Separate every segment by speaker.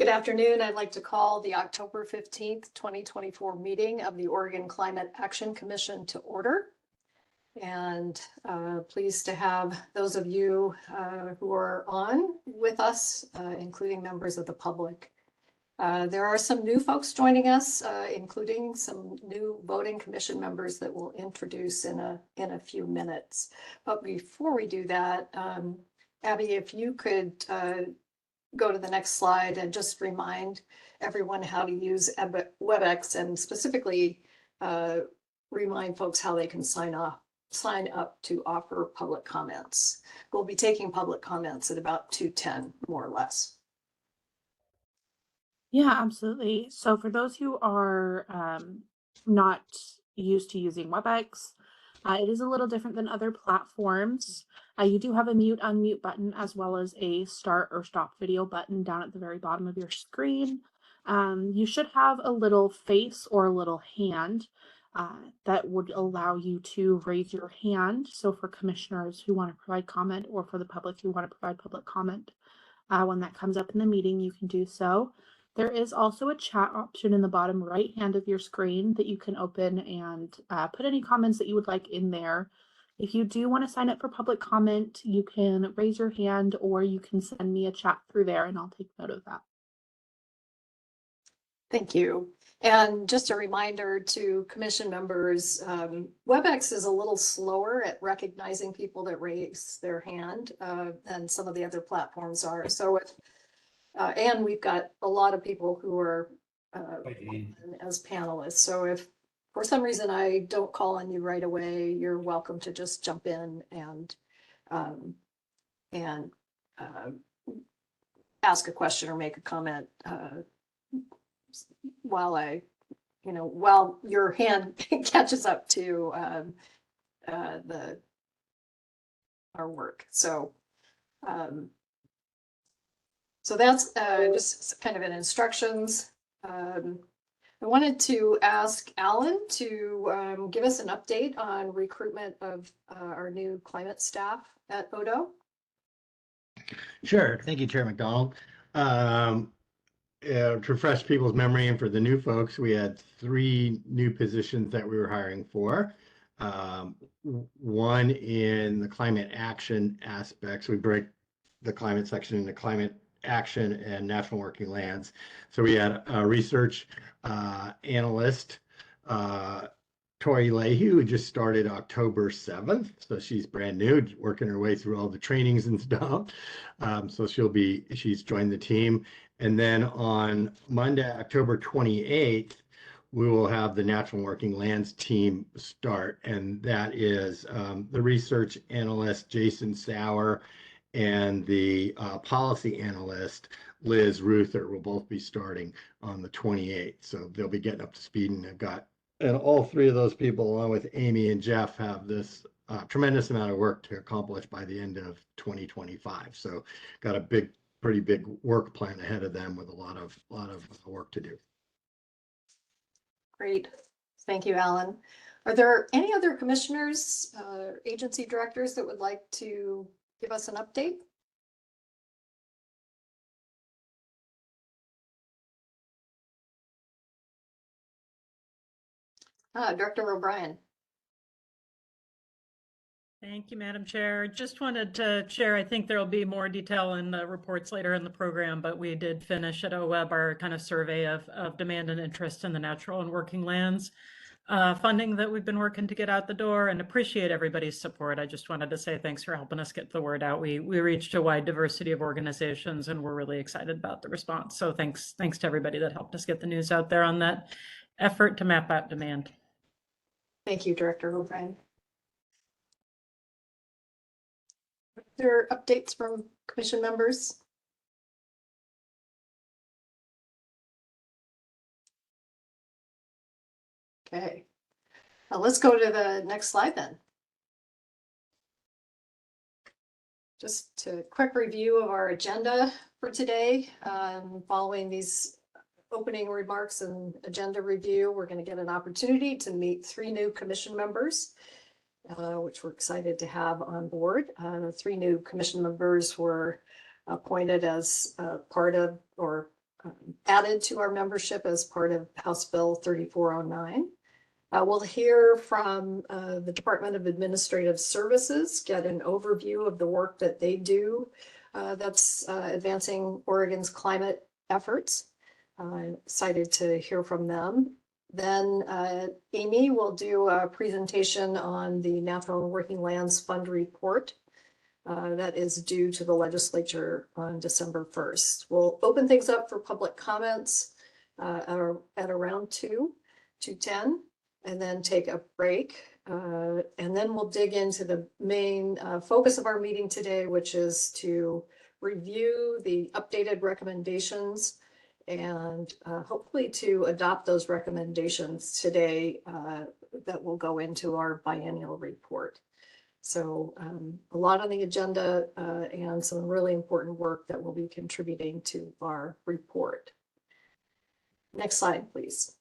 Speaker 1: Good afternoon. I'd like to call the October 15th, 2024 meeting of the Oregon Climate Action Commission to order. And pleased to have those of you who are on with us, including members of the public. There are some new folks joining us, including some new voting commission members that we'll introduce in a few minutes. But before we do that, Abby, if you could go to the next slide and just remind everyone how to use WebEx, and specifically remind folks how they can sign up to offer public comments. We'll be taking public comments at about 2:10, more or less.
Speaker 2: Yeah, absolutely. So for those who are not used to using WebEx, it is a little different than other platforms. You do have a mute, unmute button, as well as a start or stop video button down at the very bottom of your screen. You should have a little face or a little hand that would allow you to raise your hand. So for commissioners who want to provide comment, or for the public who want to provide public comment, when that comes up in the meeting, you can do so. There is also a chat option in the bottom right hand of your screen that you can open and put any comments that you would like in there. If you do want to sign up for public comment, you can raise your hand, or you can send me a chat through there and I'll take note of that.
Speaker 1: Thank you. And just a reminder to commission members, WebEx is a little slower at recognizing people that raise their hand than some of the other platforms are. So if and we've got a lot of people who are as panelists. So if for some reason I don't call on you right away, you're welcome to just jump in and ask a question or make a comment while your hand catches up to our work. So that's just kind of an instructions. I wanted to ask Alan to give us an update on recruitment of our new climate staff at Odo.
Speaker 3: Sure. Thank you, Chair McDonald. To refresh people's memory, and for the new folks, we had 3 new positions that we were hiring for. One in the climate action aspects. We break the climate section into climate action and national working lands. So we had a research analyst, Tori Leahy, who just started October 7th. So she's brand new, working her way through all the trainings and stuff. So she's joined the team. And then on Monday, October 28th, we will have the National Working Lands team start. And that is the research analyst, Jason Sauer, and the policy analyst, Liz Ruther, will both be starting on the 28th. So they'll be getting up to speed, and all 3 of those people, along with Amy and Jeff, have this tremendous amount of work to accomplish by the end of 2025. So got a pretty big work plan ahead of them with a lot of work to do.
Speaker 1: Great. Thank you, Alan. Are there any other commissioners, agency directors that would like to give us an update? Director O'Brien.
Speaker 4: Thank you, Madam Chair. Just wanted to share, I think there'll be more detail in the reports later in the program, but we did finish at OWEB our kind of survey of demand and interest in the natural and working lands funding that we've been working to get out the door, and appreciate everybody's support. I just wanted to say thanks for helping us get the word out. We reached a wide diversity of organizations, and we're really excited about the response. So thanks to everybody that helped us get the news out there on that effort to map out demand.
Speaker 1: Thank you, Director O'Brien. Are there updates from commission members? Okay, let's go to the next slide then. Just a quick review of our agenda for today. Following these opening remarks and agenda review, we're going to get an opportunity to meet 3 new commission members, which we're excited to have on board. The 3 new commission members were appointed as part of or added to our membership as part of House Bill 3409. We'll hear from the Department of Administrative Services, get an overview of the work that they do that's advancing Oregon's climate efforts. Excited to hear from them. Then Amy will do a presentation on the Natural and Working Lands Fund report that is due to the legislature on December 1st. We'll open things up for public comments at around 2:10, and then take a break. And then we'll dig into the main focus of our meeting today, which is to review the updated recommendations and hopefully to adopt those recommendations today that will go into our biennial report. So a lot on the agenda and some really important work that will be contributing to our report. Next slide, please.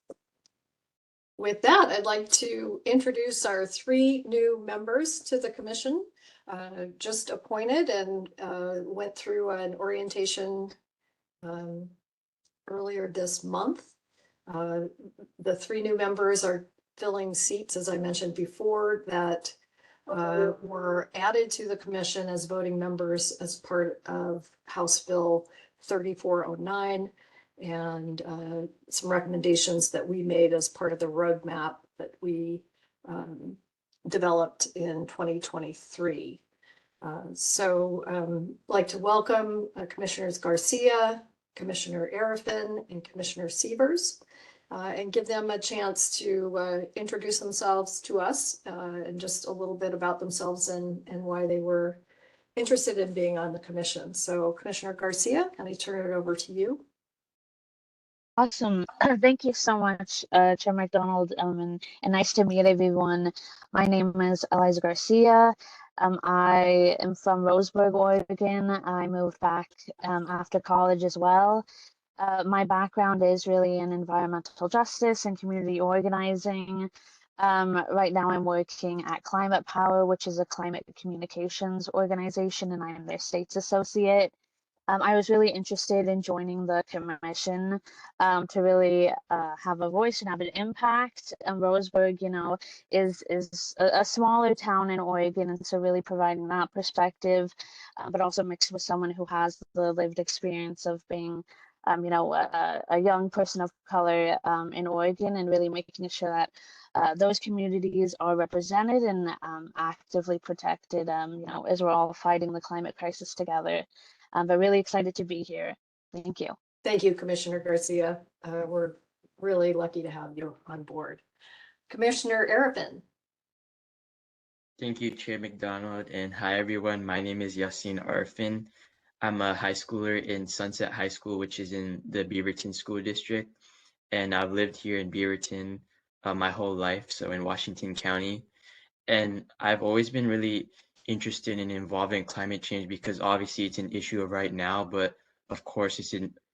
Speaker 1: With that, I'd like to introduce our 3 new members to the commission, just appointed and went through an orientation earlier this month. The 3 new members are filling seats, as I mentioned before, that were added to the commission as voting members as part of House Bill 3409 and some recommendations that we made as part of the roadmap that we developed in 2023. I'd like to welcome Commissioners Garcia, Commissioner Arifin, and Commissioner Sievers, and give them a chance to introduce themselves to us and just a little bit about themselves and why they were interested in being on the commission. So Commissioner Garcia, can I turn it over to you?
Speaker 5: Awesome. Thank you so much, Chair McDonald, and nice to meet everyone. My name is Eliza Garcia. I am from Roseburg, Oregon. I moved back after college as well. My background is really in environmental justice and community organizing. Right now I'm working at Climate Power, which is a climate communications organization, and I'm their state's associate. I was really interested in joining the commission to really have a voice and have an impact. Roseburg, you know, is a smaller town in Oregon, and so really providing that perspective, but also mixed with someone who has the lived experience of being, you know, a young person of color in Oregon, and really making sure that those communities are represented and actively protected, you know, as we're all fighting the climate crisis together. But really excited to be here. Thank you.
Speaker 1: Thank you, Commissioner Garcia. We're really lucky to have you on board. Commissioner Arifin.
Speaker 6: Thank you, Chair McDonald, and hi everyone. My name is Yasin Arfin. I'm a high schooler in Sunset High School, which is in the Beaverton School District, and I've lived here in Beaverton my whole life, so in Washington County. And I've always been really interested in involving climate change because obviously it's an issue of right now, but of course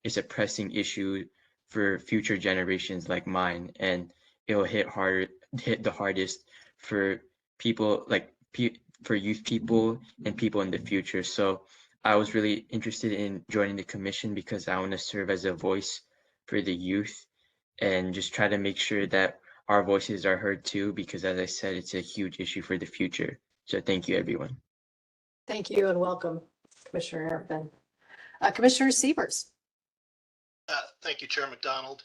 Speaker 6: it's a pressing issue for future generations like mine, and it'll hit the hardest for people like for youth people and people in the future. So I was really interested in joining the commission because I want to serve as a voice for the youth and just try to make sure that our voices are heard too, because as I said, it's a huge issue for the future. So thank you, everyone.
Speaker 1: Thank you and welcome, Commissioner Arifin. Commissioner Sievers.
Speaker 7: Thank you, Chair McDonald.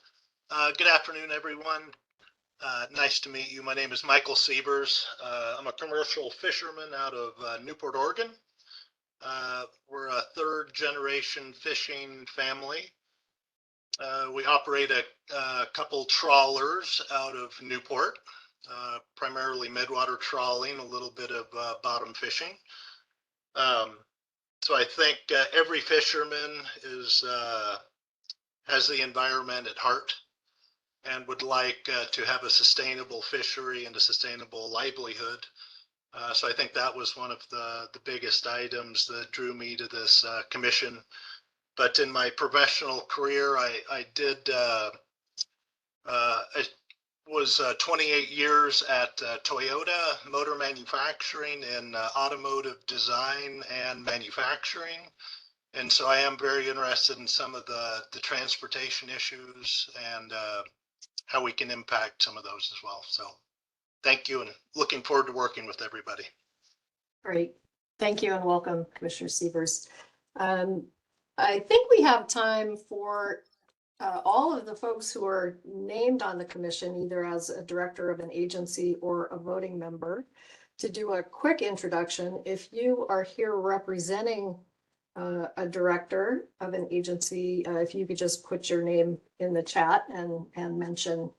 Speaker 7: Good afternoon, everyone. Nice to meet you. My name is Michael Sievers. I'm a commercial fisherman out of Newport, Oregon. We're a 3rd generation fishing family. We operate a couple trawlers out of Newport, primarily midwater trawling, a little bit of bottom fishing. So I think every fisherman has the environment at heart and would like to have a sustainable fishery and a sustainable livelihood. So I think that was one of the biggest items that drew me to this commission. But in my professional career, I was 28 years at Toyota Motor Manufacturing in automotive design and manufacturing. And so I am very interested in some of the transportation issues and how we can impact some of those as well. So thank you and looking forward to working with everybody.
Speaker 1: Great. Thank you and welcome, Commissioner Sievers. I think we have time for all of the folks who are named on the commission, either as a director of an agency or a voting member, to do a quick introduction. If you are here representing a director of an agency, if you could just put your name in the chat and mention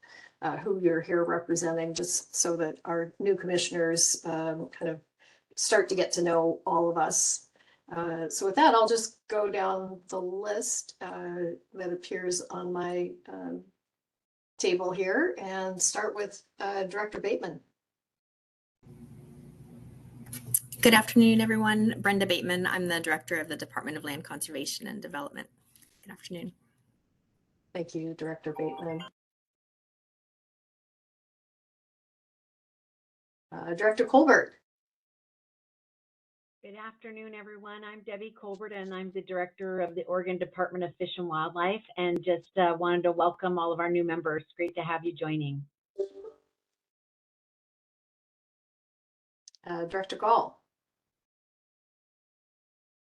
Speaker 1: who you're here representing, just so that our new commissioners kind of start to get to know all of us. So with that, I'll just go down the list that appears on my table here and start with Director Bateman.
Speaker 8: Good afternoon, everyone. Brenda Bateman. I'm the Director of the Department of Land Conservation and Development. Good afternoon.
Speaker 1: Thank you, Director Bateman. Director Colbert.
Speaker 9: Good afternoon, everyone. I'm Debbie Colbert, and I'm the Director of the Oregon Department of Fish and Wildlife, and just wanted to welcome all of our new members. Great to have you joining.
Speaker 1: Director Gall.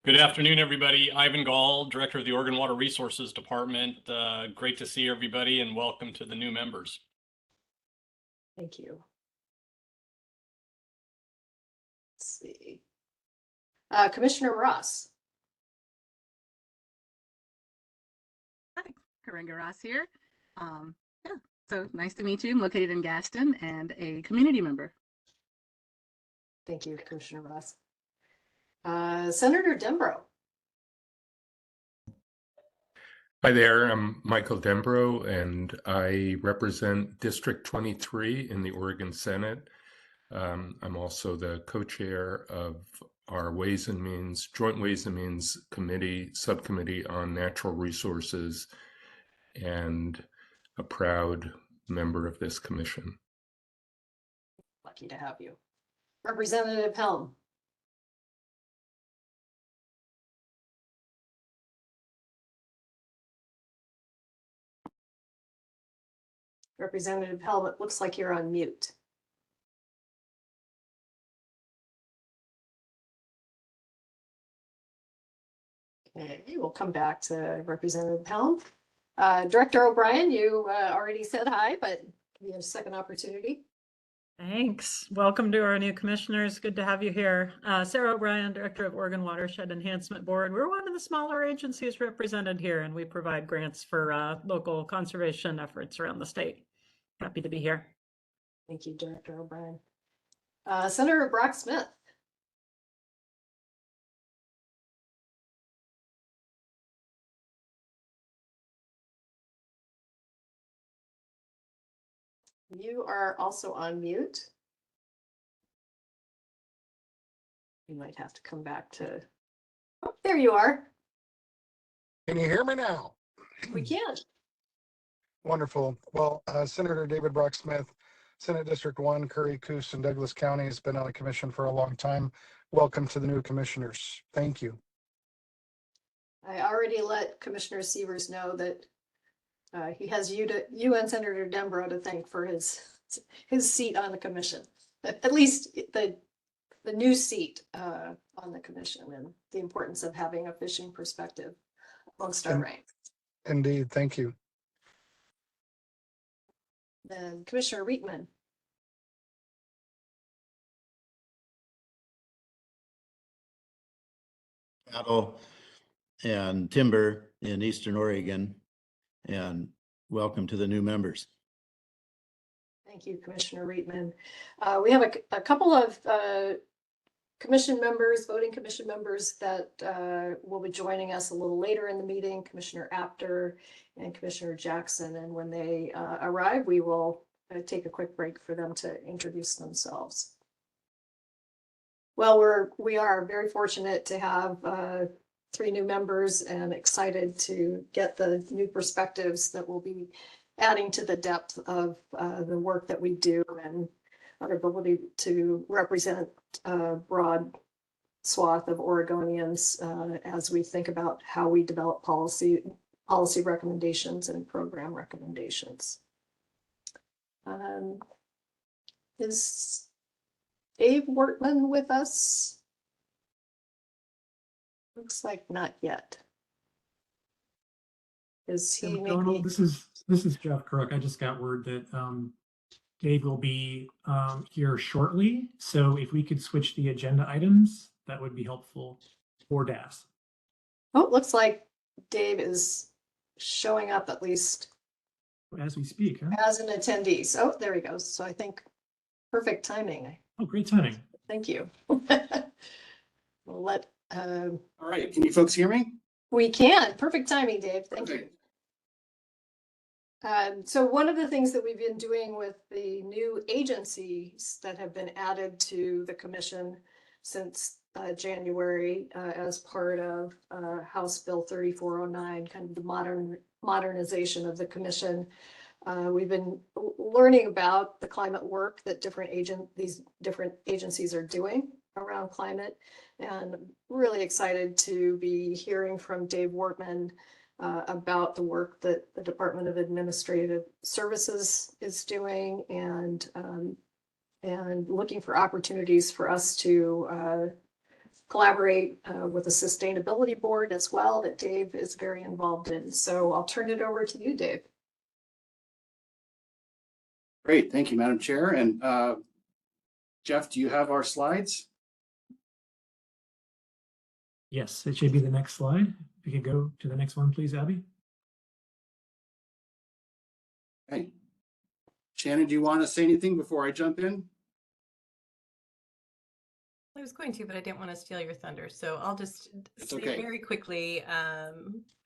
Speaker 10: Good afternoon, everybody. Ivan Gall, Director of the Oregon Water Resources Department. Great to see everybody and welcome to the new members.
Speaker 1: Thank you. Let's see. Commissioner Ross.
Speaker 11: Hi, Karanga Ross here. Yeah, so nice to meet you. I'm located in Gaston and a community member.
Speaker 1: Thank you, Commissioner Ross. Senator Dembro.
Speaker 12: Hi there, I'm Michael Dembro, and I represent District 23 in the Oregon Senate. I'm also the co-chair of our Joint Ways and Means Committee, Subcommittee on Natural Resources, and a proud member of this commission.
Speaker 1: Lucky to have you. Representative Helm. Representative Helm, it looks like you're on mute. Okay, we'll come back to Representative Helm. Director O'Brien, you already said hi, but you have a second opportunity.
Speaker 4: Thanks. Welcome to our new commissioners. Good to have you here. Sarah O'Brien, Director of Oregon Watershed Enhancement Board. We're one of the smaller agencies represented here, and we provide grants for local conservation efforts around the state. Happy to be here.
Speaker 1: Thank you, Director O'Brien. Senator Brock Smith. You are also on mute. You might have to come back to, oh, there you are.
Speaker 13: Can you hear me now?
Speaker 1: We can.
Speaker 13: Wonderful. Well, Senator David Brock Smith, Senate District 1, Curry, Coos, and Douglas County, has been on the commission for a long time. Welcome to the new commissioners. Thank you.
Speaker 1: I already let Commissioner Sievers know that he has you and Senator Dembro to thank for his seat on the commission, at least the new seat on the commission, and the importance of having a fishing perspective amongst our ranks.
Speaker 13: Indeed, thank you.
Speaker 1: Then Commissioner Reitman.
Speaker 14: Cattle and timber in Eastern Oregon, and welcome to the new members.
Speaker 1: Thank you, Commissioner Reitman. We have a couple of commission members, voting commission members that will be joining us a little later in the meeting, Commissioner Apter and Commissioner Jackson. And when they arrive, we will take a quick break for them to introduce themselves. Well, we are very fortunate to have 3 new members and excited to get the new perspectives that will be adding to the depth of the work that we do and our ability to represent a broad swath of Oregonians as we think about how we develop policy recommendations and program recommendations. Is Dave Wortman with us? Looks like not yet. Is he
Speaker 15: Donald,
Speaker 1: maybe?
Speaker 15: this is Jeff Crook. I just got word that Dave will be here shortly. So if we could switch the agenda items, that would be helpful for DAS.
Speaker 1: Oh, it looks like Dave is showing up at least
Speaker 15: As we speak, huh?
Speaker 1: as an attendee. So there he goes. So I think perfect timing.
Speaker 15: Oh, great timing.
Speaker 1: Thank you. We'll let.
Speaker 16: All right, can you folks hear me?
Speaker 1: We can. Perfect timing, Dave. Thank you. So one of the things that we've been doing with the new agencies that have been added to the commission since January as part of House Bill 3409, kind of the modernization of the commission. We've been learning about the climate work that these different agencies are doing around climate, and really excited to be hearing from Dave Wortman about the work that the Department of Administrative Services is doing, and looking for opportunities for us to collaborate with the Sustainability Board as well, that Dave is very involved in. So I'll turn it over to you, Dave.
Speaker 16: Great, thank you, Madam Chair. And Jeff, do you have our slides?
Speaker 15: Yes, it should be the next slide. If you could go to the next one, please, Abby.
Speaker 16: Okay. Shannon, do you want to say anything before I jump in?
Speaker 17: I was going to, but I didn't want to steal your thunder. So I'll just
Speaker 16: It's
Speaker 17: say
Speaker 16: okay.
Speaker 17: very quickly,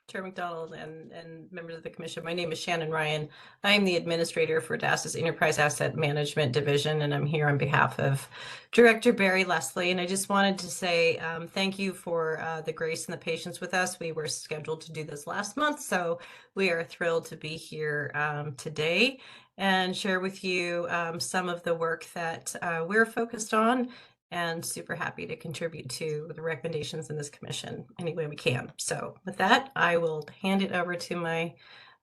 Speaker 17: Chair McDonald and members of the commission, my name is Shannon Ryan. I am the administrator for DAS's Enterprise Asset Management Division, and I'm here on behalf of Director Barry Leslie. And I just wanted to say thank you for the grace and the patience with us. We were scheduled to do this last month, so we are thrilled to be here today and share with you some of the work that we're focused on, and super happy to contribute to the recommendations in this commission any way we can. So with that, I will hand it over to my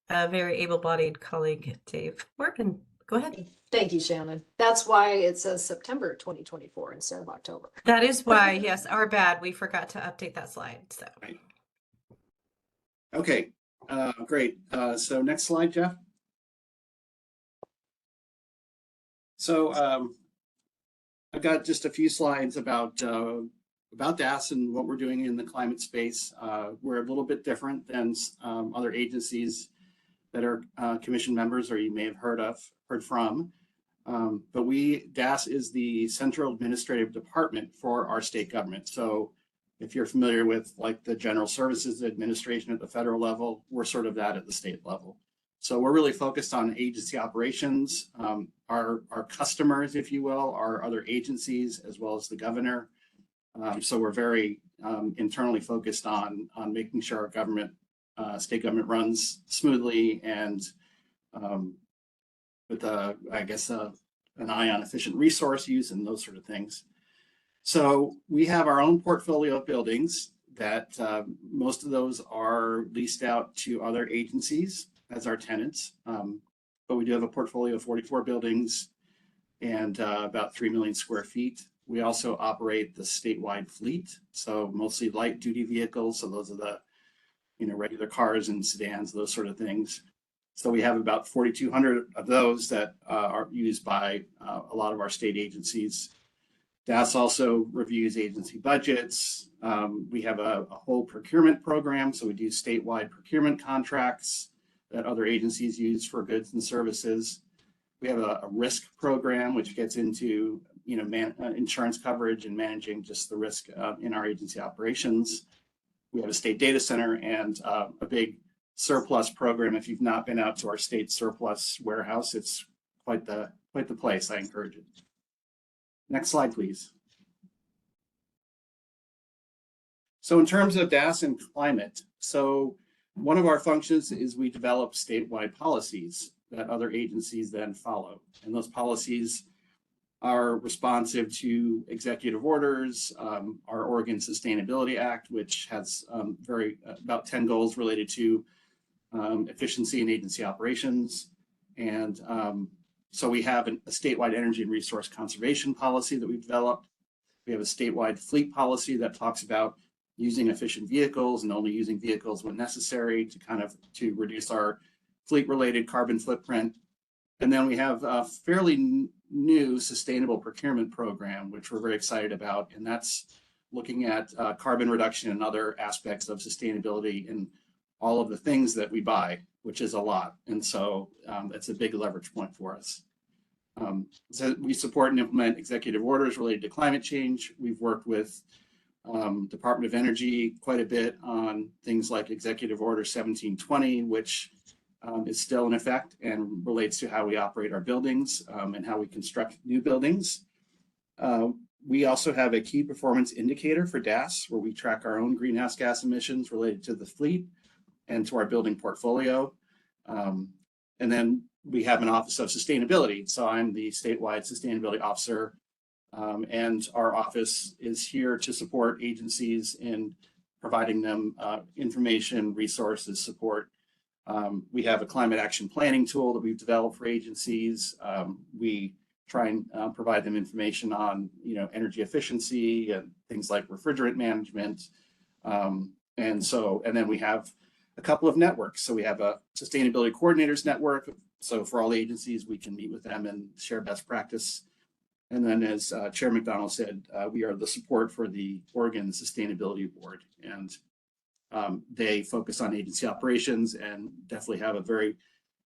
Speaker 17: very able-bodied colleague, Dave Wortman. Go ahead.
Speaker 1: Thank you, Shannon. That's why it says September 2024 instead of October.
Speaker 17: That is why, yes, our bad. We forgot to update that slide. So.
Speaker 16: Right. Okay, great. So next slide, Jeff. So I've got just a few slides about DAS and what we're doing in the climate space. We're a little bit different than other agencies that are commission members, or you may have heard from. But DAS is the central administrative department for our state government. So if you're familiar with like the General Services Administration at the federal level, we're sort of that at the state level. So we're really focused on agency operations. Our customers, if you will, are other agencies as well as the governor. So we're very internally focused on making sure our government, state government runs smoothly and with I guess an eye on efficient resource use and those sort of things. So we have our own portfolio of buildings that most of those are leased out to other agencies as our tenants. But we do have a portfolio of 44 buildings and about 3 million square feet. We also operate the statewide fleet, so mostly light duty vehicles. So those are the, regular cars and sedans, those sort of things. So we have about 4,200 of those that are used by a lot of our state agencies. DAS also reviews agency budgets. We have a whole procurement program, so we do statewide procurement contracts that other agencies use for goods and services. We have a risk program, which gets into insurance coverage and managing just the risk in our agency operations. We have a state data center and a big surplus program. If you've not been out to our state surplus warehouse, it's quite the place. I encourage it. Next slide, please. So in terms of DAS and climate, so one of our functions is we develop statewide policies that other agencies then follow. And those policies are responsive to executive orders, our Oregon Sustainability Act, which has about 10 goals related to efficiency and agency operations. And so we have a statewide energy and resource conservation policy that we've developed. We have a statewide fleet policy that talks about using efficient vehicles and only using vehicles when necessary to reduce our fleet-related carbon footprint. And then we have a fairly new sustainable procurement program, which we're very excited about. And that's looking at carbon reduction and other aspects of sustainability in all of the things that we buy, which is a lot. And so that's a big leverage point for us. So we support and implement executive orders related to climate change. We've worked with Department of Energy quite a bit on things like Executive Order 1720, which is still in effect and relates to how we operate our buildings and how we construct new buildings. We also have a key performance indicator for DAS, where we track our own greenhouse gas emissions related to the fleet and to our building portfolio. And then we have an Office of Sustainability. So I'm the statewide sustainability officer, and our office is here to support agencies in providing them information, resources, support. We have a climate action planning tool that we've developed for agencies. We try and provide them information on, energy efficiency and things like refrigerant management. And then we have a couple of networks. So we have a sustainability coordinators network. So for all agencies, we can meet with them and share best practice. And then as Chair McDonald said, we are the support for the Oregon Sustainability Board. And they focus on agency operations and definitely have a very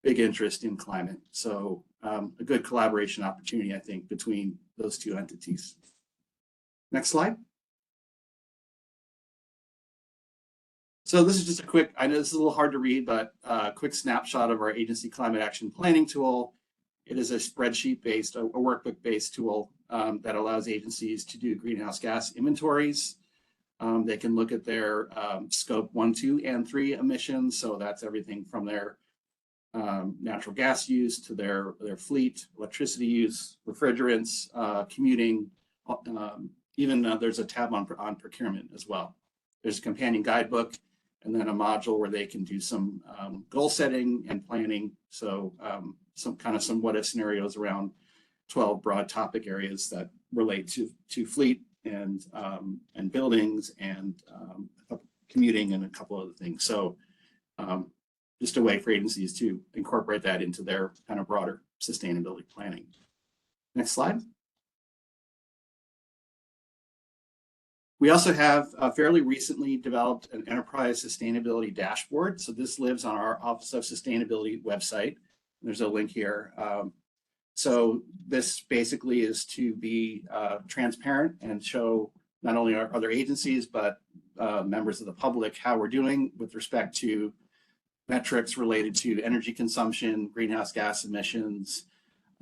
Speaker 16: big interest in climate. So a good collaboration opportunity, I think, between those two entities. Next slide. So this is just a quick, I know this is a little hard to read, but a quick snapshot of our agency climate action planning tool. It is a spreadsheet-based, a workbook-based tool that allows agencies to do greenhouse gas inventories. They can look at their scope 1, 2, and 3 emissions. So that's everything from their natural gas use to their fleet, electricity use, refrigerants, commuting. Even there's a tab on procurement as well. There's a companion guidebook and then a module where they can do some goal setting and planning. So some what if scenarios around 12 broad topic areas that relate to fleet and buildings and commuting and a couple other things. So just a way for agencies to incorporate that into their kind of broader sustainability planning. Next slide. We also have fairly recently developed an enterprise sustainability dashboard. So this lives on our Office of Sustainability website. There's a link here. So this basically is to be transparent and show not only our other agencies, but members of the public how we're doing with respect to metrics related to energy consumption, greenhouse gas emissions,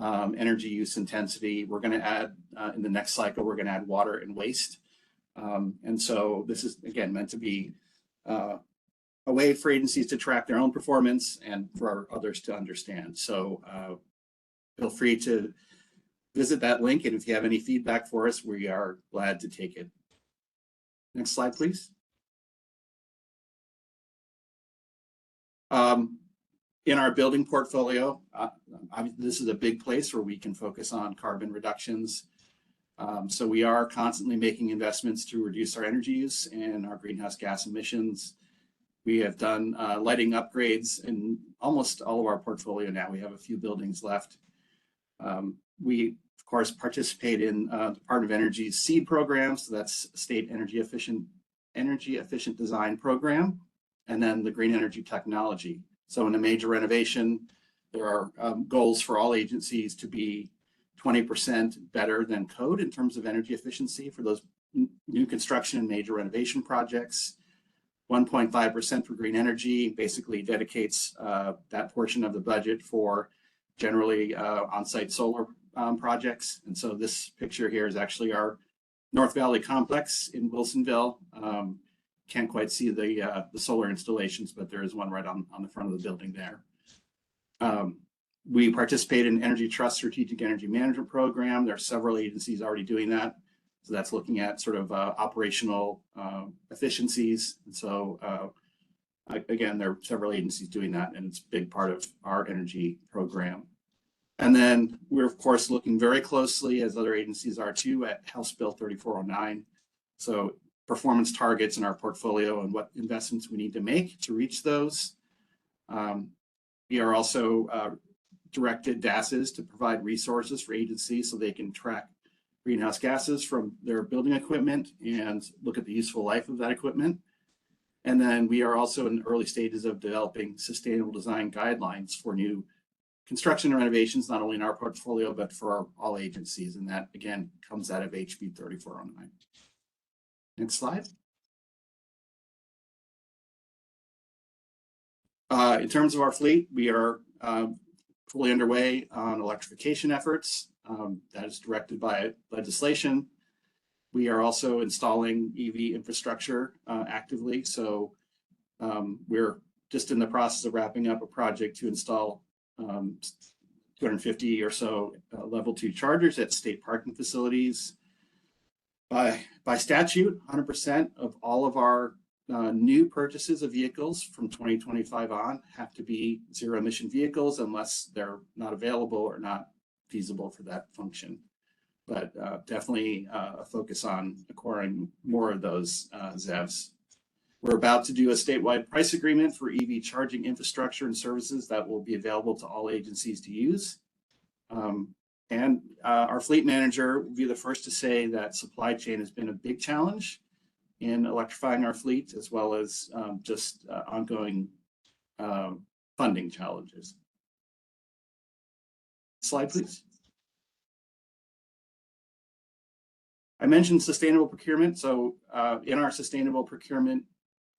Speaker 16: energy use intensity. We're going to add, in the next cycle, we're going to add water and waste. And so this is, again, meant to be a way for agencies to track their own performance and for others to understand. So feel free to visit that link. And if you have any feedback for us, we are glad to take it. Next slide, please. In our building portfolio, this is a big place where we can focus on carbon reductions. So we are constantly making investments to reduce our energy use and our greenhouse gas emissions. We have done lighting upgrades in almost all of our portfolio now. We have a few buildings left. We, of course, participate in Department of Energy's SEED program. So that's State Energy Efficient Design Program, and then the Green Energy Technology. So in a major renovation, there are goals for all agencies to be 20% better than code in terms of energy efficiency for those new construction and major renovation projects. 1.5% for green energy basically dedicates that portion of the budget for generally on-site solar projects. And so this picture here is actually our North Valley complex in Wilsonville. Can't quite see the solar installations, but there is one right on the front of the building there. We participate in Energy Trust Strategic Energy Management Program. There are several agencies already doing that. So that's looking at sort of operational efficiencies. And so again, there are several agencies doing that, and it's a big part of our energy program. And then we're, of course, looking very closely, as other agencies are too, at House Bill 3409. So performance targets in our portfolio and what investments we need to make to reach those. We are also directed DASs to provide resources for agencies so they can track greenhouse gases from their building equipment and look at the useful life of that equipment. And then we are also in the early stages of developing sustainable design guidelines for new construction and renovations, not only in our portfolio, but for all agencies. And that, again, comes out of HB 3409. Next slide. In terms of our fleet, we are fully underway on electrification efforts. That is directed by legislation. We are also installing EV infrastructure actively. So we're just in the process of wrapping up a project to install 250 or so level 2 chargers at state parking facilities. By statute, 100% of all of our new purchases of vehicles from 2025 on have to be zero emission vehicles unless they're not available or not feasible for that function. But definitely a focus on acquiring more of those ZEVs. We're about to do a statewide price agreement for EV charging infrastructure and services that will be available to all agencies to use. And our fleet manager will be the first to say that supply chain has been a big challenge in electrifying our fleet, as well as just ongoing funding challenges. Slide, please. I mentioned sustainable procurement. So in our sustainable procurement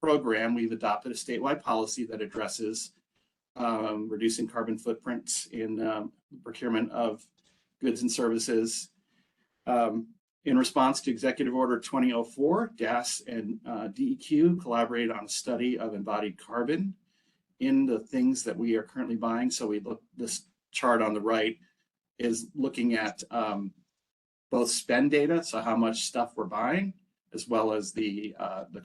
Speaker 16: program, we've adopted a statewide policy that addresses reducing carbon footprints in procurement of goods and services. In response to Executive Order 2004, DAS and DEQ collaborated on a study of embodied carbon in the things that we are currently buying. So we look, this chart on the right is looking at both spend data, so how much stuff we're buying, as well as the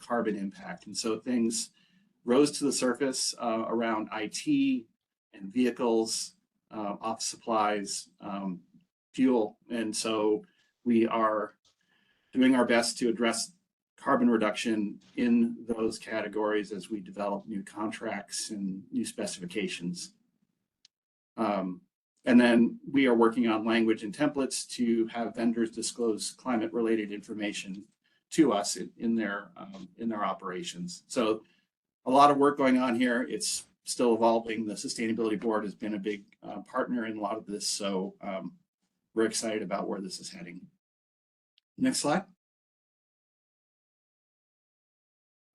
Speaker 16: carbon impact. And so things rose to the surface around IT and vehicles, office supplies, fuel. And so we are doing our best to address carbon reduction in those categories as we develop new contracts and new specifications. And then we are working on language and templates to have vendors disclose climate-related information to us in their operations. So a lot of work going on here. It's still evolving. The Sustainability Board has been a big partner in a lot of this. So we're excited about where this is heading. Next slide.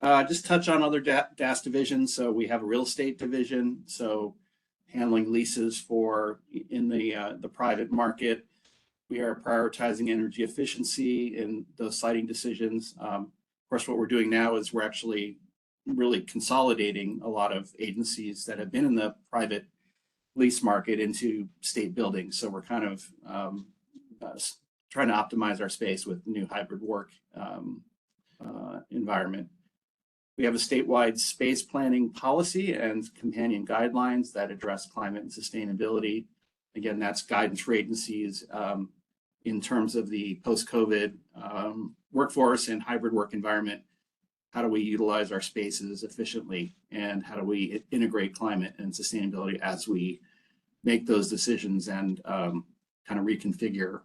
Speaker 16: Just touch on other DAS divisions. So we have a real estate division. So handling leases for in the private market. We are prioritizing energy efficiency in those siting decisions. Of course, what we're doing now is we're actually really consolidating a lot of agencies that have been in the private lease market into state buildings. So we're kind of trying to optimize our space with the new hybrid work environment. We have a statewide space planning policy and companion guidelines that address climate and sustainability. Again, that's guidance for agencies in terms of the post-COVID workforce and hybrid work environment. How do we utilize our spaces efficiently, and how do we integrate climate and sustainability as we make those decisions and kind of reconfigure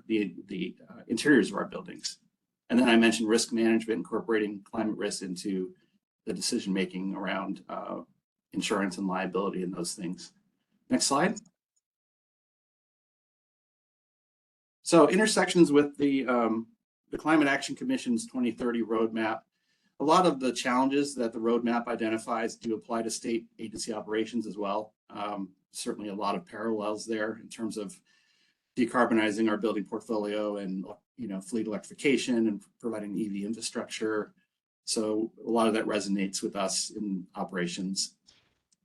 Speaker 16: the interiors of our buildings. And then I mentioned risk management, incorporating climate risk into the decision-making around insurance and liability and those things. Next slide. So intersections with the Climate Action Commission's 2030 roadmap. A lot of the challenges that the roadmap identifies do apply to state agency operations as well. Certainly a lot of parallels there in terms of decarbonizing our building portfolio and fleet electrification and providing EV infrastructure. So a lot of that resonates with us in operations.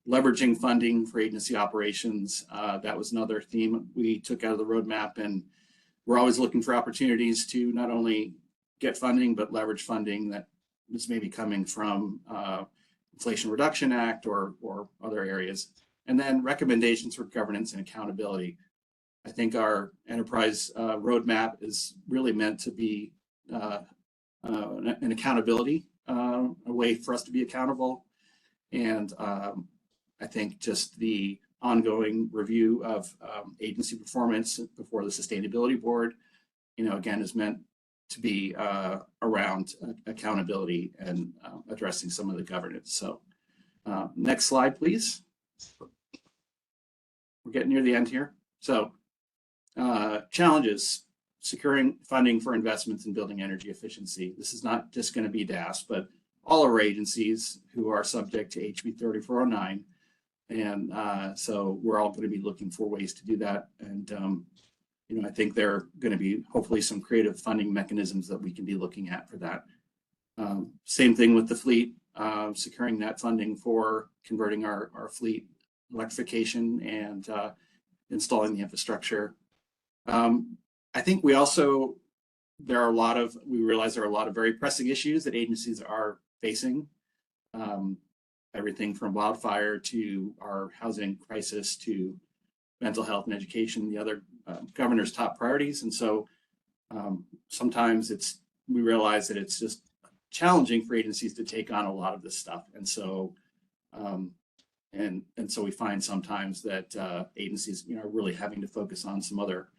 Speaker 16: leveraging funding for agency operations. That was another theme we took out of the roadmap, and we're always looking for opportunities to not only get funding, but leverage funding that is maybe coming from Inflation Reduction Act or other areas. And then recommendations for governance and accountability. I think our enterprise roadmap is really meant to be an accountability, a way for us to be accountable. And I think just the ongoing review of agency performance before the Sustainability Board, again, is meant to be around accountability and addressing some of the governance. So next slide, please. We're getting near the end here. So challenges, securing funding for investments in building energy efficiency. This is not just going to be DAS, but all our agencies who are subject to HB 3409. And so we're all going to be looking for ways to do that. And, I think there are going to be hopefully some creative funding mechanisms that we can be looking at for that. Same thing with the fleet, securing that funding for converting our fleet electrification and installing the infrastructure. I think we realize there are a lot of very pressing issues that agencies are facing. Everything from wildfire to our housing crisis to mental health and education, the other governor's top priorities. And so sometimes we realize that it's just challenging for agencies to take on a lot of this stuff. And so and so we find sometimes that agencies are really having to focus on some other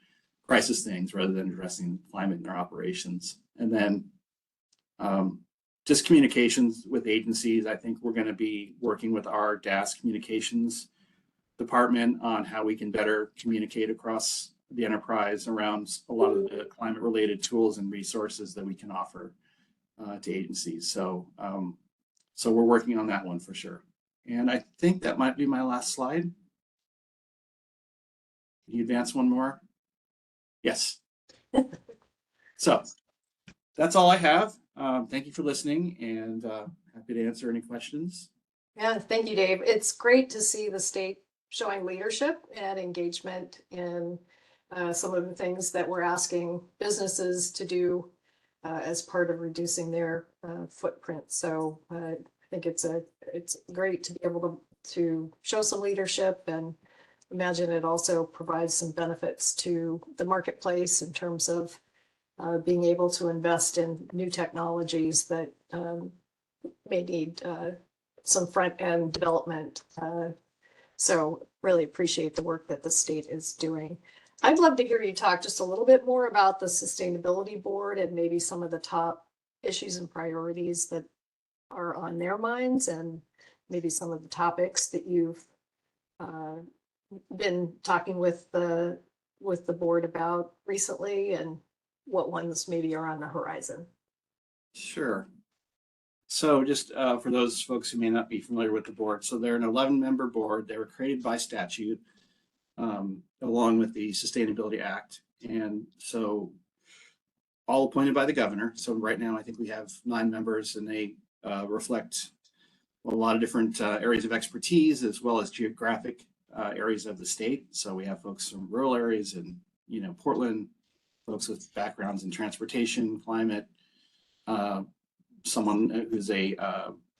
Speaker 16: crisis things rather than addressing climate in their operations. And then just communications with agencies. I think we're going to be working with our DAS communications department on how we can better communicate across the enterprise around a lot of the climate related tools and resources that we can offer to agencies. So so we're working on that one for sure. And I think that might be my last slide. Can you advance one more? Yes. So that's all I have. Thank you for listening, and happy to answer any questions.
Speaker 1: Yeah, thank you, Dave. It's great to see the state showing leadership and engagement in some of the things that we're asking businesses to do as part of reducing their footprint. So I think it's great to be able to show some leadership, and imagine it also provides some benefits to the marketplace in terms of being able to invest in new technologies that may need some front end development. So really appreciate the work that the state is doing. I'd love to hear you talk just a little bit more about the Sustainability Board and maybe some of the top issues and priorities that are on their minds, and maybe some of the topics that you've been talking with the board about recently, and what ones maybe are on the horizon.
Speaker 16: Sure. So just for those folks who may not be familiar with the board, so they're an 11-member board. They were created by statute along with the Sustainability Act. And so all appointed by the governor. So right now, I think we have 9 members, and they reflect a lot of different areas of expertise as well as geographic areas of the state. So we have folks from rural areas in, Portland, folks with backgrounds in transportation, climate, someone who's a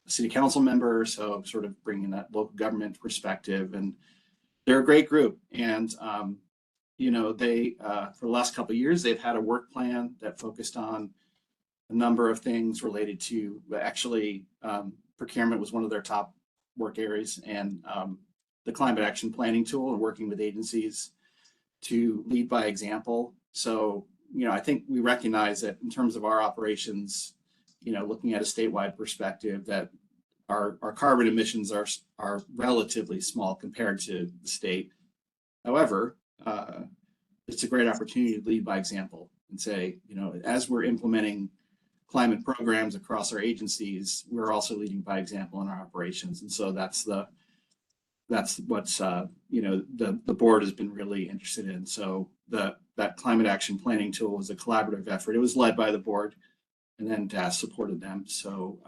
Speaker 16: city council member, so sort of bringing that local government perspective. And they're a great group. And, they, for the last couple of years, they've had a work plan that focused on a number of things related to, actually, procurement was one of their top work areas, and the climate action planning tool, and working with agencies to lead by example. So, I think we recognize that in terms of our operations, looking at a statewide perspective, that our carbon emissions are relatively small compared to the state. However, it's a great opportunity to lead by example and say, as we're implementing climate programs across our agencies, we're also leading by example in our operations. And so that's what's the board has been really interested in. So that climate action planning tool was a collaborative effort. It was led by the board, and then DAS supported them. So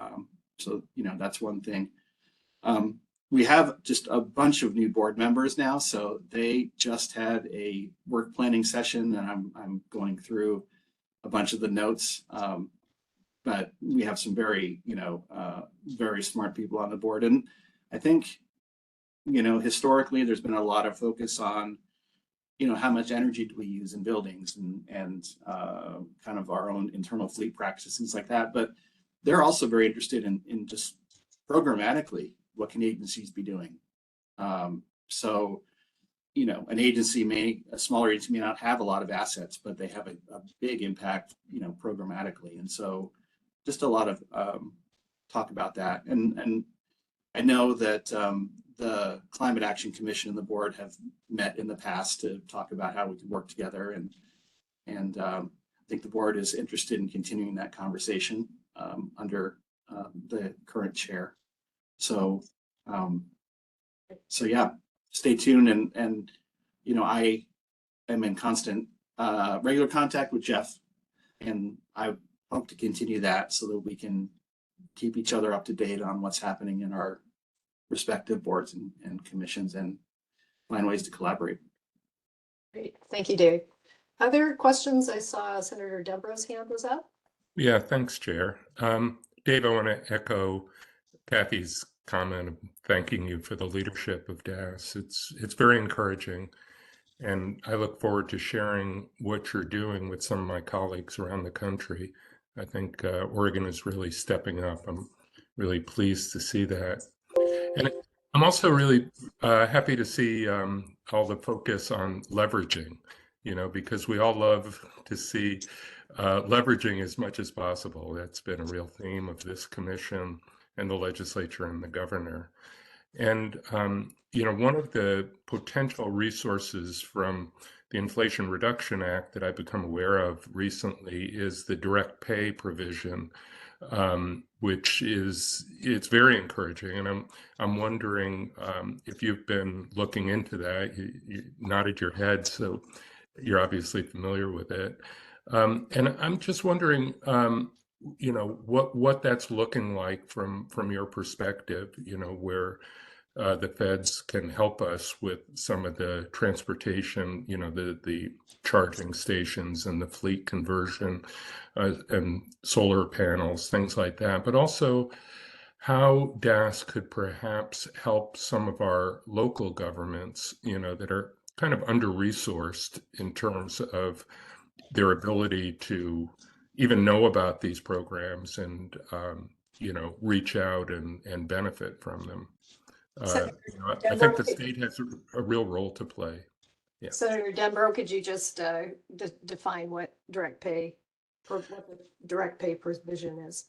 Speaker 16: that's one thing. we have just a bunch of new board members now, so they just had a work planning session, and I'm going through a bunch of the notes. But we have some very, very smart people on the board. And I think, historically, there's been a lot of focus on, how much energy do we use in buildings and kind of our own internal fleet practices, things like that. But they're also very interested in just programmatically, what can agencies be doing? So, a smaller agency may not have a lot of assets, but they have a big impact, programmatically. And so just a lot of talk about that. And I know that the Climate Action Commission and the board have met in the past to talk about how we can work together. And I think the board is interested in continuing that conversation under the current chair. So yeah, stay tuned. And I am in constant regular contact with Jeff, and I hope to continue that so that we can keep each other up to date on what's happening in our respective boards and commissions and find ways to collaborate.
Speaker 1: Great. Thank you, Dave. Other questions? I saw Senator Dembro's hand was up.
Speaker 12: Yeah, thanks, Chair. Dave, I want to echo Kathy's comment of thanking you for the leadership of DAS. It's very encouraging, and I look forward to sharing what you're doing with some of my colleagues around the country. I think Oregon is really stepping up. I'm really pleased to see that. And I'm also really happy to see all the focus on leveraging, because we all love to see leveraging as much as possible. That's been a real theme of this commission and the legislature and the governor. And, one of the potential resources from the Inflation Reduction Act that I've become aware of recently is the direct pay provision, which it's very encouraging. And I'm wondering if you've been looking into that. You nodded your head, so you're obviously familiar with it. And I'm just wondering, what that's looking like from your perspective, where the feds can help us with some of the transportation, the charging stations and the fleet conversion and solar panels, things like that, but also how DAS could perhaps help some of our local governments, that are kind of under-resourced in terms of their ability to even know about these programs and, reach out and benefit from them. I think the state has a real role to play. Yeah.
Speaker 1: Senator Dembro, could you just define what direct pay provision is?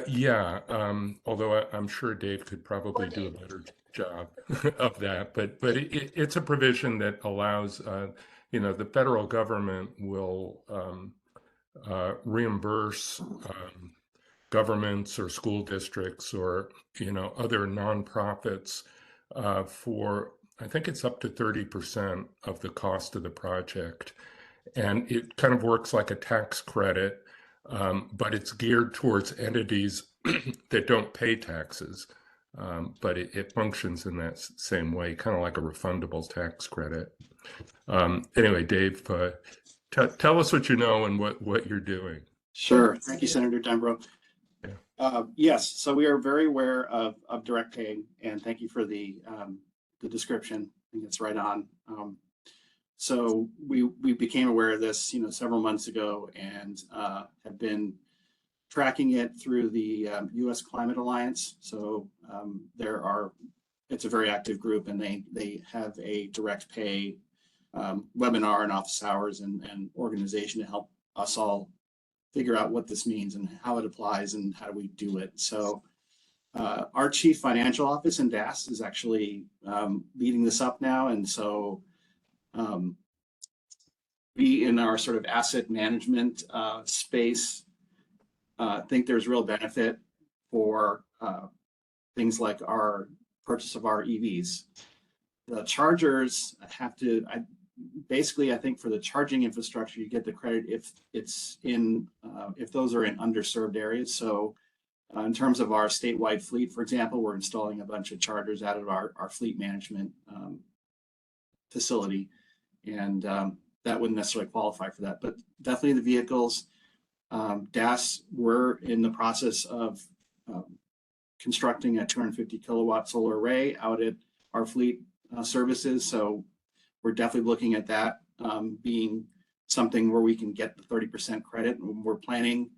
Speaker 12: Yeah, although I'm sure Dave could probably do a better job of that, but it's a provision that allows, the federal government will reimburse governments or school districts or other nonprofits for, I think it's up to 30% of the cost of the project, and it kind of works like a tax credit, but it's geared towards entities that don't pay taxes, but it functions in that same way, kind of like a refundable tax credit. Anyway, Dave, tell us what you know and what you're doing.
Speaker 16: Sure. Thank you, Senator Dembro. Yes, so we are very aware of direct pay, and thank you for the description. I think it's right on. So we became aware of this, several months ago, and have been tracking it through the U.S. Climate Alliance. So it's a very active group, and they have a direct pay webinar and office hours and organization to help us all figure out what this means and how it applies and how do we do it. So our chief financial office in DAS is actually leading this up now. And so we, in our sort of asset management space, think there's real benefit for things like our purchase of our EVs. The chargers have to, basically, I think for the charging infrastructure, you get the credit if it's in, if those are in underserved areas. So In terms of our statewide fleet, for example, we're installing a bunch of chargers out of our fleet management facility, and that wouldn't necessarily qualify for that, but definitely the vehicles. DAS, we're in the process of constructing a 250 kilowatt solar array out at our fleet services. So we're definitely looking at that being something where we can get the 30% credit. We're planning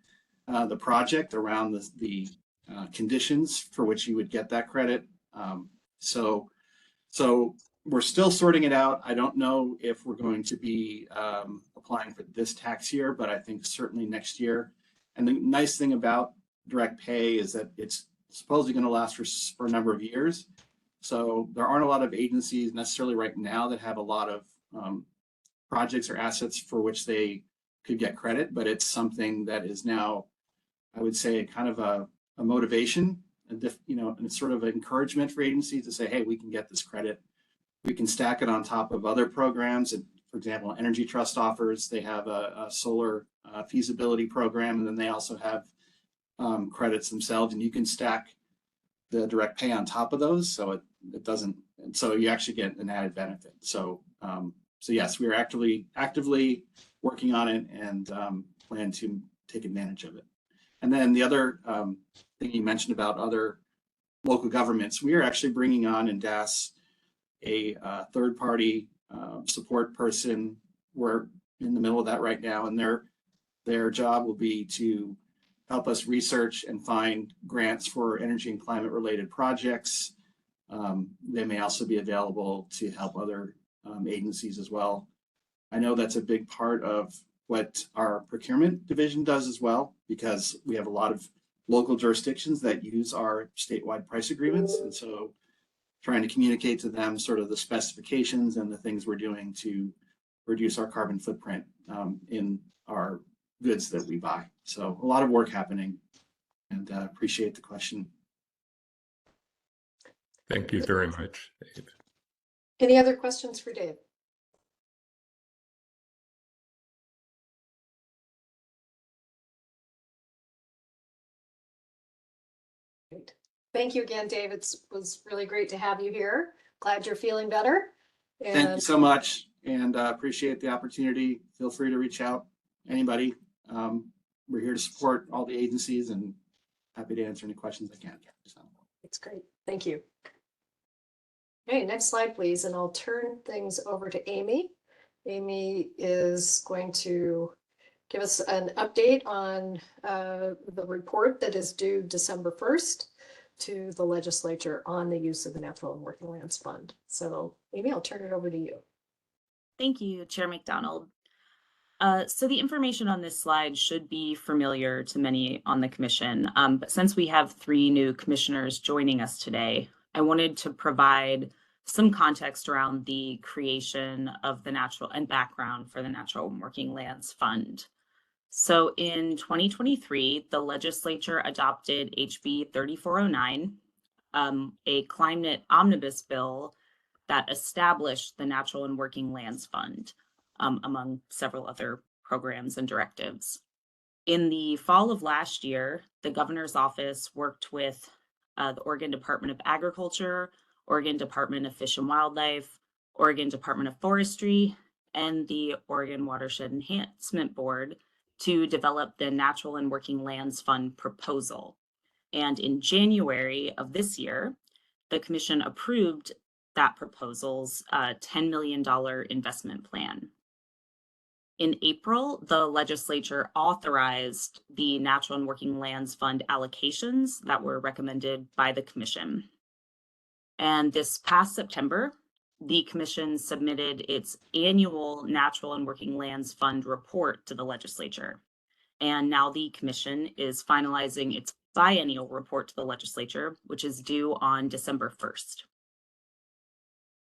Speaker 16: the project around the conditions for which you would get that credit. So we're still sorting it out. I don't know if we're going to be applying for this tax year, but I think certainly next year. And the nice thing about direct pay is that it's supposedly going to last for a number of years. So there aren't a lot of agencies necessarily right now that have a lot of projects or assets for which they could get credit, but it's something that is now, I would say, kind of a motivation, and it's sort of an encouragement for agencies to say, hey, we can get this credit. We can stack it on top of other programs. And for example, Energy Trust offers, they have a solar feasibility program, and then they also have credits themselves, and you can stack the direct pay on top of those. So it doesn't, and so you actually get an added benefit. So yes, we are actively working on it and plan to take advantage of it. And then the other thing you mentioned about other local governments, we are actually bringing on in DAS a third-party support person. We're in the middle of that right now, and their job will be to help us research and find grants for energy and climate related projects. They may also be available to help other agencies as well. I know that's a big part of what our procurement division does as well, because we have a lot of local jurisdictions that use our statewide price agreements. And so trying to communicate to them sort of the specifications and the things we're doing to reduce our carbon footprint in our goods that we buy. So a lot of work happening, and appreciate the question.
Speaker 12: Thank you very much, Dave.
Speaker 1: Any other questions for Dave? Great. Thank you again, Dave. It was really great to have you here. Glad you're feeling better.
Speaker 16: Thank you so much, and appreciate the opportunity. Feel free to reach out, anybody. We're here to support all the agencies, and happy to answer any questions I can. So.
Speaker 1: That's great. Thank you. Okay, next slide, please. And I'll turn things over to Amy. Amy is going to give us an update on the report that is due December 1st to the legislature on the use of the Natural and Working Lands Fund. So Amy, I'll turn it over to you.
Speaker 18: Thank you, Chair McDonald. So the information on this slide should be familiar to many on the commission, but since we have 3 new commissioners joining us today, I wanted to provide some context around the creation of the natural and background for the Natural and Working Lands Fund. So in 2023, the legislature adopted HB 3409, a climate omnibus bill that established the Natural and Working Lands Fund, among several other programs and directives. In the fall of last year, the governor's office worked with the Oregon Department of Agriculture, Oregon Department of Fish and Wildlife, Oregon Department of Forestry, and the Oregon Watershed Enhancement Board to develop the Natural and Working Lands Fund proposal. And in January of this year, the commission approved that proposal's $10 million investment plan. In April, the legislature authorized the Natural and Working Lands Fund allocations that were recommended by the commission. And this past September, the commission submitted its annual Natural and Working Lands Fund report to the legislature. And now the commission is finalizing its biennial report to the legislature, which is due on December 1st.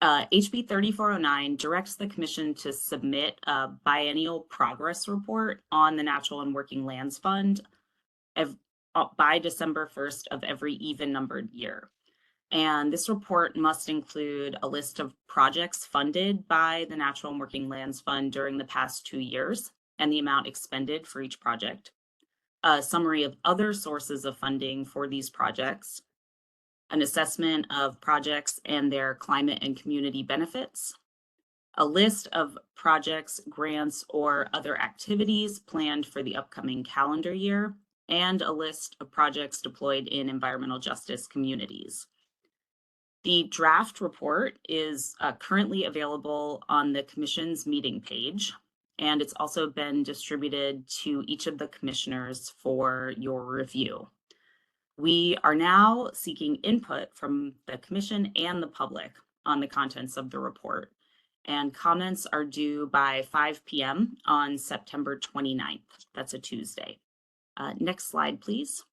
Speaker 18: HB 3409 directs the commission to submit a biennial progress report on the Natural and Working Lands Fund by December 1st of every even-numbered year. And this report must include a list of projects funded by the Natural and Working Lands Fund during the past 2 years and the amount expended for each project. a summary of other sources of funding for these projects, an assessment of projects and their climate and community benefits, a list of projects, grants, or other activities planned for the upcoming calendar year, and a list of projects deployed in environmental justice communities. The draft report is currently available on the Commission's meeting page, and it's also been distributed to each of the commissioners for your review. We are now seeking input from the Commission and the public on the contents of the report, and comments are due by 5 p.m. on September 29th. That's a Tuesday. Next slide, please.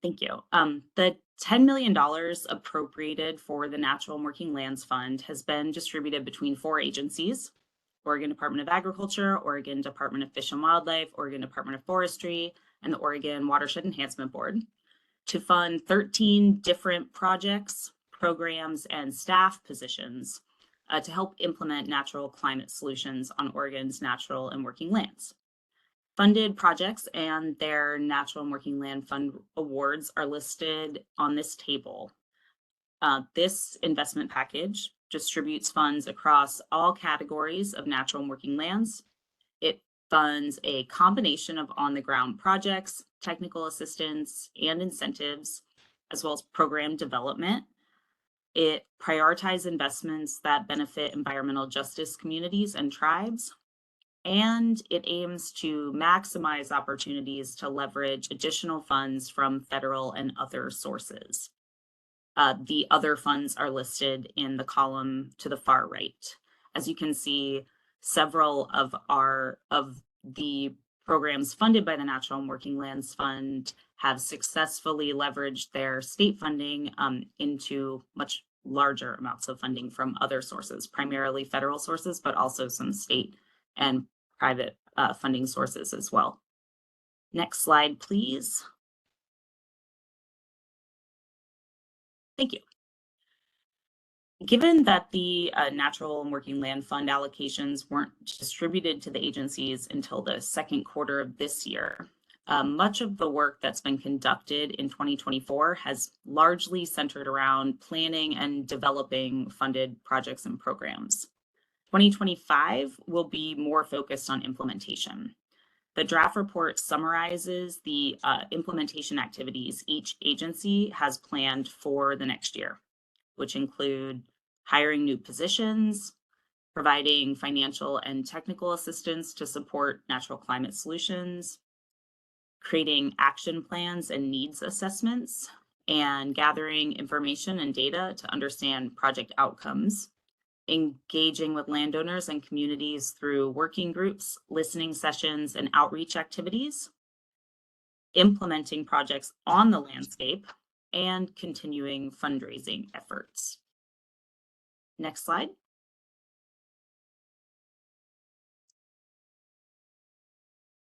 Speaker 18: Thank you. The $10 million appropriated for the Natural and Working Lands Fund has been distributed between 4 agencies: Oregon Department of Agriculture, Oregon Department of Fish and Wildlife, Oregon Department of Forestry, and the Oregon Watershed Enhancement Board, to fund 13 different projects, programs, and staff positions to help implement natural climate solutions on Oregon's natural and working lands. Funded projects and their Natural and Working Land Fund awards are listed on this table. This investment package distributes funds across all categories of natural and working lands. It funds a combination of on-the-ground projects, technical assistance, and incentives, as well as program development. It prioritizes investments that benefit environmental justice communities and tribes, and it aims to maximize opportunities to leverage additional funds from federal and other sources. The other funds are listed in the column to the far right. As you can see, several of the programs funded by the Natural and Working Lands Fund have successfully leveraged their state funding into much larger amounts of funding from other sources, primarily federal sources, but also some state and private funding sources as well. Next slide, please. Thank you. Given that the Natural and Working Land Fund allocations weren't distributed to the agencies until the second quarter of this year, much of the work that's been conducted in 2024 has largely centered around planning and developing funded projects and programs. 2025 will be more focused on implementation. The draft report summarizes the implementation activities each agency has planned for the next year, which include hiring new positions, providing financial and technical assistance to support natural climate solutions, creating action plans and needs assessments, and gathering information and data to understand project outcomes, engaging with landowners and communities through working groups, listening sessions, and outreach activities, implementing projects on the landscape, and continuing fundraising efforts. Next slide.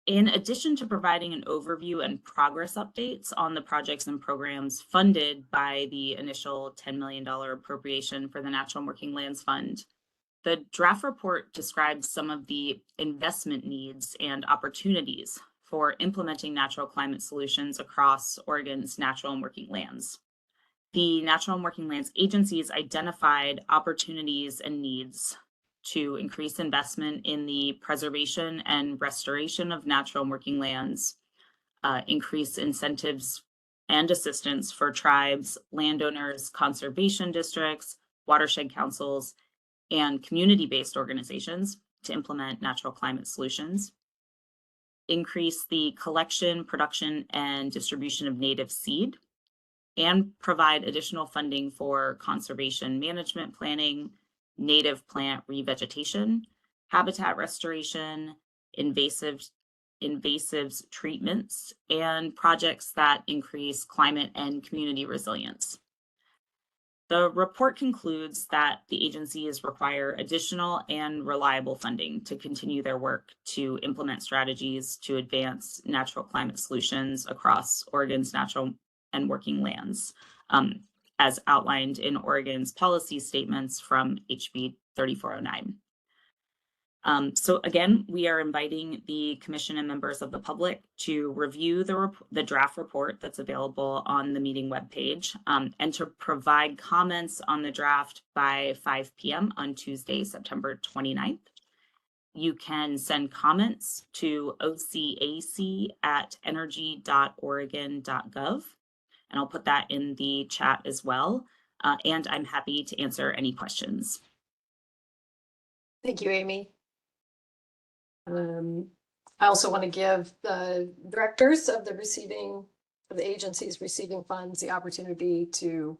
Speaker 18: In addition to providing an overview and progress updates on the projects and programs funded by the initial $10 million appropriation for the Natural and Working Lands Fund, the draft report describes some of the investment needs and opportunities for implementing natural climate solutions across Oregon's natural and working lands. The Natural and Working Lands agencies identified opportunities and needs to increase investment in the preservation and restoration of natural and working lands, increase incentives and assistance for tribes, landowners, conservation districts, watershed councils, and community-based organizations to implement natural climate solutions, increase the collection, production, and distribution of native seed, and provide additional funding for conservation management planning, native plant revegetation, habitat restoration, invasives treatments, and projects that increase climate and community resilience. The report concludes that the agencies require additional and reliable funding to continue their work to implement strategies to advance natural climate solutions across Oregon's natural and working lands, as outlined in Oregon's policy statements from HB 3409. So again, we are inviting the commission and members of the public to review the draft report that's available on the meeting webpage, and to provide comments on the draft by 5 p.m. on Tuesday, September 29th. You can send comments to ocac@energy.oregon.gov, and I'll put that in the chat as well. And I'm happy to answer any questions.
Speaker 1: Thank you, Amy. I also want to give the directors of the agencies receiving funds the opportunity to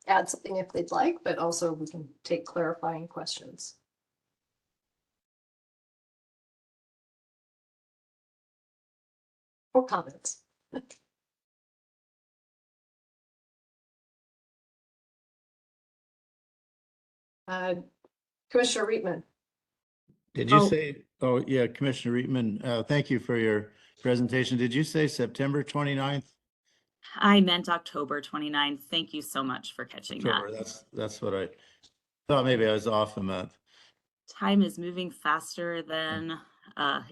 Speaker 1: add something if they'd like, but also we can take clarifying questions. Or comments. Commissioner Reitman.
Speaker 14: Did you say, oh yeah, Commissioner Reitman, thank you for your presentation. Did you say September 29th?
Speaker 18: I meant October 29th. Thank you so much for catching
Speaker 14: October,
Speaker 18: that.
Speaker 14: that's what I thought. Maybe I was off a month.
Speaker 18: Time is moving faster than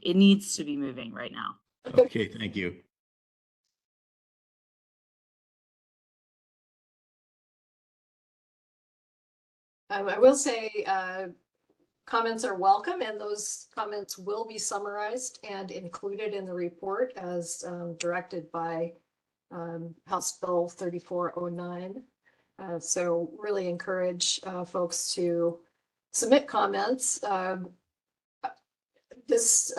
Speaker 18: it needs to be moving right now.
Speaker 14: Okay, thank you.
Speaker 1: I will say comments are welcome, and those comments will be summarized and included in the report as directed by House Bill 3409. So really encourage folks to submit comments. This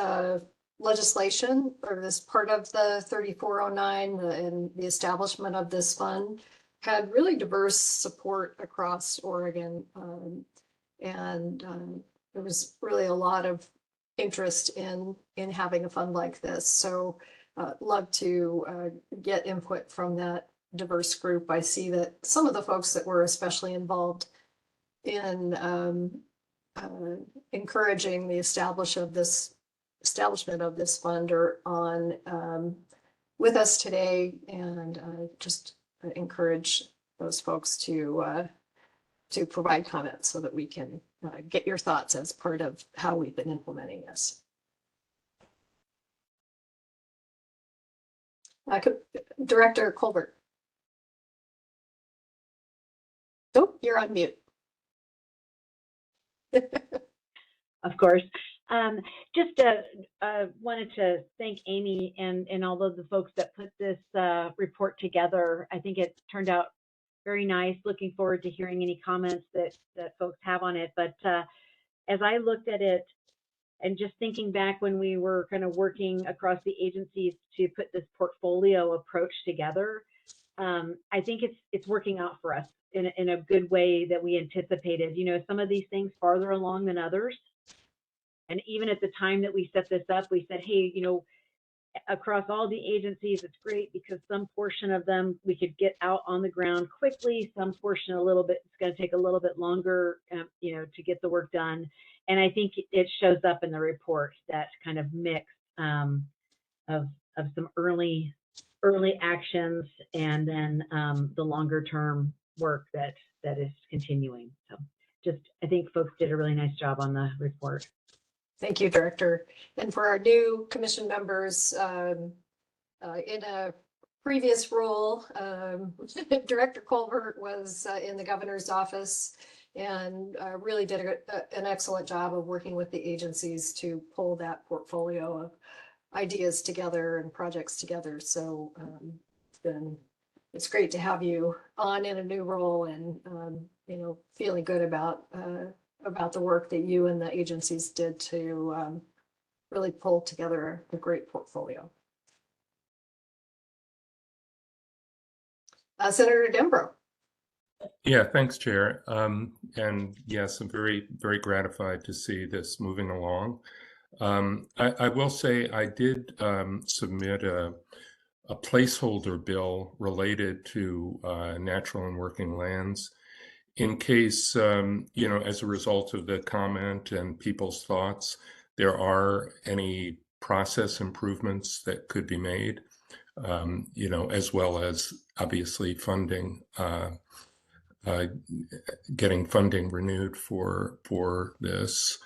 Speaker 1: legislation, or this part of the 3409 and the establishment of this fund, had really diverse support across Oregon. And there was really a lot of interest in having a fund like this. So love to get input from that diverse group. I see that some of the folks that were especially involved in encouraging the establishment of this fund are on with us today, and just encourage those folks to provide comments so that we can get your thoughts as part of how we've been implementing this. Director Colbert. Oh, you're on mute.
Speaker 9: Of course. Just wanted to thank Amy and all of the folks that put this report together. I think it turned out very nice. Looking forward to hearing any comments that folks have on it. But as I looked at it, and just thinking back when we were kind of working across the agencies to put this portfolio approach together, I think it's working out for us in a good way that we anticipated. You know, some of these things farther along than others. And even at the time that we set this up, we said, hey, you know, across all the agencies, it's great because some portion of them we could get out on the ground quickly. Some portion a little bit, it's going to take a little bit longer, you know, to get the work done. And I think it shows up in the report, that kind of mix of some early actions and then the longer term work that is continuing. So just, I think folks did a really nice job on the report.
Speaker 1: Thank you, Director. And for our new commission members, in a previous role, Director Colbert was in the governor's office and really did an excellent job of working with the agencies to pull that portfolio of ideas together and projects together. So it's great to have you on in a new role and you know, feeling good about the work that you and the agencies did to really pull together a great portfolio. Senator Dembro.
Speaker 12: Yeah, thanks, Chair. And yes, I'm very, very gratified to see this moving along. I will say I did submit a placeholder bill related to natural and working lands in case, you know, as a result of the comment and people's thoughts, there are any process improvements that could be made, you know, as well as obviously funding getting funding renewed for this.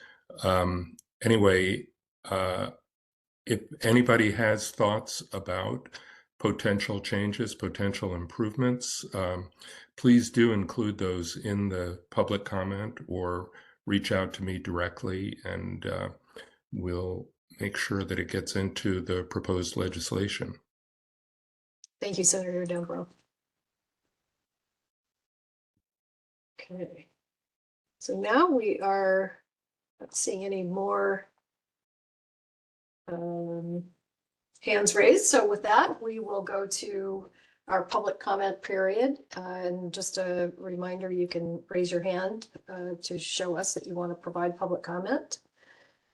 Speaker 12: Anyway, if anybody has thoughts about potential changes, potential improvements, please do include those in the public comment or reach out to me directly, and we'll make sure that it gets into the proposed legislation.
Speaker 1: Thank you, Senator Dembro. Okay. So now we are not seeing any more hands raised. So with that, we will go to our public comment period. And just a reminder, you can raise your hand to show us that you want to provide public comment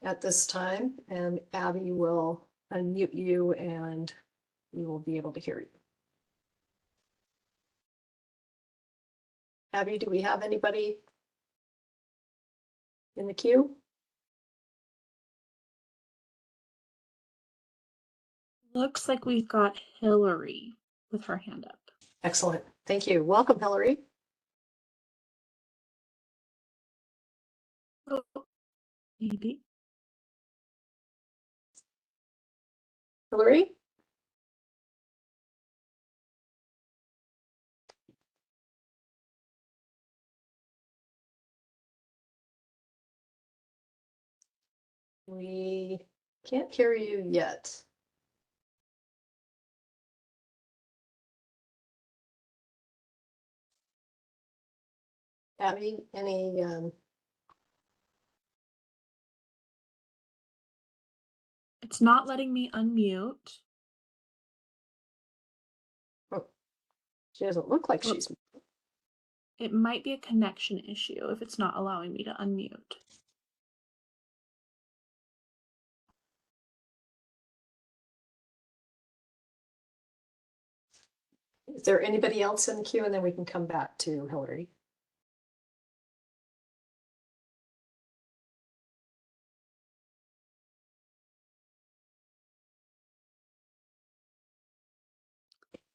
Speaker 1: at this time. And Abby will unmute you and we will be able to hear you. Abby, do we have anybody in the queue?
Speaker 2: Looks like we've got Hillary with her hand up.
Speaker 1: Excellent. Thank you. Welcome, Hillary.
Speaker 2: Oh, maybe.
Speaker 1: Hillary? We can't hear you yet. Abby, any
Speaker 2: It's not letting me unmute.
Speaker 1: oh, she doesn't look like
Speaker 2: Oh.
Speaker 1: she's
Speaker 2: It might be a connection issue if it's not allowing me to unmute.
Speaker 1: Is there anybody else in the queue? And then we can come back to Hillary.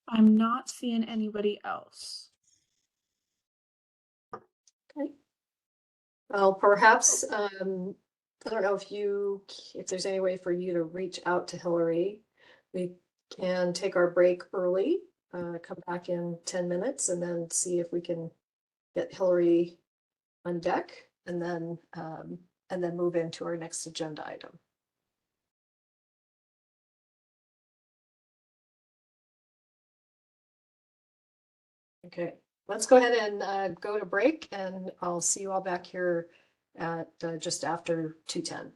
Speaker 2: I'm not seeing anybody else.
Speaker 1: Okay. Well, perhaps, I don't know if there's any way for you to reach out to Hillary. We can take our break early, come back in 10 minutes and then see if we can get Hillary on deck and then move into our next agenda item. Okay, let's go ahead and go to break and I'll see you all back here at just after 2:10.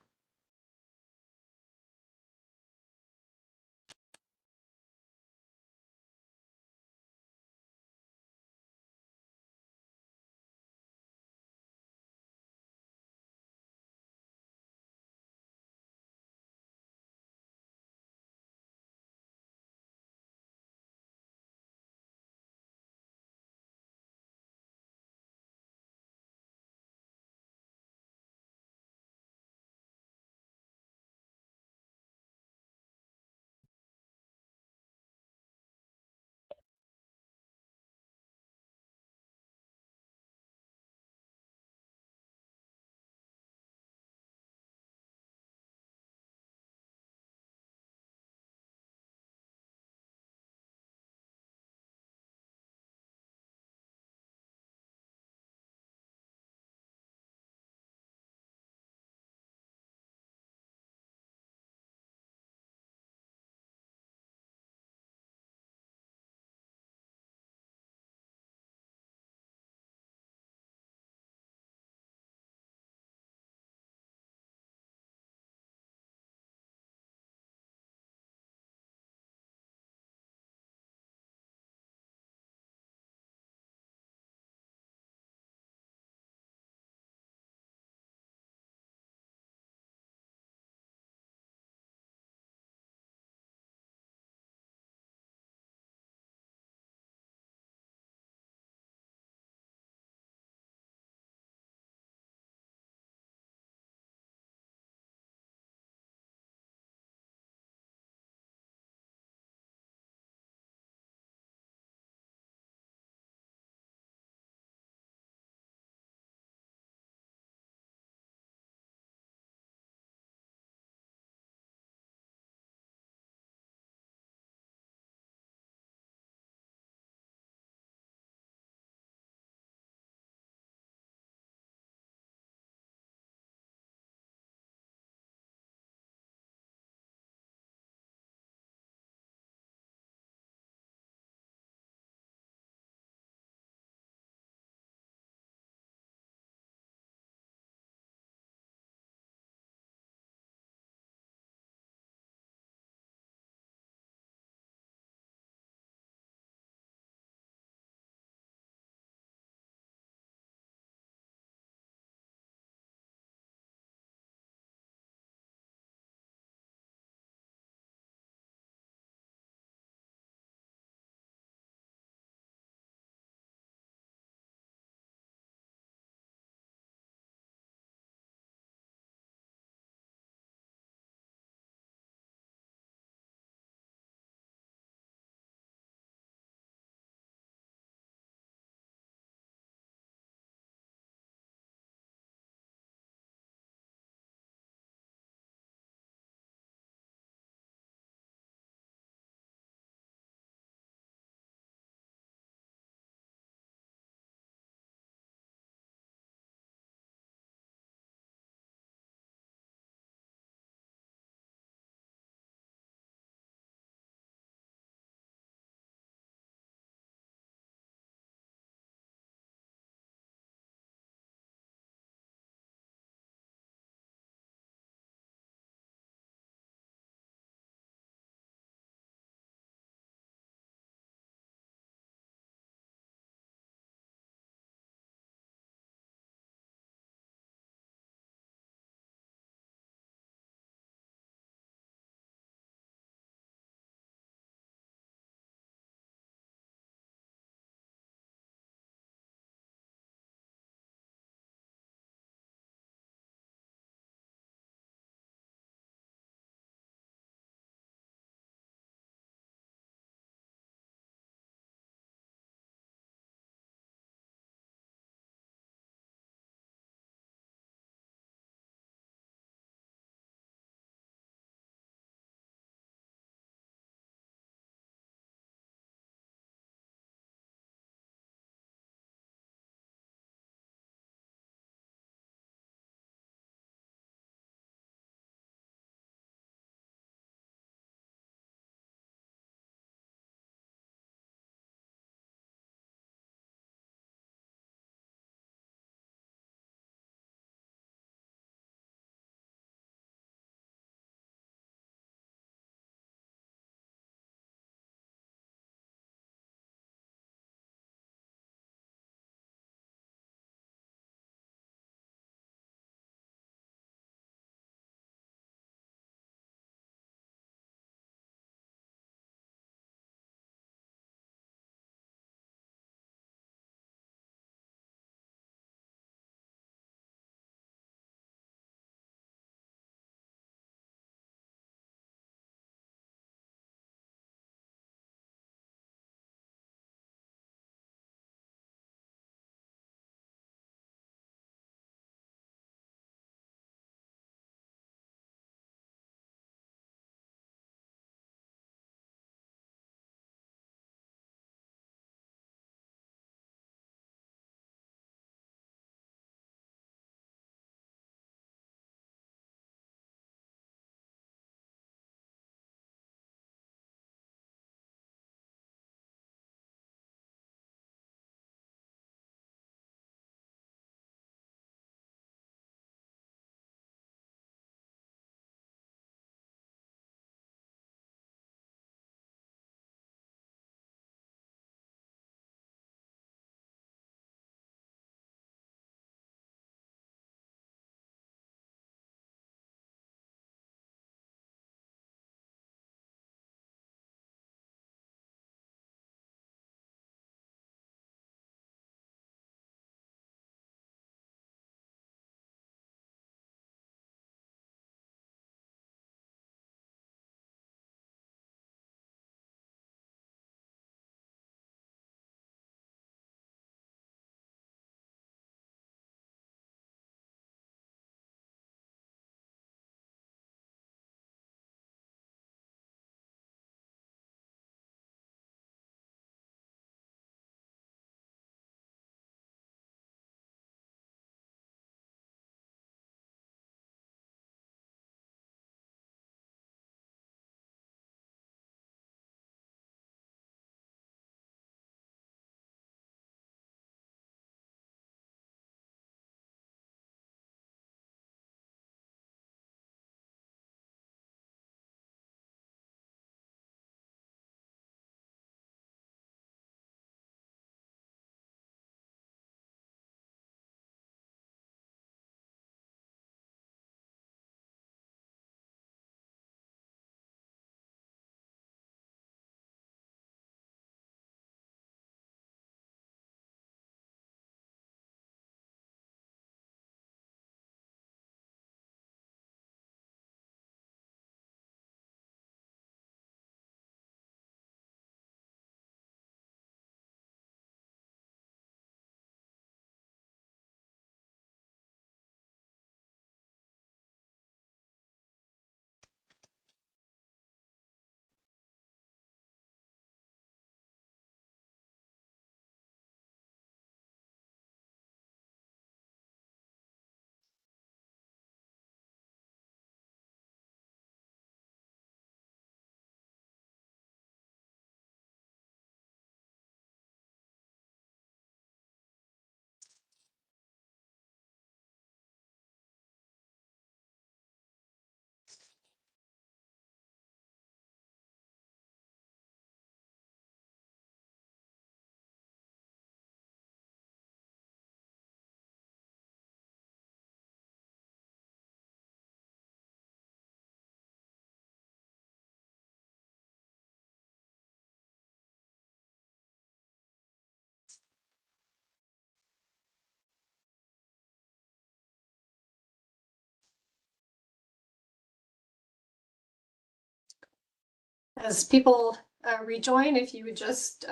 Speaker 1: As people rejoin, if you would just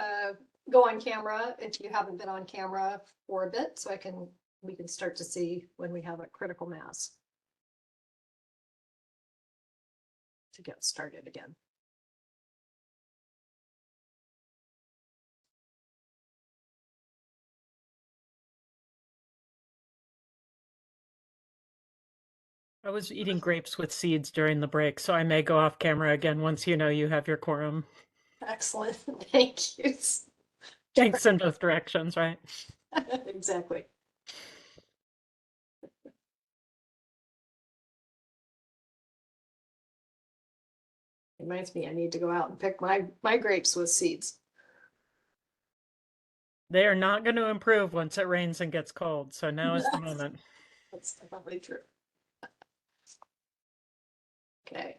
Speaker 1: go on camera, if you haven't been on camera for a bit, so we can start to see when we have a critical mass to get started again.
Speaker 4: I was eating grapes with seeds during the break, so I may go off camera again once you know you have your quorum.
Speaker 1: Excellent. Thank you.
Speaker 4: Thanks in both directions, right?
Speaker 1: Exactly. Reminds me, I need to go out and pick my grapes with seeds.
Speaker 4: They are not going to improve once it rains and gets cold, so now is the moment.
Speaker 1: That's probably true. Okay.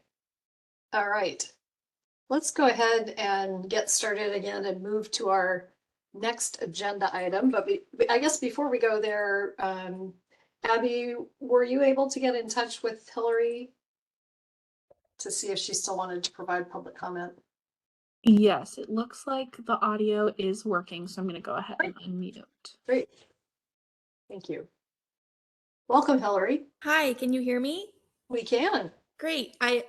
Speaker 1: All right. Let's go ahead and get started again and move to our next agenda item. But I guess before we go there, Abby, were you able to get in touch with Hillary to see if she still wanted to provide public comment?
Speaker 2: Yes, it looks like the audio is working, so I'm going to go ahead and unmute.
Speaker 1: Great. Thank you. Welcome, Hillary.
Speaker 19: Hi, can you hear me?
Speaker 1: We can.
Speaker 19: Great. I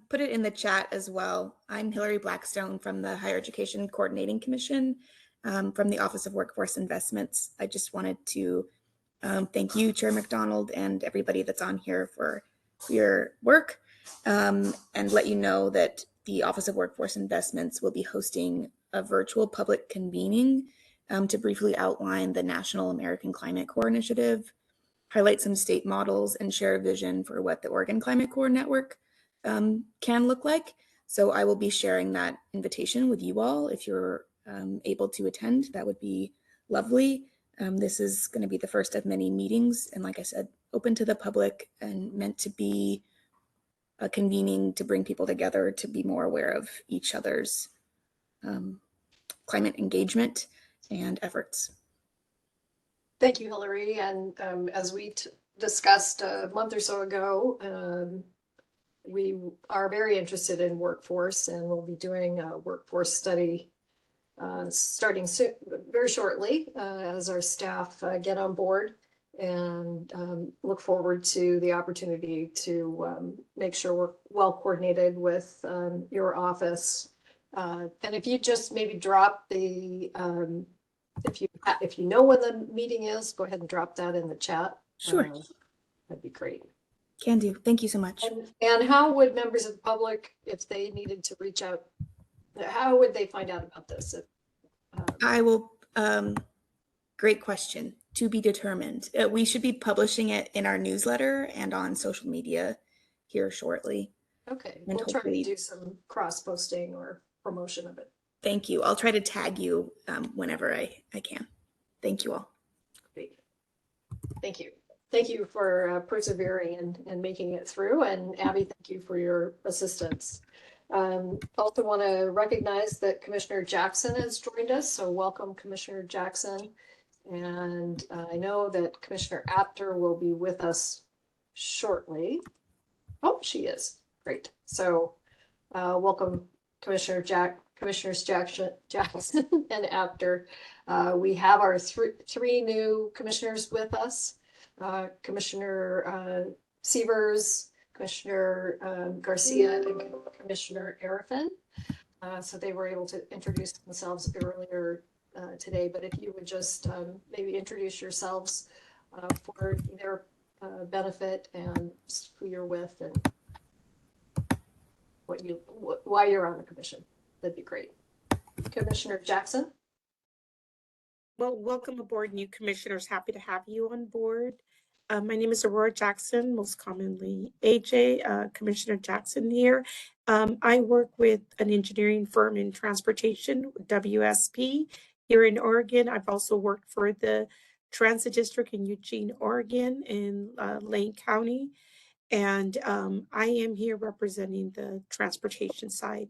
Speaker 19: put it in the chat as well. I'm Hillary Blackstone from the Higher Education Coordinating Commission from the Office of Workforce Investments. I just wanted to thank you, Chair McDonald, and everybody that's on here for your work, and let you know that the Office of Workforce Investments will be hosting a virtual public convening to briefly outline the National American Climate Corps initiative, highlight some state models, and share a vision for what the Oregon Climate Corps Network can look like. So I will be sharing that invitation with you all. If you're able to attend, that would be lovely. This is going to be the first of many meetings, and like I said, open to the public and meant to be a convening to bring people together to be more aware of each other's climate engagement and efforts.
Speaker 1: Thank you, Hillary. And as we discussed a month or so ago, we are very interested in workforce, and we'll be doing a workforce study starting soon, very shortly, as our staff get on board, and look forward to the opportunity to make sure we're well coordinated with your office. And if you just maybe drop the if you know when the meeting is, go ahead and drop that in the chat.
Speaker 19: Sure.
Speaker 1: That'd be great.
Speaker 19: Can do. Thank you so much.
Speaker 1: And how would members of the public, if they needed to reach out, how would they find out about this?
Speaker 19: I will, great question. To be determined. We should be publishing it in our newsletter and on social media here shortly.
Speaker 1: Okay,
Speaker 19: And
Speaker 1: we'll try to
Speaker 19: hopefully
Speaker 1: do some cross posting or promotion of it.
Speaker 19: Thank you. I'll try to tag you whenever I can. Thank you all.
Speaker 1: Great. Thank you. Thank you for persevering and making it through. And Abby, thank you for your assistance. Also want to recognize that Commissioner Jackson has joined us. So welcome, Commissioner Jackson. And I know that Commissioner Apter will be with us shortly. Oh, she is. Great. So welcome, Commissioners Jackson and Apter. We have our three new commissioners with us. Commissioner Sievers, Commissioner Garcia, and Commissioner Arifin. So they were able to introduce themselves earlier today, but if you would just maybe introduce yourselves for their benefit and who you're with and why you're on the commission, that'd be great. Commissioner Jackson.
Speaker 20: Well, welcome aboard, new commissioners. Happy to have you on board. My name is Aurora Jackson, most commonly AJ, Commissioner Jackson here. I work with an engineering firm in transportation, WSP, here in Oregon. I've also worked for the Transit District in Eugene, Oregon, in Lane County. And I am here representing the transportation side.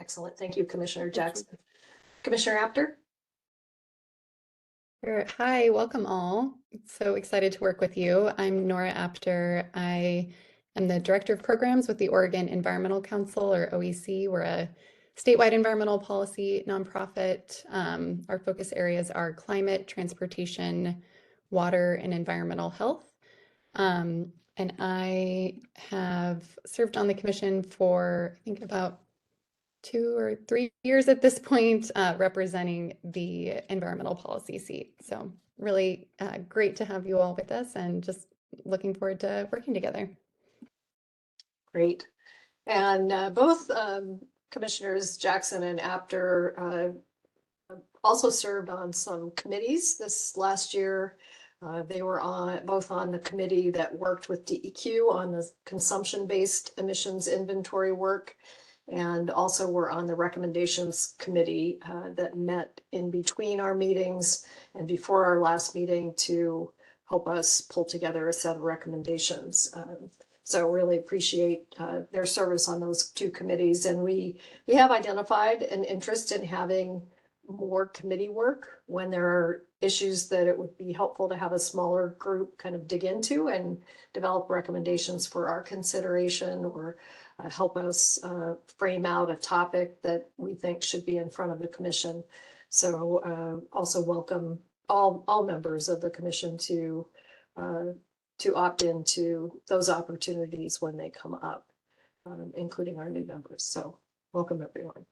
Speaker 1: Excellent. Thank you, Commissioner Jackson. Commissioner Apter.
Speaker 21: Sure. Hi, welcome all. So excited to work with you. I'm Nora Apter. I I'm the Director of Programs with the Oregon Environmental Council, or OEC. We're a statewide environmental policy nonprofit. Our focus areas are climate, transportation, water, and environmental health. And I have served on the commission for, I think, about 2 or 3 years at this point, representing the environmental policy seat. So really great to have you all with us, and just looking forward to working together.
Speaker 1: Great. And both Commissioners Jackson and Apter also served on some committees this last year. They were both on the committee that worked with DEQ on the consumption-based emissions inventory work, and also were on the recommendations committee that met in between our meetings and before our last meeting to help us pull together a set of recommendations. So really appreciate their service on those two committees. And we have identified an interest in having more committee work when there are issues that it would be helpful to have a smaller group kind of dig into and develop recommendations for our consideration, or help us frame out a topic that we think should be in front of the commission. So also welcome all members of the commission to opt into those opportunities when they come up, including our new members. So welcome, everyone.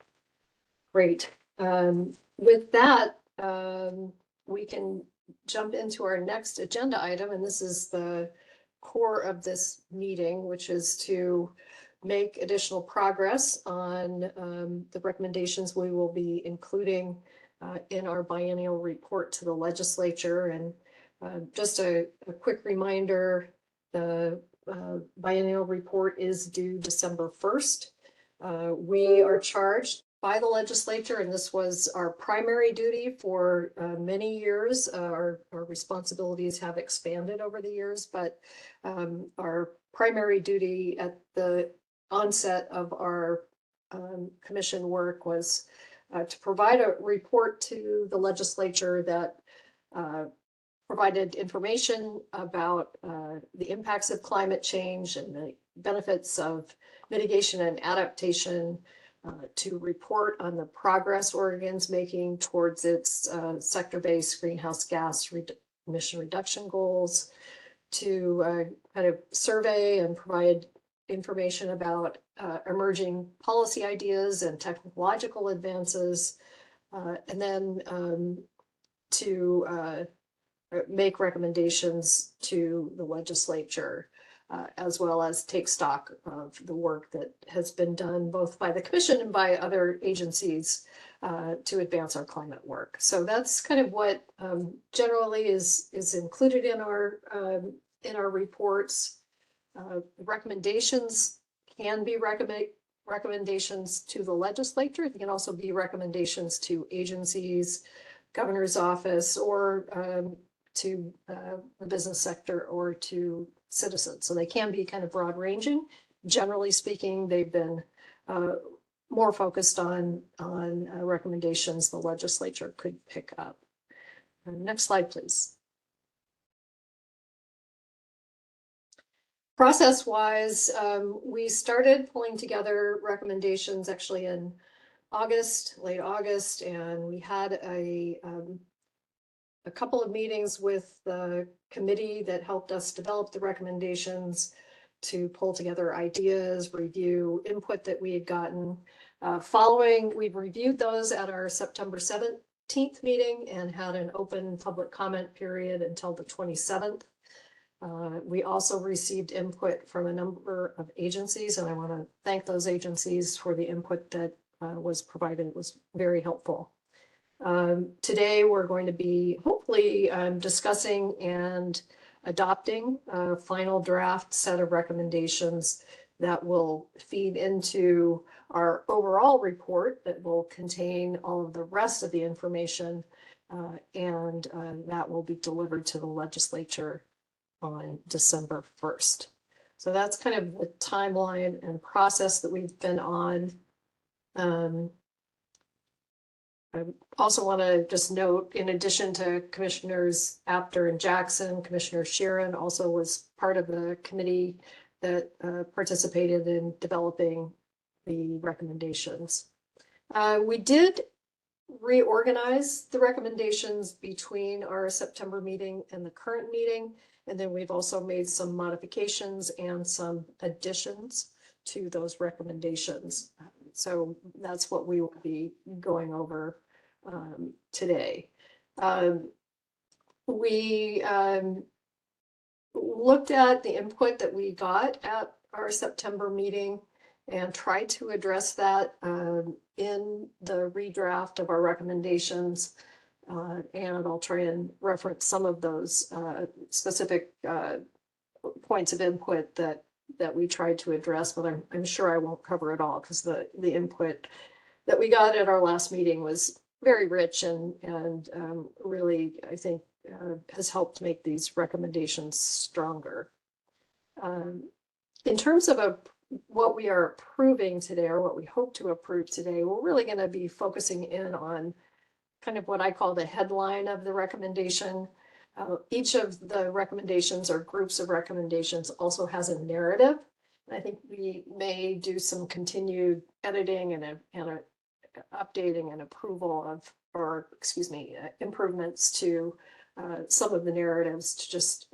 Speaker 1: Great. With that, we can jump into our next agenda item, and this is the core of this meeting, which is to make additional progress on the recommendations we will be including in our biennial report to the legislature. And just a quick reminder, the biennial report is due December 1st. We are charged by the legislature, and this was our primary duty for many years. Our responsibilities have expanded over the years, but our primary duty at the onset of our commission work was to provide a report to the legislature that provided information about the impacts of climate change and the benefits of mitigation and adaptation, to report on the progress Oregon's making towards its sector-based greenhouse gas emission reduction goals, to kind of survey and provide information about emerging policy ideas and technological advances, and then to make recommendations to the legislature, as well as take stock of the work that has been done both by the commission and by other agencies to advance our climate work. So that's kind of what generally is included in our reports. Recommendations can be recommendations to the legislature. They can also be recommendations to agencies, governor's office, or to the business sector, or to citizens. So they can be kind of broad ranging. Generally speaking, they've been more focused on recommendations the legislature could pick up. Next slide, please. Process-wise, we started pulling together recommendations actually in late August, and we had a couple of meetings with the committee that helped us develop the recommendations, to pull together ideas, review input that we had gotten. We've reviewed those at our September 17th meeting and had an open public comment period until the 27th. We also received input from a number of agencies, and I want to thank those agencies for the input that was provided. It was very helpful. Today, we're going to be hopefully discussing and adopting a final draft set of recommendations that will feed into our overall report that will contain all of the rest of the information, and that will be delivered to the legislature on December 1st. So that's kind of the timeline and process that we've been on. I also want to just note, in addition to Commissioners Apter and Jackson, Commissioner Sheeran also was part of the committee that participated in developing the recommendations. We did reorganize the recommendations between our September meeting and the current meeting. And then we've also made some modifications and some additions to those recommendations. So that's what we will be going over today. We looked at the input that we got at our September meeting and tried to address that in the redraft of our recommendations. And I'll try and reference some of those specific points of input that we tried to address, but I'm sure I won't cover it all because the input that we got at our last meeting was very rich and really, I think, has helped make these recommendations stronger. In terms of what we are approving today, or what we hope to approve today, we're really going to be focusing in on kind of what I call the headline of the recommendation. Each of the recommendations or groups of recommendations also has a narrative. And I think we may do some continued editing and updating and approval of, or excuse me, improvements to some of the narratives to just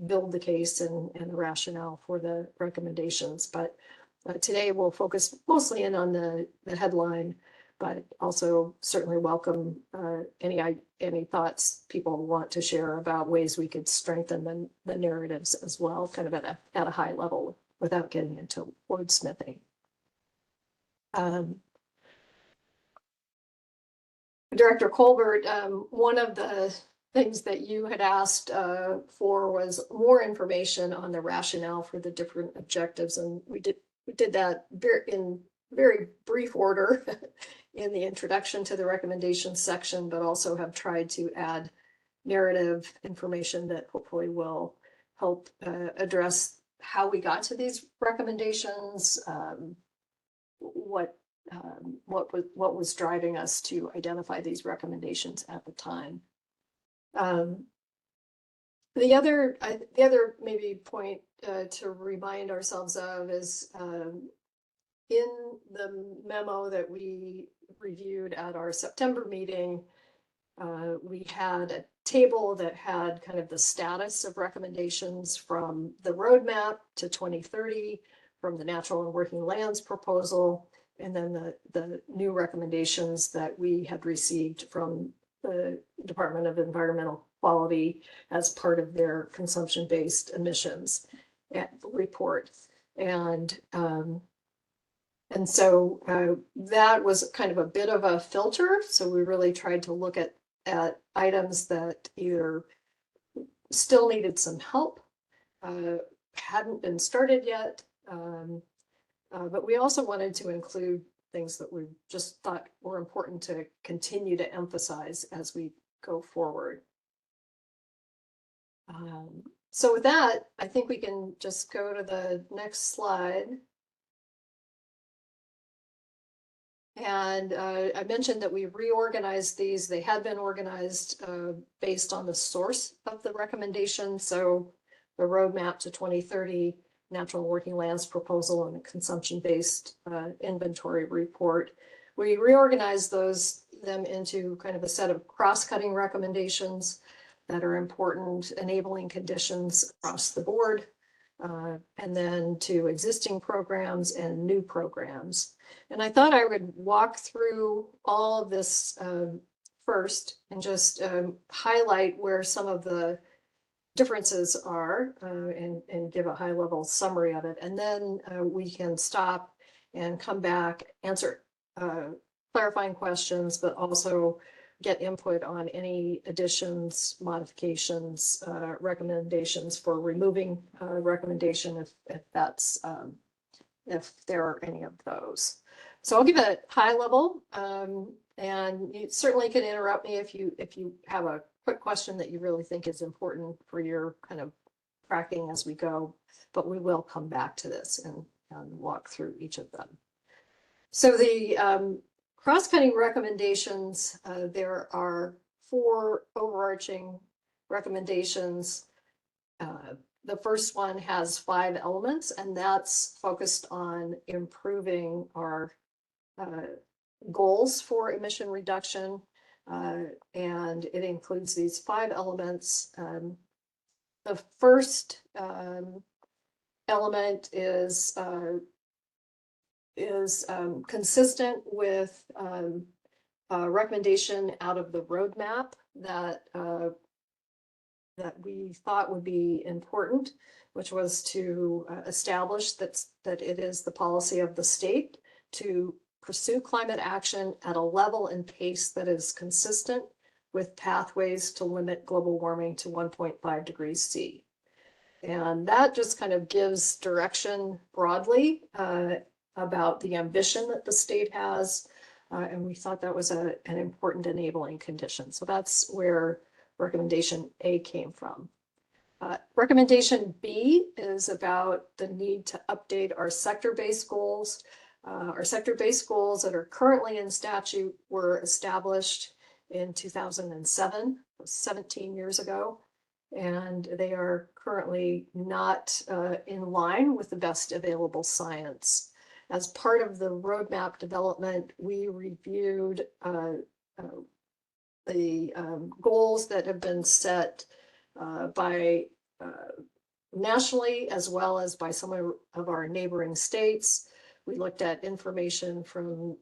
Speaker 1: build the case and the rationale for the recommendations. But today we'll focus mostly in on the headline, but also certainly welcome any thoughts people want to share about ways we could strengthen the narratives as well, kind of at a high level without getting into wordsmithing. Director Colbert, one of the things that you had asked for was more information on the rationale for the different objectives, and we did that in very brief order in the introduction to the recommendations section, but also have tried to add narrative information that hopefully will help address how we got to these recommendations, what was driving us to identify these recommendations at the time. The other maybe point to remind ourselves of is in the memo that we reviewed at our September meeting, we had a table that had kind of the status of recommendations from the roadmap to 2030, from the natural and working lands proposal, and then the new recommendations that we had received from the Department of Environmental Quality as part of their consumption-based emissions report. And so that was kind of a bit of a filter. So we really tried to look at items that either still needed some help, hadn't been started yet, but we also wanted to include things that we just thought were important to continue to emphasize as we go forward. So with that, I think we can just go to the next slide. And I mentioned that we reorganized these. They had been organized based on the source of the recommendation. So the roadmap to 2030, natural working lands proposal, and a consumption-based inventory report. We reorganized them into kind of a set of cross-cutting recommendations that are important, enabling conditions across the board, and then to existing programs and new programs. And I thought I would walk through all of this first and just highlight where some of the differences are and give a high-level summary of it. And then we can stop and come back, answer clarifying questions, but also get input on any additions, modifications, recommendations for removing a recommendation if that's if there are any of those. So I'll give it high level, and you certainly can interrupt me if you have a quick question that you really think is important for your kind of tracking as we go, but we will come back to this and walk through each of them. So the cross-cutting recommendations, there are 4 overarching recommendations. the first one has 5 elements, and that's focused on improving our goals for emission reduction. And it includes these 5 elements. The first element is consistent with a recommendation out of the roadmap that we thought would be important, which was to establish that it is the policy of the state to pursue climate action at a level and pace that is consistent with pathways to limit global warming to 1.5 degrees C. And that just kind of gives direction broadly about the ambition that the state has. And we thought that was an important enabling condition. So that's where recommendation A came from. Recommendation B is about the need to update our sector-based goals. Our sector-based goals that are currently in statute were established in 2007, 17 years ago, and they are currently not in line with the best available science. As part of the roadmap development, we reviewed the goals that have been set by nationally as well as by some of our neighboring states. We looked at information from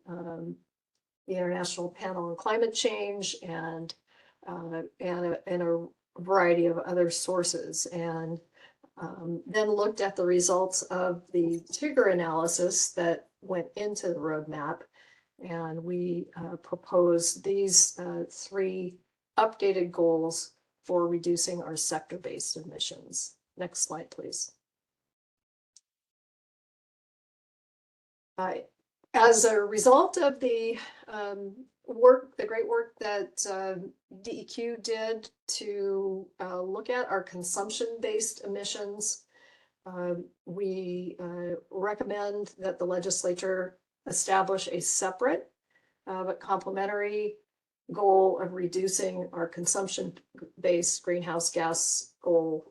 Speaker 1: the International Panel on Climate Change and a variety of other sources, and then looked at the results of the TIGR analysis that went into the roadmap. And we proposed these 3 updated goals for reducing our sector-based emissions. Next slide, please. As a result of the great work that DEQ did to look at our consumption-based emissions, we recommend that the legislature establish a separate but complementary goal of reducing our consumption-based greenhouse gas goals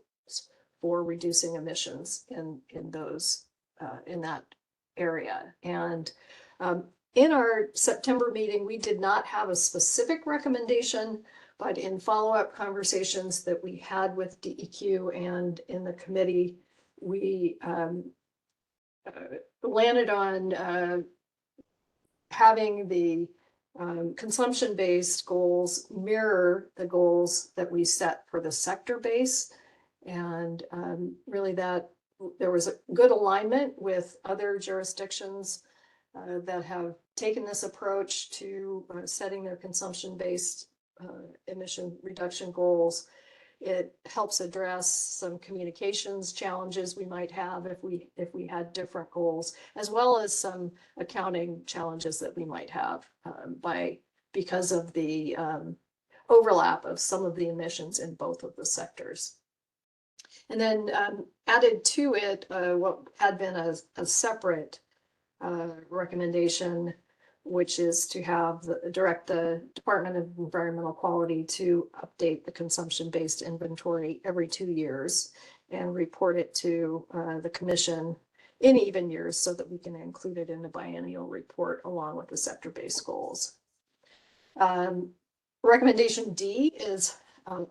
Speaker 1: for reducing emissions in that area. And in our September meeting, we did not have a specific recommendation, but in follow-up conversations that we had with DEQ and in the committee, we landed on having the consumption-based goals mirror the goals that we set for the sector base. And really that there was a good alignment with other jurisdictions that have taken this approach to setting their consumption-based emission reduction goals. It helps address some communications challenges we might have if we had different goals, as well as some accounting challenges that we might have because of the overlap of some of the emissions in both of the sectors. And then added to it what had been a separate recommendation, which is to direct the Department of Environmental Quality to update the consumption-based inventory every 2 years and report it to the commission in even years so that we can include it in the biennial report along with the sector-based goals. Recommendation D is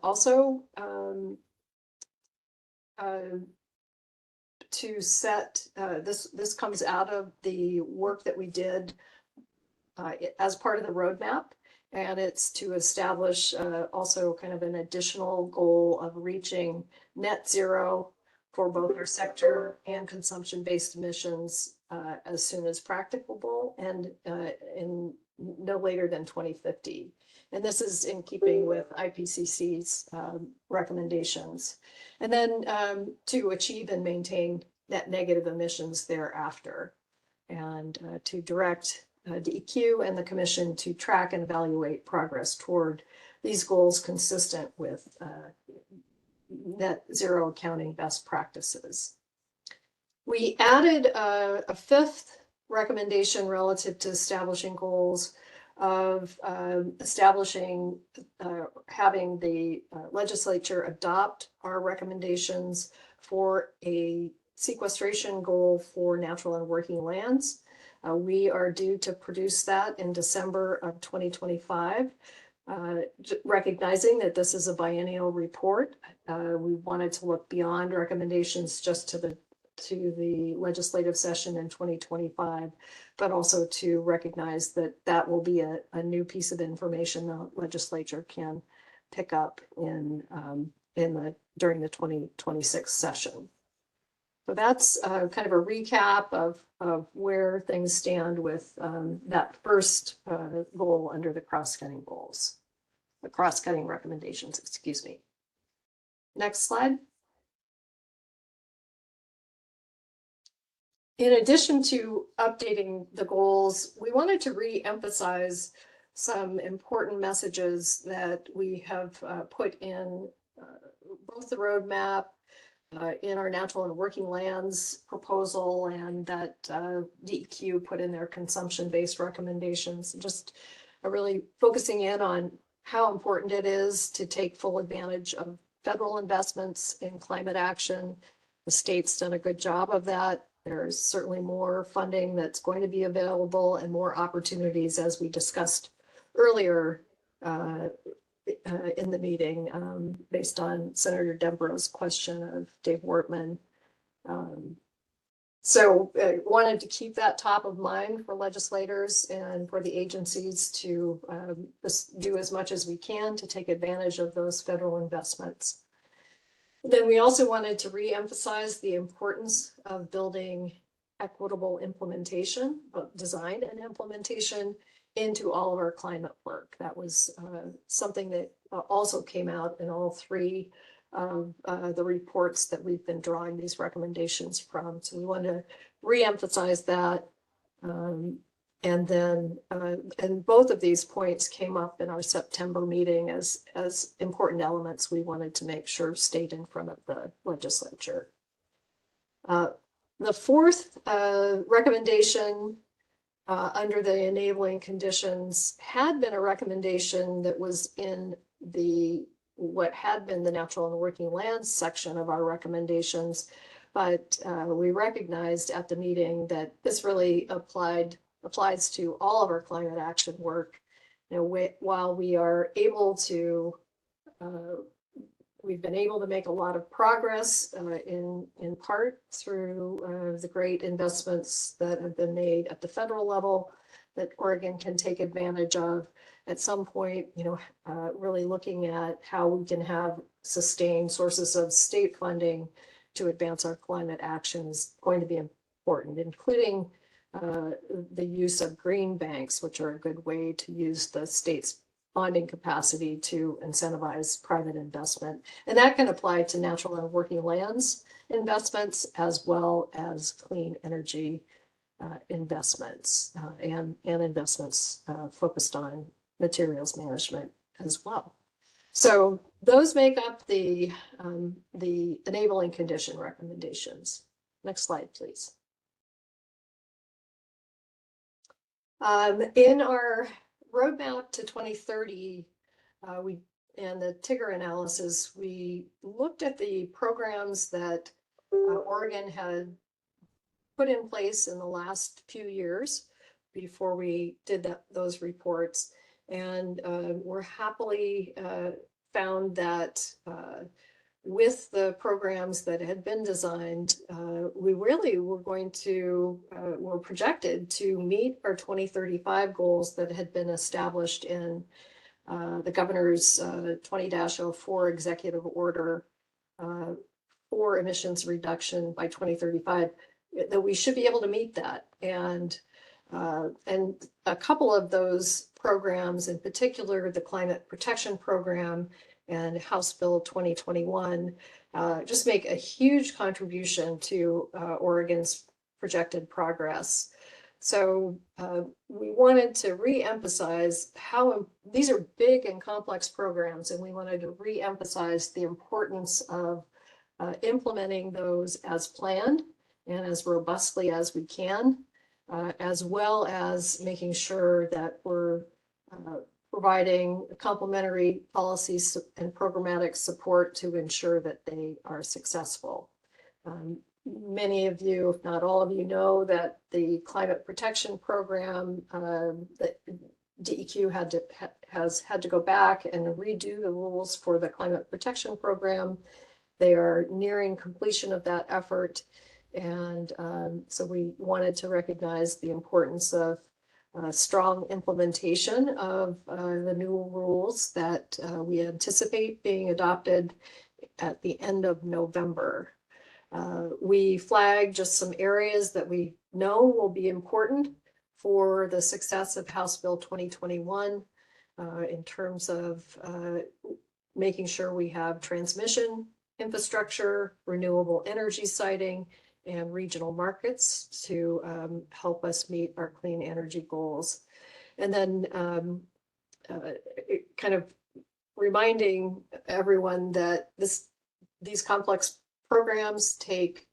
Speaker 1: also to set, this comes out of the work that we did as part of the roadmap, and it's to establish also kind of an additional goal of reaching net zero for both our sector and consumption-based emissions as soon as practicable and in no later than 2050. And this is in keeping with IPCC's recommendations. And then to achieve and maintain net negative emissions thereafter, and to direct DEQ and the Commission to track and evaluate progress toward these goals consistent with net zero accounting best practices. We added a 5th recommendation relative to establishing goals of establishing, having the legislature adopt our recommendations for a sequestration goal for natural and working lands. We are due to produce that in December of 2025. Recognizing that this is a biennial report, we wanted to look beyond recommendations just to the legislative session in 2025, but also to recognize that that will be a new piece of information the legislature can pick up during the 2026 session. So that's kind of a recap of where things stand with that first goal under the cross-cutting goals, the cross-cutting recommendations, excuse me. Next slide. In addition to updating the goals, we wanted to re-emphasize some important messages that we have put in both the roadmap, in our natural and working lands proposal, and that DEQ put in their consumption-based recommendations. Just really focusing in on how important it is to take full advantage of federal investments in climate action. The state's done a good job of that. There's certainly more funding that's going to be available and more opportunities, as we discussed earlier in the meeting, based on Senator Dembro's question of Dave Wortman. So wanted to keep that top of mind for legislators and for the agencies to do as much as we can to take advantage of those federal investments. Then we also wanted to re-emphasize the importance of building equitable implementation, design and implementation into all of our climate work. That was something that also came out in all three of the reports that we've been drawing these recommendations from. So we want to re-emphasize that. And then, and both of these points came up in our September meeting as important elements we wanted to make sure stayed in front of the legislature. The fourth recommendation under the enabling conditions had been a recommendation that was in what had been the natural and working lands section of our recommendations, but we recognized at the meeting that this really applies to all of our climate action work. You know, while we are able to, we've been able to make a lot of progress in part through the great investments that have been made at the federal level that Oregon can take advantage of. At some point, you know, really looking at how we can have sustained sources of state funding to advance our climate action is going to be important, including the use of green banks, which are a good way to use the state's bonding capacity to incentivize private investment. And that can apply to natural and working lands investments as well as clean energy investments and investments focused on materials management as well. So those make up the enabling condition recommendations. Next slide, please. In our roadmap to 2030, and the Tigger analysis, we looked at the programs that Oregon had put in place in the last few years before we did those reports. And we're happily found that with the programs that had been designed, we really were were projected to meet our 2035 goals that had been established in the governor's 20-04 executive order for emissions reduction by 2035, that we should be able to meet that. And a couple of those programs, in particular, the Climate Protection Program and House Bill 2021, just make a huge contribution to Oregon's projected progress. So we wanted to re-emphasize how these are big and complex programs, and we wanted to re-emphasize the importance of implementing those as planned and as robustly as we can, as well as making sure that we're providing complementary policies and programmatic support to ensure that they are successful. Many of you, if not all of you, know that the climate protection program, that DEQ has had to go back and redo the rules for the climate protection program. They are nearing completion of that effort. And so we wanted to recognize the importance of strong implementation of the new rules that we anticipate being adopted at the end of November. We flagged just some areas that we know will be important for the success of House Bill 2021 in terms of making sure we have transmission infrastructure, renewable energy siting, and regional markets to help us meet our clean energy goals. And then kind of reminding everyone that these complex programs take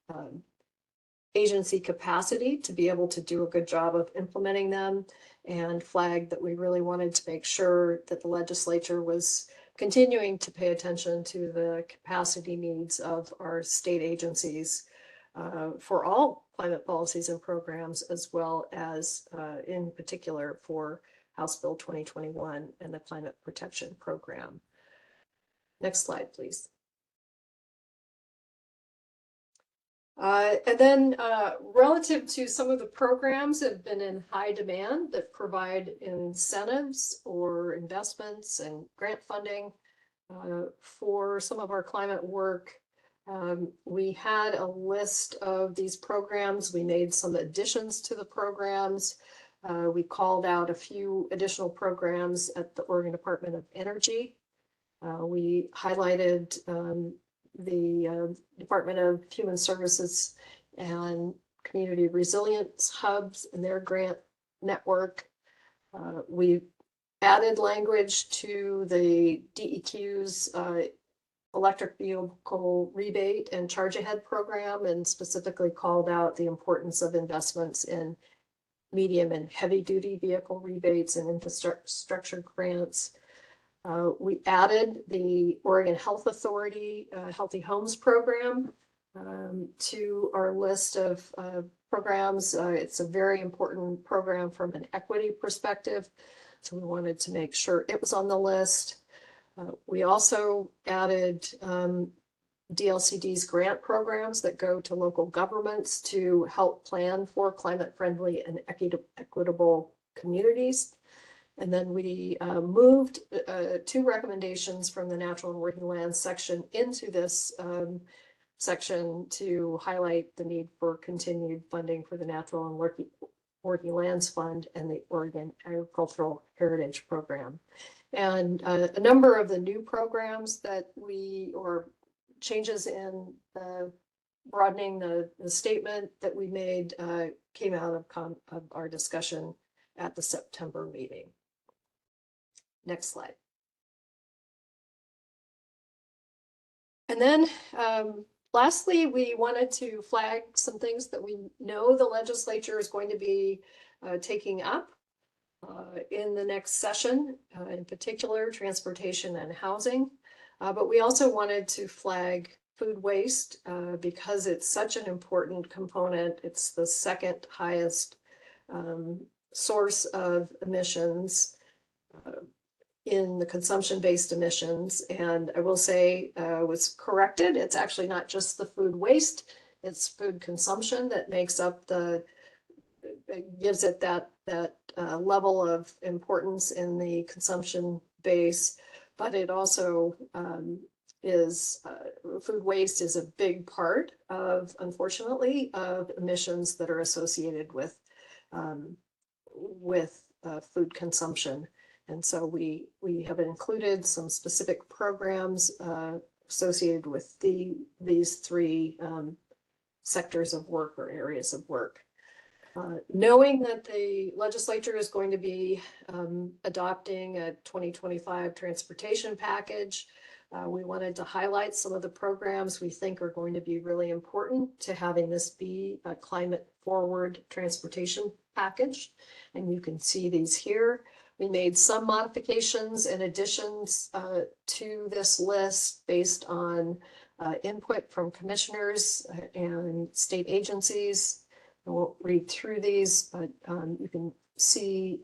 Speaker 1: agency capacity to be able to do a good job of implementing them, and flag that we really wanted to make sure that the legislature was continuing to pay attention to the capacity needs of our state agencies for all climate policies and programs, as well as in particular for House Bill 2021 and the Climate Protection Program. Next slide, please. And then relative to some of the programs that have been in high demand that provide incentives or investments and grant funding for some of our climate work, we had a list of these programs. We made some additions to the programs. We called out a few additional programs at the Oregon Department of Energy. We highlighted the Department of Human Services and Community Resilience Hubs and their grant network. We added language to the DEQ's electric vehicle rebate and charge ahead program, and specifically called out the importance of investments in medium and heavy duty vehicle rebates and infrastructure grants. We added the Oregon Health Authority Healthy Homes program to our list of programs. It's a very important program from an equity perspective, so we wanted to make sure it was on the list. We also added DLCD's grant programs that go to local governments to help plan for climate-friendly and equitable communities. And then we moved 2 recommendations from the natural and working lands section into this section to highlight the need for continued funding for the Natural and Working Lands Fund and the Oregon Agricultural Heritage Program. And a number of the new programs that or changes in broadening the statement that we made came out of our discussion at the September meeting. Next slide. And then lastly, we wanted to flag some things that we know the legislature is going to be taking up in the next session, in particular transportation and housing. But we also wanted to flag food waste because it's such an important component. It's the second highest source of emissions in the consumption-based emissions. And I will say was corrected. It's actually not just the food waste, it's food consumption that makes up gives it that level of importance in the consumption base. But it also is food waste is a big part of, unfortunately, of emissions that are associated with food consumption. And so we have included some specific programs associated with these 3 sectors of work or areas of work. Knowing that the legislature is going to be adopting a 2025 transportation package, we wanted to highlight some of the programs we think are going to be really important to having this be a climate forward transportation package. And you can see these here. We made some modifications and additions to this list based on input from commissioners and state agencies. I won't read through these, but you can see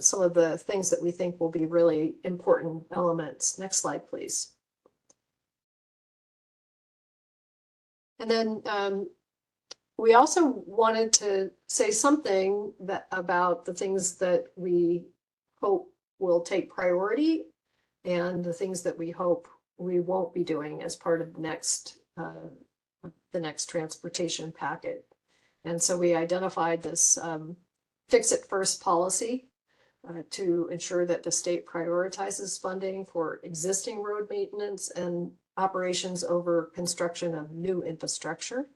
Speaker 1: some of the things that we think will be really important elements. Next slide, please. And then we also wanted to say something about the things that we hope will take priority and the things that we hope we won't be doing as part of the next transportation packet. And so we identified this fix it first policy to ensure that the state prioritizes funding for existing road maintenance and operations over construction of new infrastructure.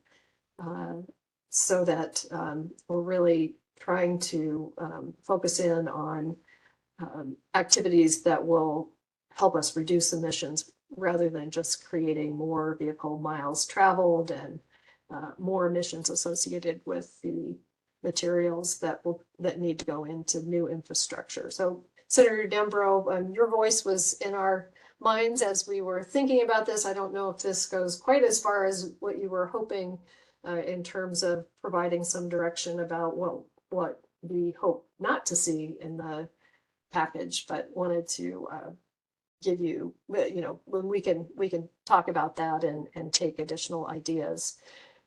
Speaker 1: So that we're really trying to focus in on activities that will help us reduce emissions rather than just creating more vehicle miles traveled and more emissions associated with the materials that need to go into new infrastructure. So Senator Dembro, your voice was in our minds as we were thinking about this. I don't know if this goes quite as far as what you were hoping in terms of providing some direction about what we hope not to see in the package, but wanted to give you, when we can talk about that and take additional ideas.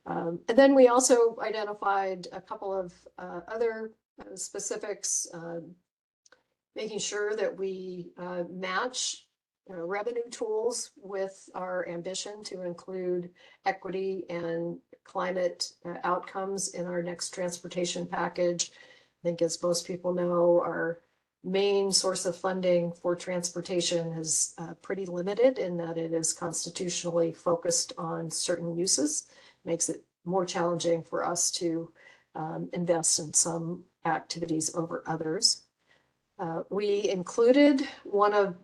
Speaker 1: And then we also identified a couple of other specifics, making sure that we match revenue tools with our ambition to include equity and climate outcomes in our next transportation package. I think, as most people know, our main source of funding for transportation is pretty limited in that it is constitutionally focused on certain uses. Makes it more challenging for us to invest in some activities over others. We included one of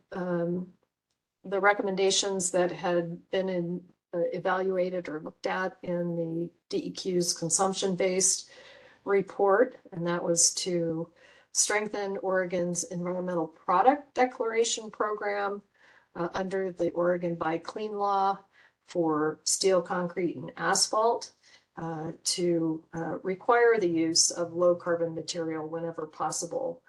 Speaker 1: the recommendations that had been evaluated or looked at in the DEQ's consumption-based report, and that was to strengthen Oregon's environmental product declaration program under the Oregon Buy Clean law for steel, concrete, and asphalt to require the use of low carbon material whenever possible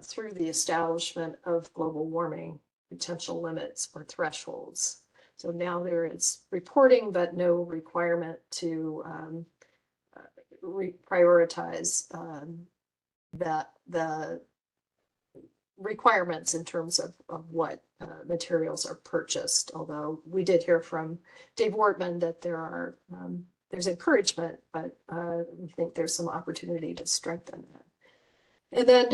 Speaker 1: through the establishment of global warming potential limits or thresholds. So now there is reporting, but no requirement to prioritize the requirements in terms of what materials are purchased. Although we did hear from Dave Wortman that there's encouragement, but we think there's some opportunity to strengthen that. And then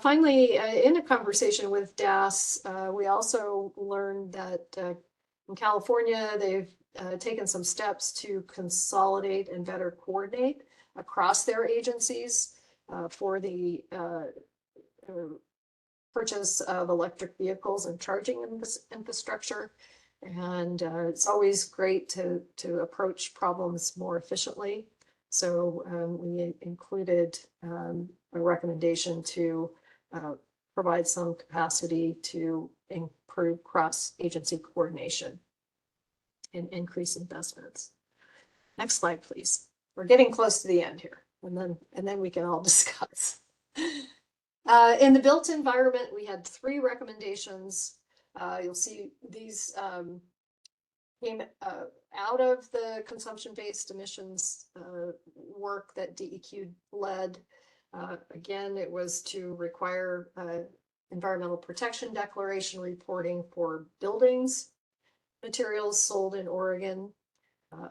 Speaker 1: finally, in a conversation with DAS, we also learned that in California, they've taken some steps to consolidate and better coordinate across their agencies for the purchase of electric vehicles and charging infrastructure. And it's always great to approach problems more efficiently. So we included a recommendation to provide some capacity to improve cross-agency coordination and increase investments. Next slide, please. We're getting close to the end here, and then we can all discuss. In the built environment, we had 3 recommendations. You'll see these came out of the consumption-based emissions work that DEQ led. Again, it was to require environmental protection declaration reporting for buildings, materials sold in Oregon.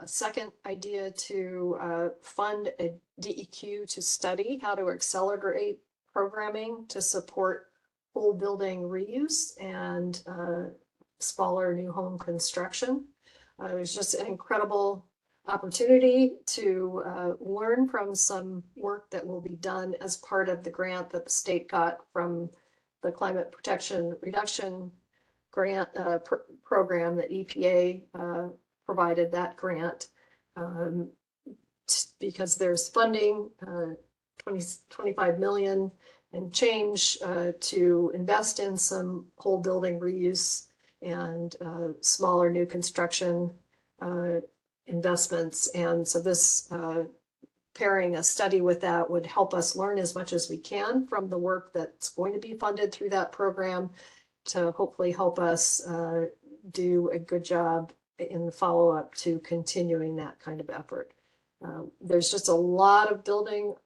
Speaker 1: A second idea to fund a DEQ to study how to accelerate programming to support whole building reuse and smaller new home construction. There's just an incredible opportunity to learn from some work that will be done as part of the grant that the state got from the Climate Protection Reduction Grant program that EPA provided that grant because there's funding, $25 million and change to invest in some whole building reuse and smaller new construction investments. And so this pairing a study with that would help us learn as much as we can from the work that's going to be funded through that program to hopefully help us do a good job in the follow-up to continuing that kind of effort. There's just a lot of buildings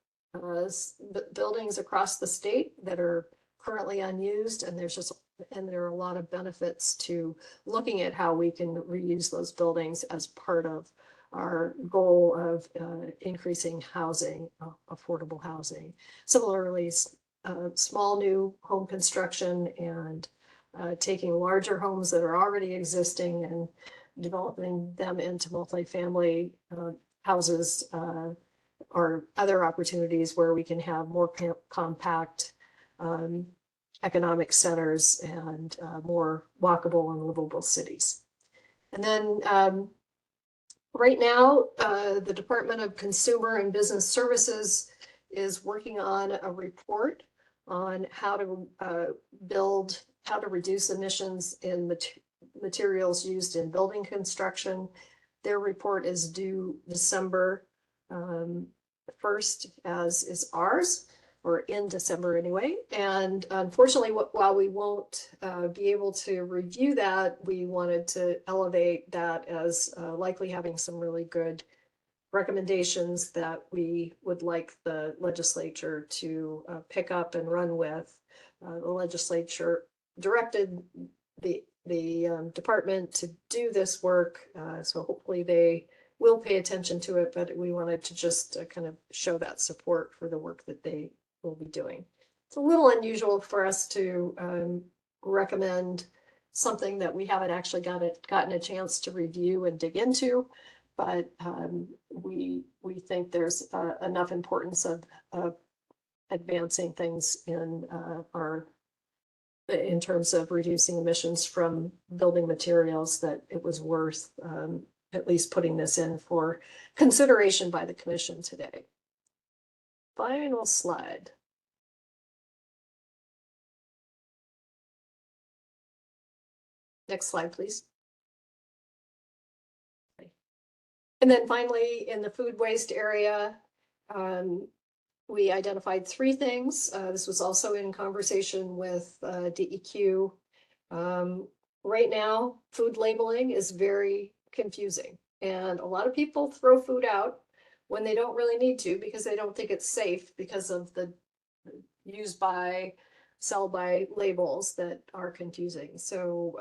Speaker 1: across the state that are currently unused, and there are a lot of benefits to looking at how we can reuse those buildings as part of our goal of increasing housing, affordable housing. Similarly, small new home construction and taking larger homes that are already existing and developing them into multifamily houses or other opportunities where we can have more compact economic centers and more walkable and livable cities. And then right now, the Department of Consumer and Business Services is working on a report on how to reduce emissions in materials used in building construction. Their report is due December 1st, as is ours, or in December anyway. And unfortunately, while we won't be able to review that, we wanted to elevate that as likely having some really good recommendations that we would like the legislature to pick up and run with. The legislature directed the department to do this work, so hopefully they will pay attention to it, but we wanted to just kind of show that support for the work that they will be doing. It's a little unusual for us to recommend something that we haven't actually gotten a chance to review and dig into, but we think there's enough importance of advancing things in terms of reducing emissions from building materials that it was worth at least putting this in for consideration by the commission today. Final slide. Next slide, please. And then finally, in the food waste area, we identified 3 things. This was also in conversation with DEQ. Right now, food labeling is very confusing, and a lot of people throw food out when they don't really need to because they don't think it's safe because of the use by, sell by labels that are confusing. So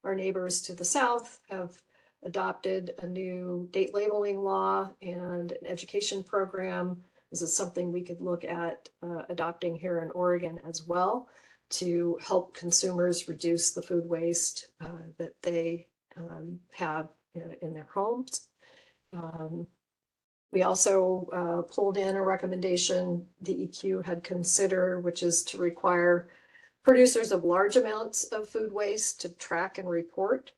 Speaker 1: our neighbors to the south have adopted a new date labeling law and an education program. This is something we could look at adopting here in Oregon as well to help consumers reduce the food waste that they have in their homes. We also pulled in a recommendation DEQ had considered, which is to require producers of large amounts of food waste to track and report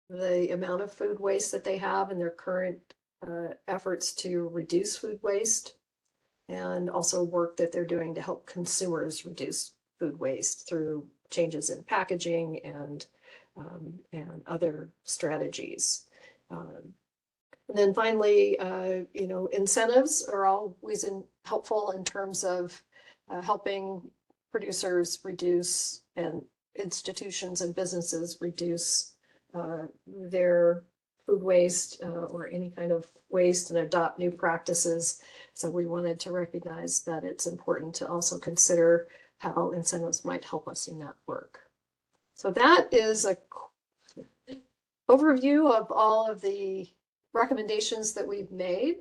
Speaker 1: the amount of food waste that they have in their current efforts to reduce food waste, and also work that they're doing to help consumers reduce food waste through changes in packaging and other strategies. And then finally, incentives are always helpful in terms of helping producers reduce and institutions and businesses reduce their food waste or any kind of waste and adopt new practices. So we wanted to recognize that it's important to also consider how incentives might help us in that work. So that is a overview of all of the recommendations that we've made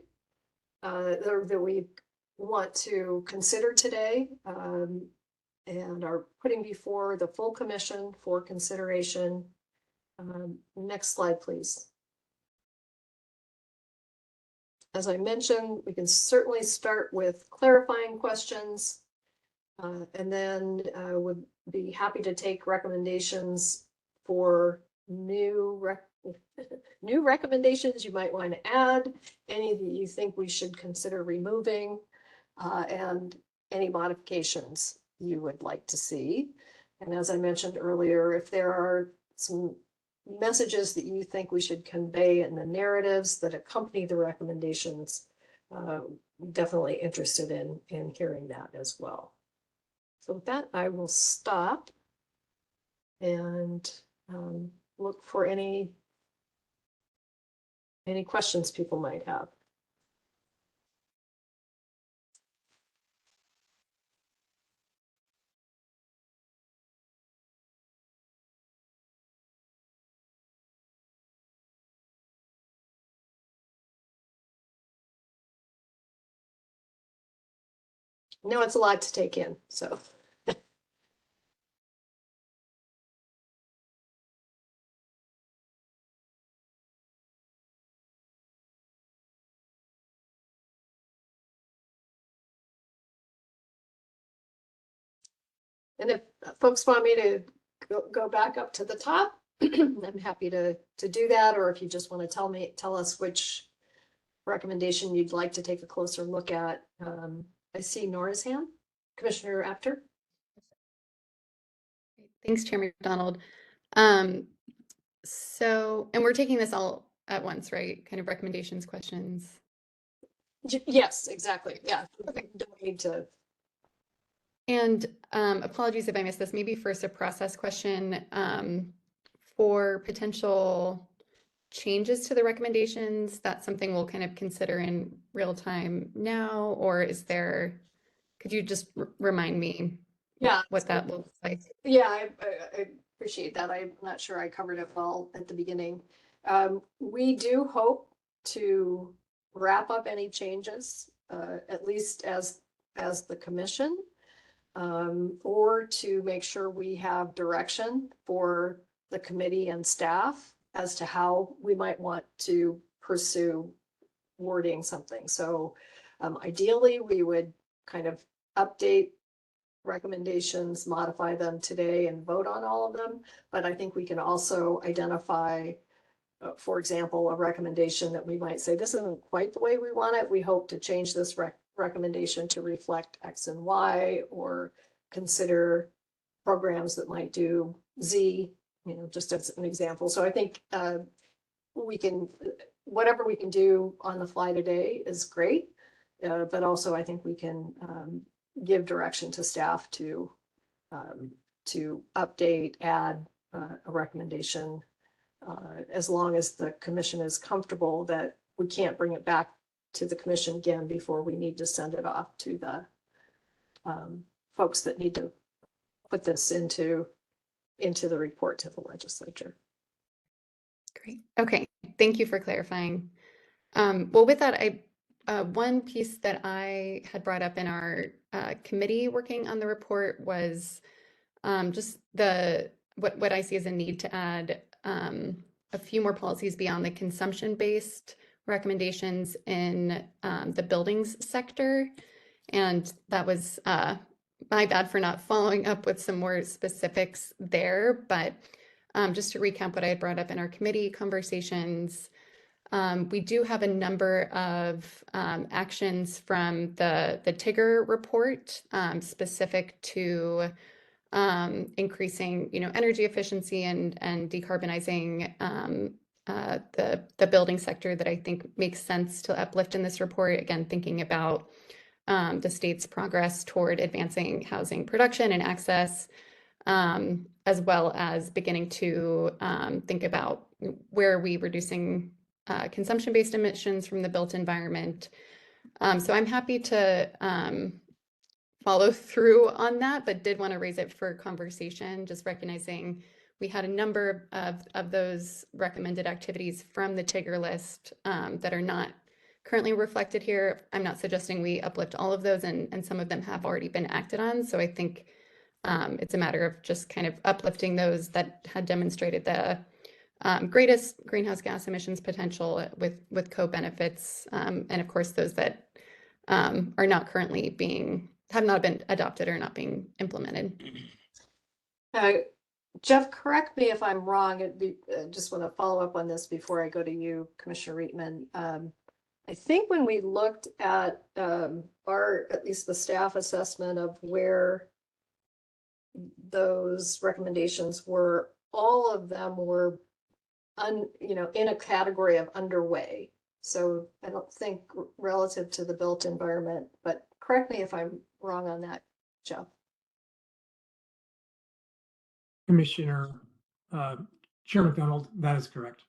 Speaker 1: that we want to consider today and are putting before the full commission for consideration. Next slide, please. As I mentioned, we can certainly start with clarifying questions and then would be happy to take recommendations for new recommendations you might want to add, any that you think we should consider removing, and any modifications you would like to see. And as I mentioned earlier, if there are some messages that you think we should convey in the narratives that accompany the recommendations, definitely interested in hearing that as well. So with that, I will stop and look for any questions people might have. No, it's a lot to take in, so. And if folks want me to go back up to the top, I'm happy to do that. Or if you just want to tell us which recommendation you'd like to take a closer look at. I see Nora's hand. Commissioner Apter.
Speaker 21: Thanks, Chair McDonald. So, and we're taking this all at once, right? Kind of recommendations, questions.
Speaker 1: Yes, exactly. Yeah. Don't need to.
Speaker 21: And apologies if I missed this, maybe first a process question for potential changes to the recommendations. That's something we'll kind of consider in real time now, or is there, could you just remind me what that looks like?
Speaker 1: Yeah, I appreciate that. I'm not sure I covered it well at the beginning. We do hope to wrap up any changes, at least as the commission, or to make sure we have direction for the committee and staff as to how we might want to pursue wording something. So ideally, we would kind of update recommendations, modify them today and vote on all of them. But I think we can also identify, for example, a recommendation that we might say, this isn't quite the way we want it. We hope to change this recommendation to reflect X and Y, or consider programs that might do Z, just as an example. So I think whatever we can do on the fly today is great. But also I think we can give direction to staff to update, add a recommendation, as long as the commission is comfortable that we can't bring it back to the commission again before we need to send it off to the folks that need to put this into the report to the legislature.
Speaker 21: Great. Okay. Thank you for clarifying. Well, with that, one piece that I had brought up in our committee working on the report was just what I see as a need to add a few more policies beyond the consumption-based recommendations in the buildings sector. And that was my bad for not following up with some more specifics there. But just to recap what I had brought up in our committee conversations, we do have a number of actions from the TIGR report specific to increasing, energy efficiency and decarbonizing the building sector that I think makes sense to uplift in this report. Again, thinking about the state's progress toward advancing housing production and access, as well as beginning to think about where are we reducing consumption-based emissions from the built environment. So I'm happy to follow through on that, but did want to raise it for conversation, just recognizing we had a number of those recommended activities from the TIGR list that are not currently reflected here. I'm not suggesting we uplift all of those, and some of them have already been acted on. So I think it's a matter of just kind of uplifting those that had demonstrated the greatest greenhouse gas emissions potential with co-benefits, and of course those that are not currently have not been adopted or not being implemented.
Speaker 1: Jeff, correct me if I'm wrong. Just want to follow up on this before I go to you, Commissioner Reitman. I think when we looked at at least the staff assessment of where those recommendations were, all of them were in a category of underway. So I don't think relative to the built environment, but correct me if I'm wrong on that, Jeff.
Speaker 15: Commissioner, Chair McDonald, that is correct.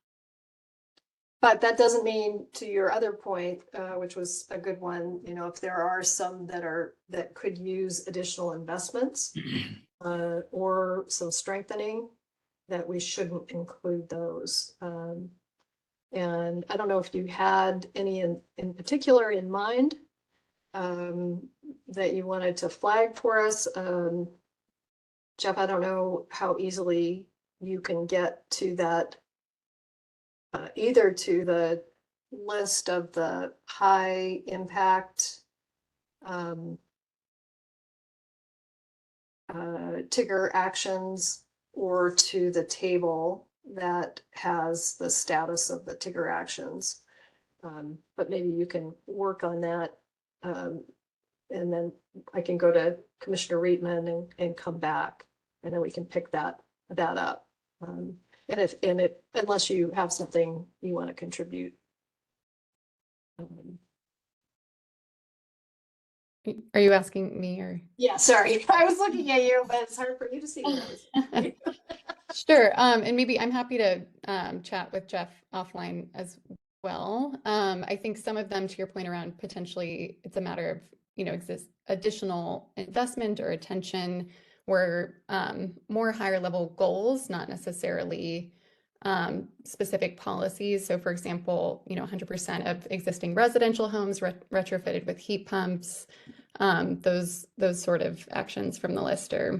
Speaker 1: But that doesn't mean, to your other point, which was a good one, if there are some that could use additional investments or some strengthening, that we shouldn't include those. And I don't know if you had any in particular in mind that you wanted to flag for us. Jeff, I don't know how easily you can get to that, either to the list of the high impact Tigger actions, or to the table that has the status of the Tigger actions. But maybe you can work on that. And then I can go to Commissioner Reitman and come back, and then we can pick that up. Unless you have something you want to contribute.
Speaker 21: Are you asking me or?
Speaker 1: Yeah, sorry. I was looking at you, but it's hard for you to see.
Speaker 21: Sure. And maybe I'm happy to chat with Jeff offline as well. I think some of them, to your point around potentially, it's a matter of, additional investment or attention, were more higher level goals, not necessarily specific policies. So for example, 100% of existing residential homes retrofitted with heat pumps, those sort of actions from the list are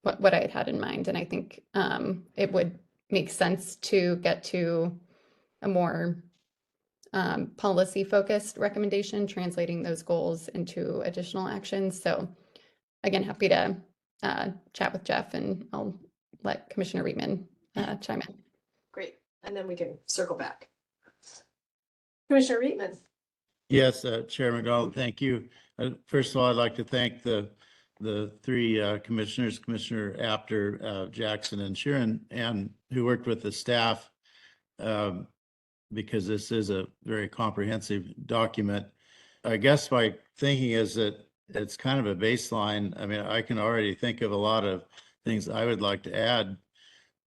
Speaker 21: what I had in mind. And I think it would make sense to get to a more policy focused recommendation, translating those goals into additional actions. So again, happy to chat with Jeff, and I'll let Commissioner Reitman chime in.
Speaker 1: Great. And then we can circle back. Commissioner Reitman.
Speaker 14: Yes, Chair McDonald, thank you. First of all, I'd like to thank the three commissioners, Commissioner Apter, Jackson, and Sharon, and who worked with the staff, because this is a very comprehensive document. I guess my thinking is that it's kind of a baseline. I mean, I can already think of a lot of things I would like to add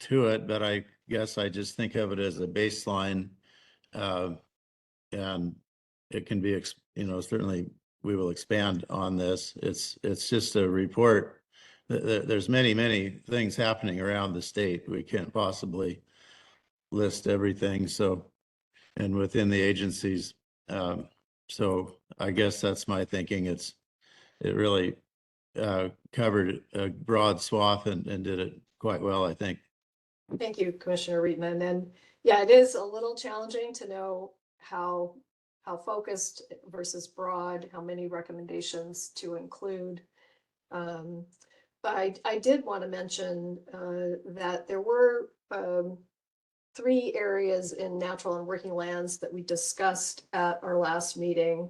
Speaker 14: to it, but I guess I just think of it as a baseline, and it can be, certainly we will expand on this. It's just a report. There's many things happening around the state. We can't possibly list everything. So, and within the agencies. So I guess that's my thinking. It really covered a broad swath and did it quite well, I think.
Speaker 1: Thank you, Commissioner Reitman. And yeah, it is a little challenging to know how focused versus broad, how many recommendations to include. But I did want to mention that there were 3 areas in natural and working lands that we discussed at our last meeting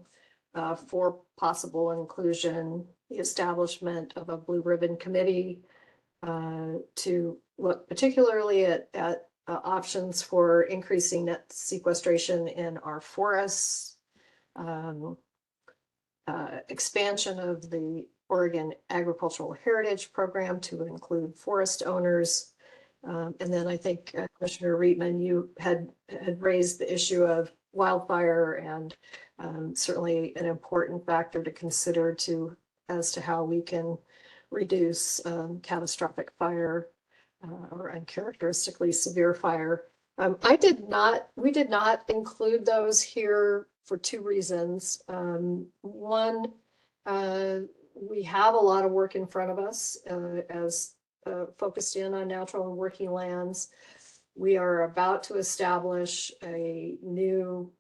Speaker 1: for possible inclusion: the establishment of a blue ribbon committee to look particularly at options for increasing net sequestration in our forests, expansion of the Oregon Agricultural Heritage Program to include forest owners. And then I think Commissioner Reitman, you had raised the issue of wildfire, and certainly an important factor to consider as to how we can reduce catastrophic fire or uncharacteristically severe fire. We did not include those here for 2 reasons. One, we have a lot of work in front of us as focused in on natural and working lands. We are about to establish a new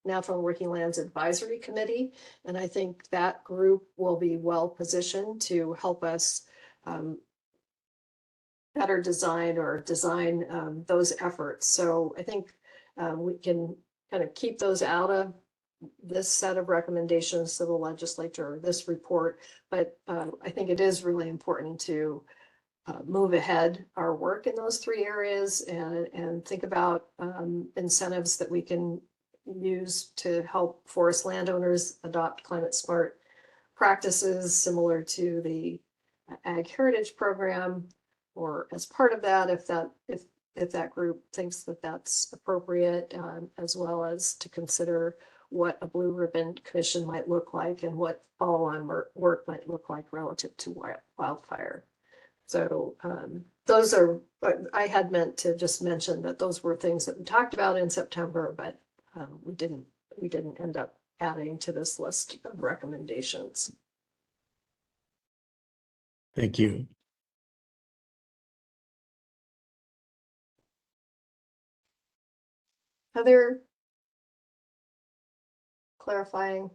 Speaker 1: Natural and Working Lands Advisory Committee, and I think that group will be well positioned to help us better design those efforts. So I think we can kind of keep those out of this set of recommendations to the legislature, this report, but I think it is really important to move ahead our work in those three areas and think about incentives that we can use to help forest landowners adopt climate smart practices similar to the Ag Heritage Program, or as part of that, if that group thinks that that's appropriate, as well as to consider what a blue ribbon commission might look like and what follow-on work might look like relative to wildfire. So those are, I had meant to just mention that those were things that we talked about in September, but we didn't end up adding to this list of recommendations.
Speaker 14: Thank you.
Speaker 1: Other clarifying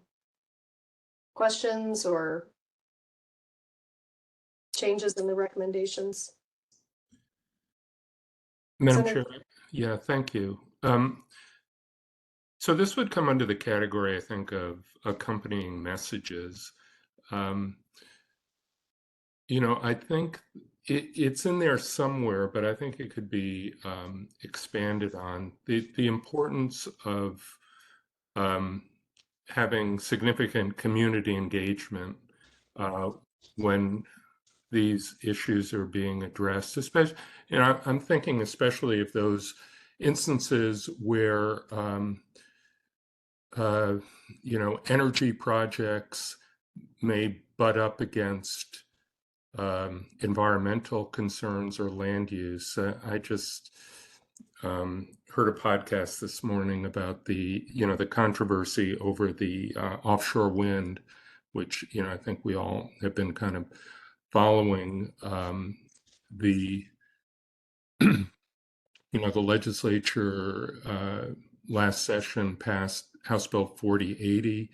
Speaker 1: questions or changes in the recommendations?
Speaker 12: Madam Chair, yeah, thank you. So this would come under the category, I think, of accompanying messages. You know, I think it's in there somewhere, but I think it could be expanded on. The importance of having significant community engagement when these issues are being addressed, especially, you know, I'm thinking especially of those instances where, you know, energy projects may butt up against environmental concerns or land use. I just heard a podcast this morning about the, you know, the controversy over the offshore wind, which, you know, I think we all have been kind of following. The you know, the legislature last session passed House Bill 4080,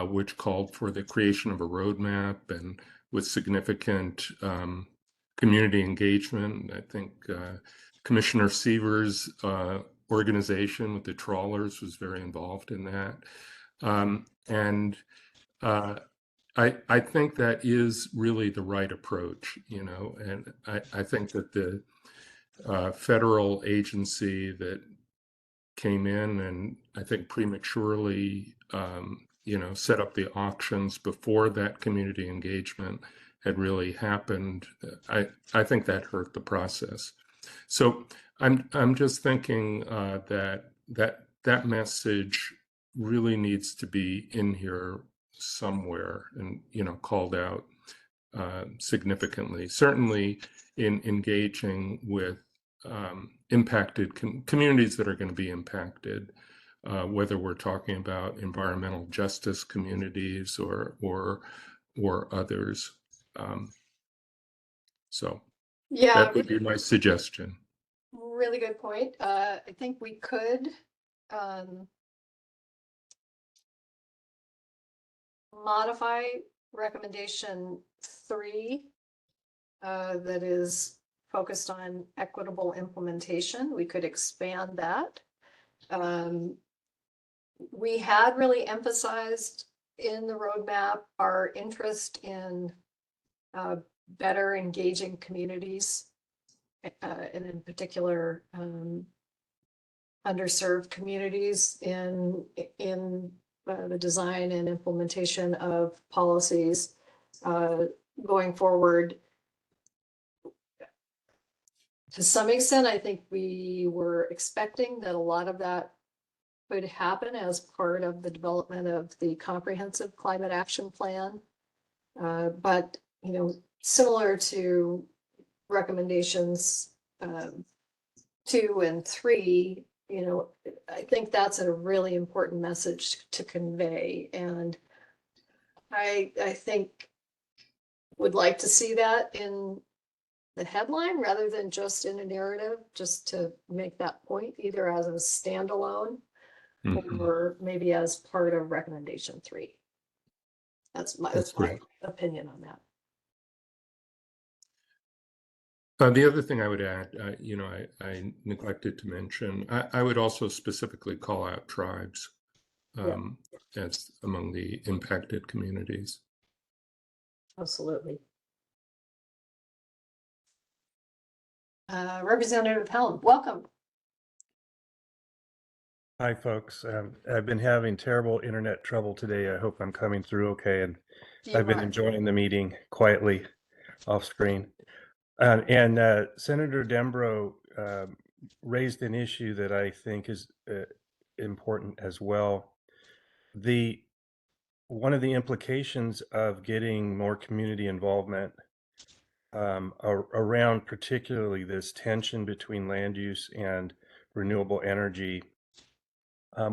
Speaker 12: which called for the creation of a roadmap and with significant community engagement. I think Commissioner Seaver's organization with the trawlers was very involved in that. I think that is really the right approach, you know, and I think that the federal agency that came in and I think prematurely, you know, set up the auctions before that community engagement had really happened. I think that hurt the process. So I'm just thinking that message really needs to be in here somewhere and, you know, called out significantly, certainly in engaging with impacted communities that are going to be impacted, whether we're talking about environmental justice communities or others. So
Speaker 1: yeah,
Speaker 12: that would be my suggestion.
Speaker 1: Really good point. I think we could modify recommendation 3 that is focused on equitable implementation. We could expand that. We had really emphasized in the roadmap our interest in better engaging communities, and in particular underserved communities in the design and implementation of policies going forward. To some extent, I think we were expecting that a lot of that could happen as part of the development of the comprehensive climate action plan. But, you know, similar to recommendations 2 and 3, you know, I think that's a really important message to convey. And I think would like to see that in the headline rather than just in a narrative, just to make that point, either as a standalone or maybe as part of recommendation 3. That's my opinion on that.
Speaker 12: The other thing I would add, you know, I neglected to mention, I would also specifically call out tribes. as among the impacted communities.
Speaker 1: Absolutely. Representative Helm, welcome.
Speaker 3: Hi, folks. I've been having terrible internet trouble today. I hope I'm coming through okay, and I've been enjoying the meeting quietly off screen. Senator Dembro raised an issue that I think is important as well. One of the implications of getting more community involvement around particularly this tension between land use and renewable energy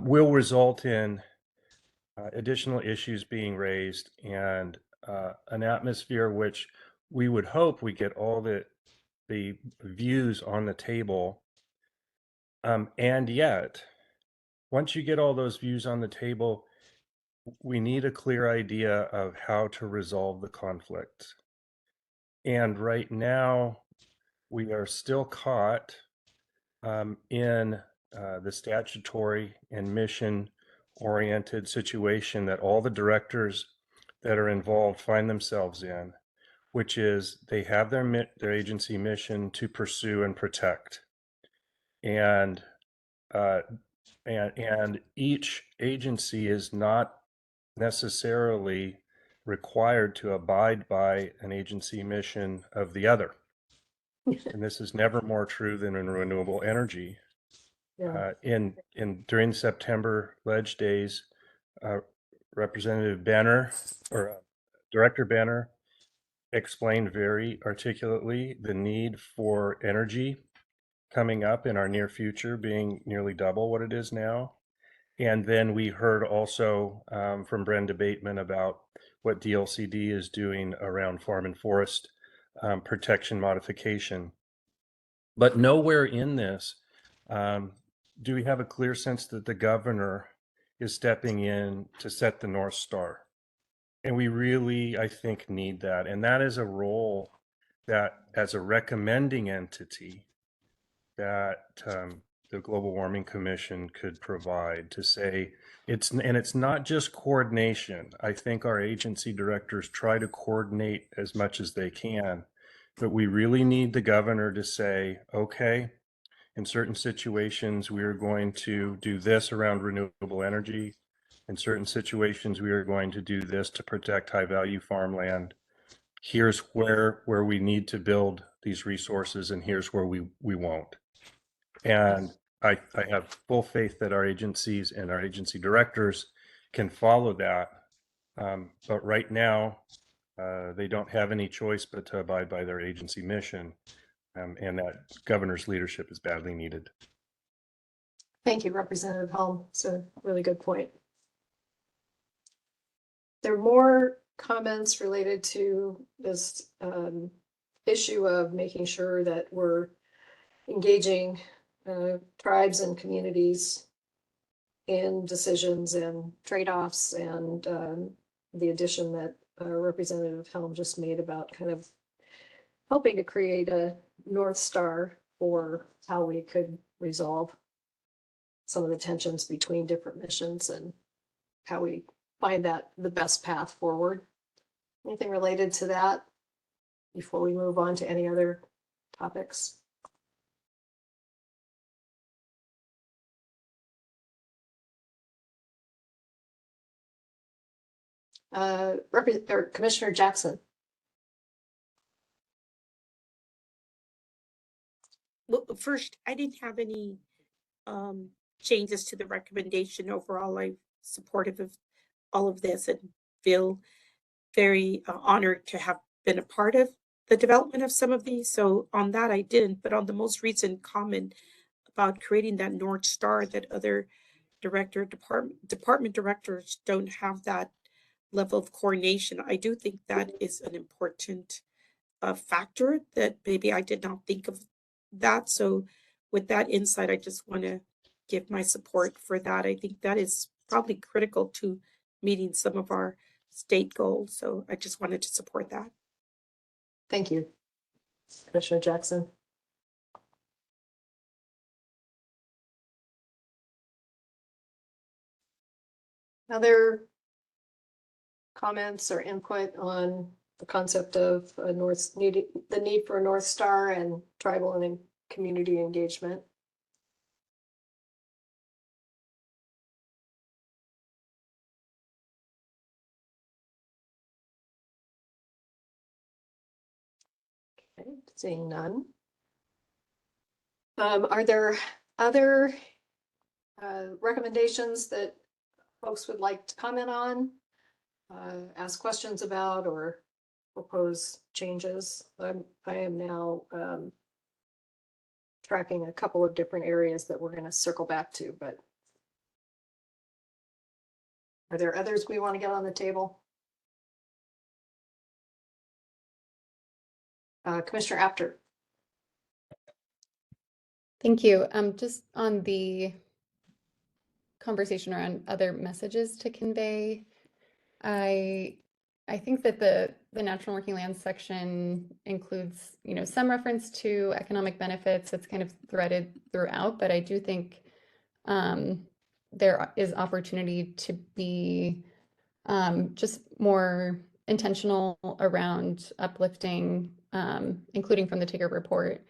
Speaker 3: will result in additional issues being raised and an atmosphere which we would hope we get all the views on the table. And yet, once you get all those views on the table, we need a clear idea of how to resolve the conflict. And right now, we are still caught in the statutory and mission-oriented situation that all the directors that are involved find themselves in, which is they have their agency mission to pursue and protect. And each agency is not necessarily required to abide by an agency mission of the other. And this is never more true than in renewable energy. During the September Ledge Days, Representative Benner or Director Benner explained very articulately the need for energy coming up in our near future being nearly double what it is now. And then we heard also from Brenda Bateman about what DLCD is doing around farm and forest protection modification. But nowhere in this do we have a clear sense that the governor is stepping in to set the North Star. And we really, I think, need that. And that is a role that, as a recommending entity, that the Global Warming Commission could provide to say it's not just coordination. I think our agency directors try to coordinate as much as they can, but we really need the governor to say, okay, in certain situations, we are going to do this around renewable energy. In certain situations, we are going to do this to protect high value farmland. Here's where we need to build these resources, and here's where we won't. And I have full faith that our agencies and our agency directors can follow that. But right now, they don't have any choice but to abide by their agency mission. And that governor's leadership is badly needed.
Speaker 1: Thank you, Representative Helm. It's a really good point. There are more comments related to this issue of making sure that we're engaging tribes and communities in decisions and trade-offs, and the addition that Representative Helm just made about kind of helping to create a North Star for how we could resolve some of the tensions between different missions and how we find that the best path forward. Anything related to that before we move on to any other topics? Commissioner Jackson.
Speaker 20: Well, first, I didn't have any changes to the recommendation. Overall, I'm supportive of all of this and feel very honored to have been a part of the development of some of these. So on that, I didn't. But on the most recent comment about creating that North Star, that other department directors don't have that level of coordination, I do think that is an important factor that maybe I did not think of that. So with that insight, I just want to give my support for that. I think that is probably critical to meeting some of our state goals. So I just wanted to support that.
Speaker 1: Thank you, Commissioner Jackson. Other comments or input on the concept of the need for a North Star and tribal and community engagement? Okay, seeing none. Are there other recommendations that folks would like to comment on, ask questions about, or propose changes? I am now tracking a couple of different areas that we're going to circle back to, but are there others we want to get on the table? Commissioner Apter.
Speaker 21: Thank you. Just on the conversation around other messages to convey, I think that the natural working land section includes, some reference to economic benefits. It's kind of threaded throughout, but I do think there is opportunity to be just more intentional around uplifting, including from the Tigger report,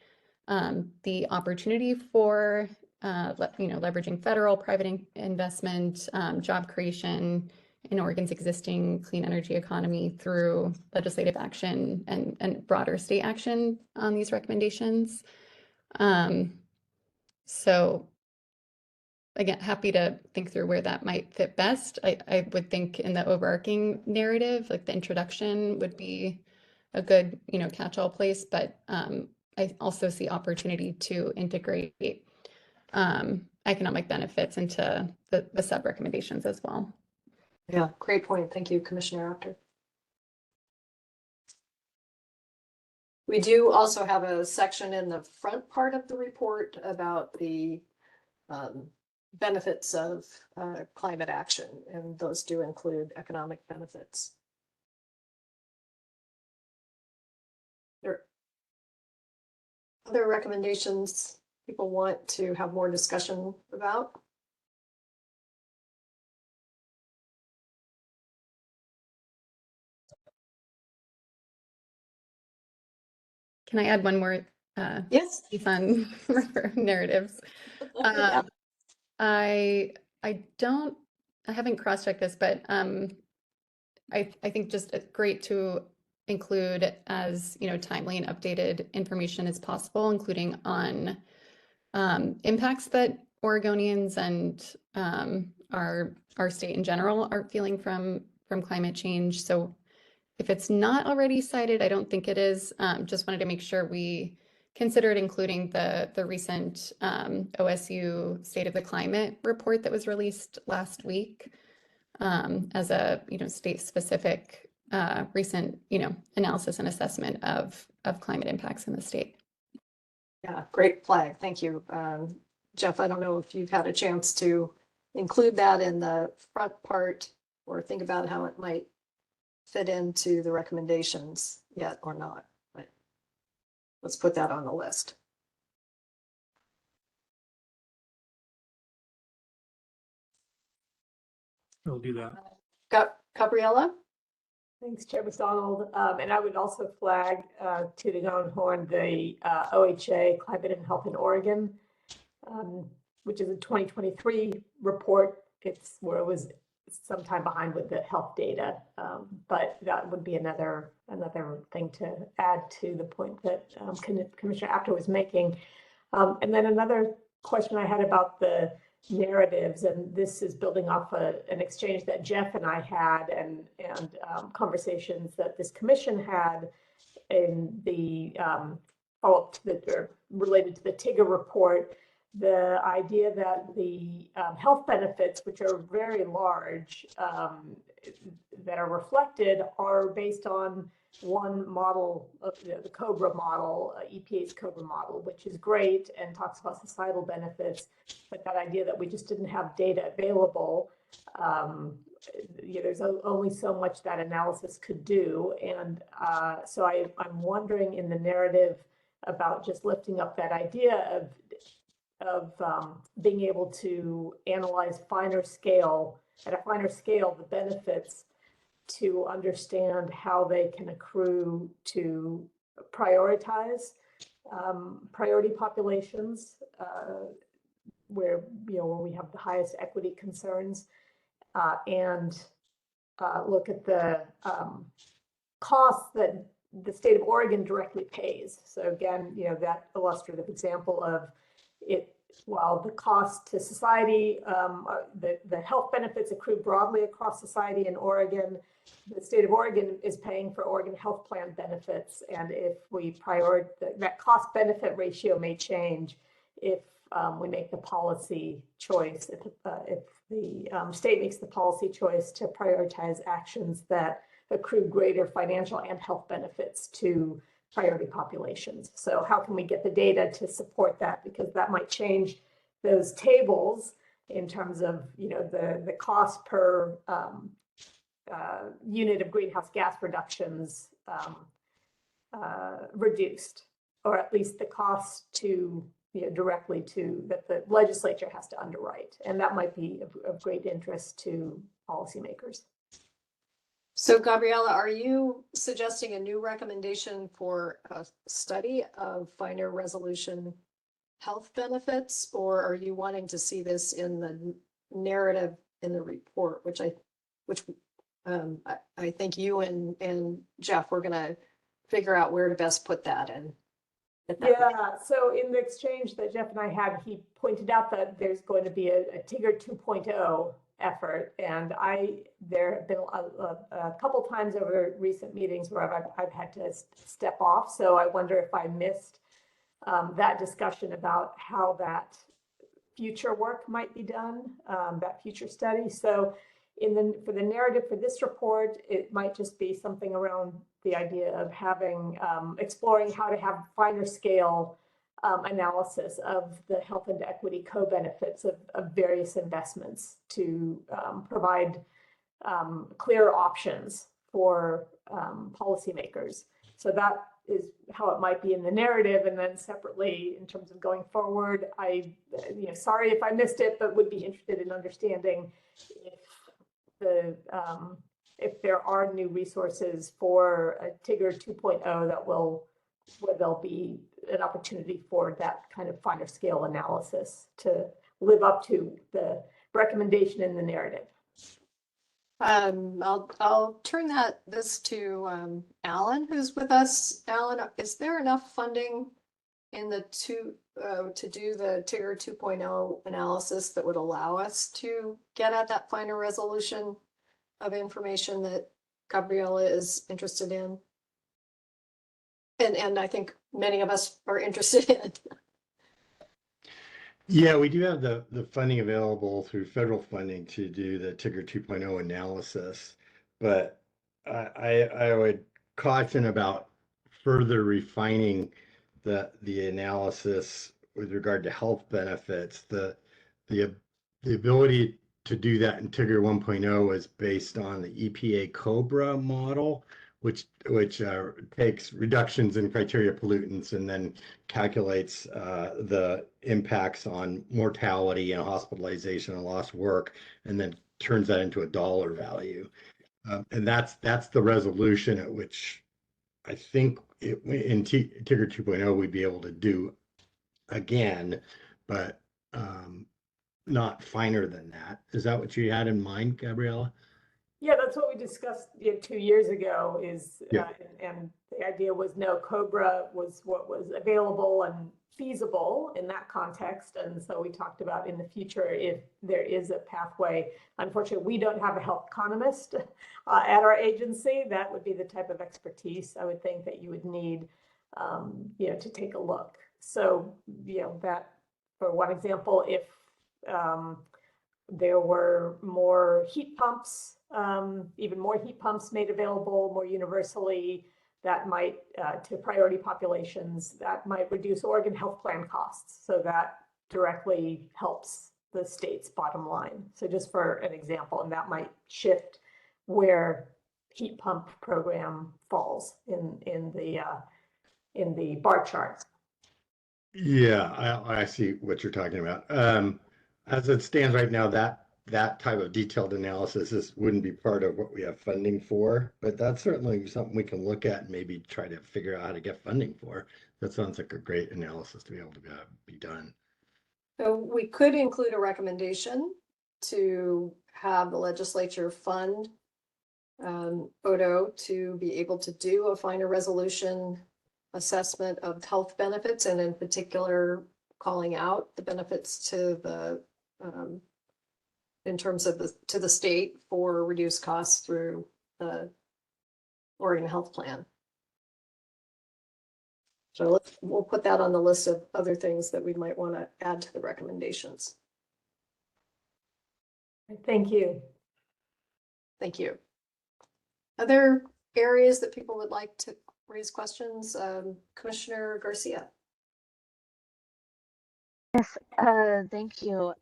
Speaker 21: the opportunity for leveraging federal private investment, job creation in Oregon's existing clean energy economy through legislative action and broader state action on these recommendations. So again, happy to think through where that might fit best. I would think in the overarching narrative, like the introduction would be a good, catch-all place, but I also see opportunity to integrate economic benefits into the sub-recommendations as well.
Speaker 1: Yeah, great point. Thank you, Commissioner Apter. We do also have a section in the front part of the report about the benefits of climate action, and those do include economic benefits. There other recommendations people want to have more discussion about?
Speaker 21: Can I add one more?
Speaker 1: Yes.
Speaker 21: Fun narratives. I haven't cross-checked this, but I think just great to include as timely and updated information as possible, including on impacts that Oregonians and our state in general are feeling from climate change. So if it's not already cited, I don't think it is. Just wanted to make sure we considered including the recent OSU State of the Climate report that was released last week as a state-specific recent analysis and assessment of climate impacts in the state.
Speaker 1: Yeah, great flag. Thank you, Jeff. I don't know if you've had a chance to include that in the front part or think about how it might fit into the recommendations yet or not. But let's put that on the list.
Speaker 15: We'll do that.
Speaker 1: Gabriella?
Speaker 5: Thanks, Chair McDonald. And I would also flag tooting our own horn the OHA Climate and Health in Oregon, which is a 2023 report. It's where it was sometime behind with the health data, but that would be another thing to add to the point that Commissioner Apter was making. And then another question I had about the narratives, and this is building off an exchange that Jeff and I had and conversations that this commission had in the follow-up related to the Tigger report. The idea that the health benefits, which are very large, that are reflected, are based on one model of the COBRA model, EPA's COBRA model, which is great and talks about societal benefits, but that idea that we just didn't have data available, there's only so much that analysis could do. And so I'm wondering in the narrative about just lifting up that idea of being able to analyze at a finer scale, the benefits, to understand how they can accrue to prioritize priority populations where we have the highest equity concerns, and look at the costs that the state of Oregon directly pays. So again, that illustrative example of it, while the cost to society, the health benefits accrue broadly across society in Oregon, the state of Oregon is paying for Oregon health plan benefits. And if we prioritize, that cost benefit ratio may change if we make the policy choice, if the state makes the policy choice to prioritize actions that accrue greater financial and health benefits to priority populations. So how can we get the data to support that? Because that might change those tables in terms of the cost per unit of greenhouse gas reductions reduced, or at least the cost to directly to that the legislature has to underwrite, and that might be of great interest to policymakers.
Speaker 1: So Gabriella, are you suggesting a new recommendation for a study of finer resolution health benefits, or are you wanting to see this in the narrative in the report, which I think you and Jeff, we're gonna figure out where to best put that in.
Speaker 5: Yeah, so in the exchange that Jeff and I had, he pointed out that there's going to be a TIGR 2.0 effort, and there have been a couple times over recent meetings where I've had to step off. So I wonder if I missed that discussion about how that future work might be done, that future study. So for the narrative for this report, it might just be something around the idea of having exploring how to have finer scale analysis of the health and equity co-benefits of various investments to provide clear options for policymakers. So that is how it might be in the narrative. And then separately, in terms of going forward, sorry if I missed it, but would be interested in understanding if there are new resources for a TIGR 2.0 where there'll be an opportunity for that kind of finer scale analysis to live up to the recommendation in the narrative.
Speaker 1: I'll turn this to Alan, who's with us. Alan, is there enough funding in the to do the TIGR 2.0 analysis that would allow us to get at that finer resolution of information that Gabriella is interested in? And I think many of us are interested in.
Speaker 6: Yeah, we do have the funding available through federal funding to do the TIGR 2.0 analysis, but I would caution about further refining the analysis with regard to health benefits. The ability to do that in TIGR 1.0 is based on the EPA COBRA model, which takes reductions in criteria pollutants and then calculates the impacts on mortality and hospitalization and lost work, and then turns that into a dollar value. And that's the resolution at which I think in TIGR 2.0 we'd be able to do again, but not finer than that. Is that what you had in mind, Gabriella?
Speaker 5: Yeah, that's what we discussed 2 years ago.
Speaker 6: Yeah.
Speaker 5: And the idea was no, COBRA was what was available and feasible in that context. And so we talked about in the future if there is a pathway. Unfortunately, we don't have a health economist at our agency. That would be the type of expertise I would think that you would need, to take a look. So, that for one example, if there were more heat pumps, even more heat pumps made available more universally, that might, to priority populations, that might reduce Oregon health plan costs. So that directly helps the state's bottom line. So just for an example, and that might shift where heat pump program falls in the bar charts.
Speaker 6: Yeah, I see what you're talking about. As it stands right now, that type of detailed analysis wouldn't be part of what we have funding for, but that's certainly something we can look at and maybe try to figure out how to get funding for. That sounds like a great analysis to be able to be done.
Speaker 1: So we could include a recommendation to have the legislature fund ODO to be able to do a final resolution assessment of health benefits, and in particular, calling out the benefits to the in terms of to the state for reduced costs through the Oregon Health Plan. So we'll put that on the list of other things that we might want to add to the recommendations.
Speaker 5: Thank you.
Speaker 1: Thank you. Other areas that people would like to raise questions? Commissioner Garcia.
Speaker 7: Yes, thank you.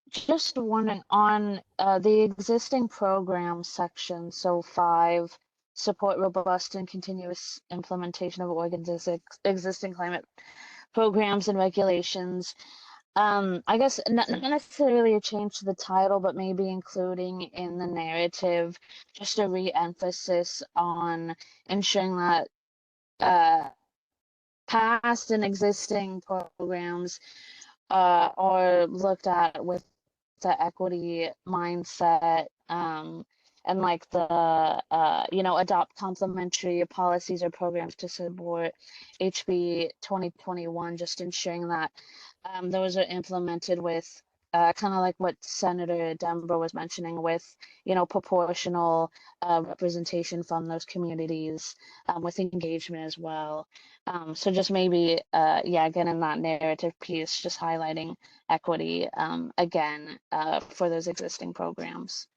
Speaker 7: Just wondering on the existing program section, so 5, support robust and continuous implementation of Oregon's existing climate programs and regulations. I guess not necessarily a change to the title, but maybe including in the narrative just a re-emphasis on ensuring that past and existing programs are looked at with the equity mindset, and like the adopt complementary policies or programs to support HB 2021, just ensuring that those are implemented with kind of like what Senator Dembro was mentioning, with proportional representation from those communities, with engagement as well. So just maybe again in that narrative piece, just highlighting equity again for those existing programs.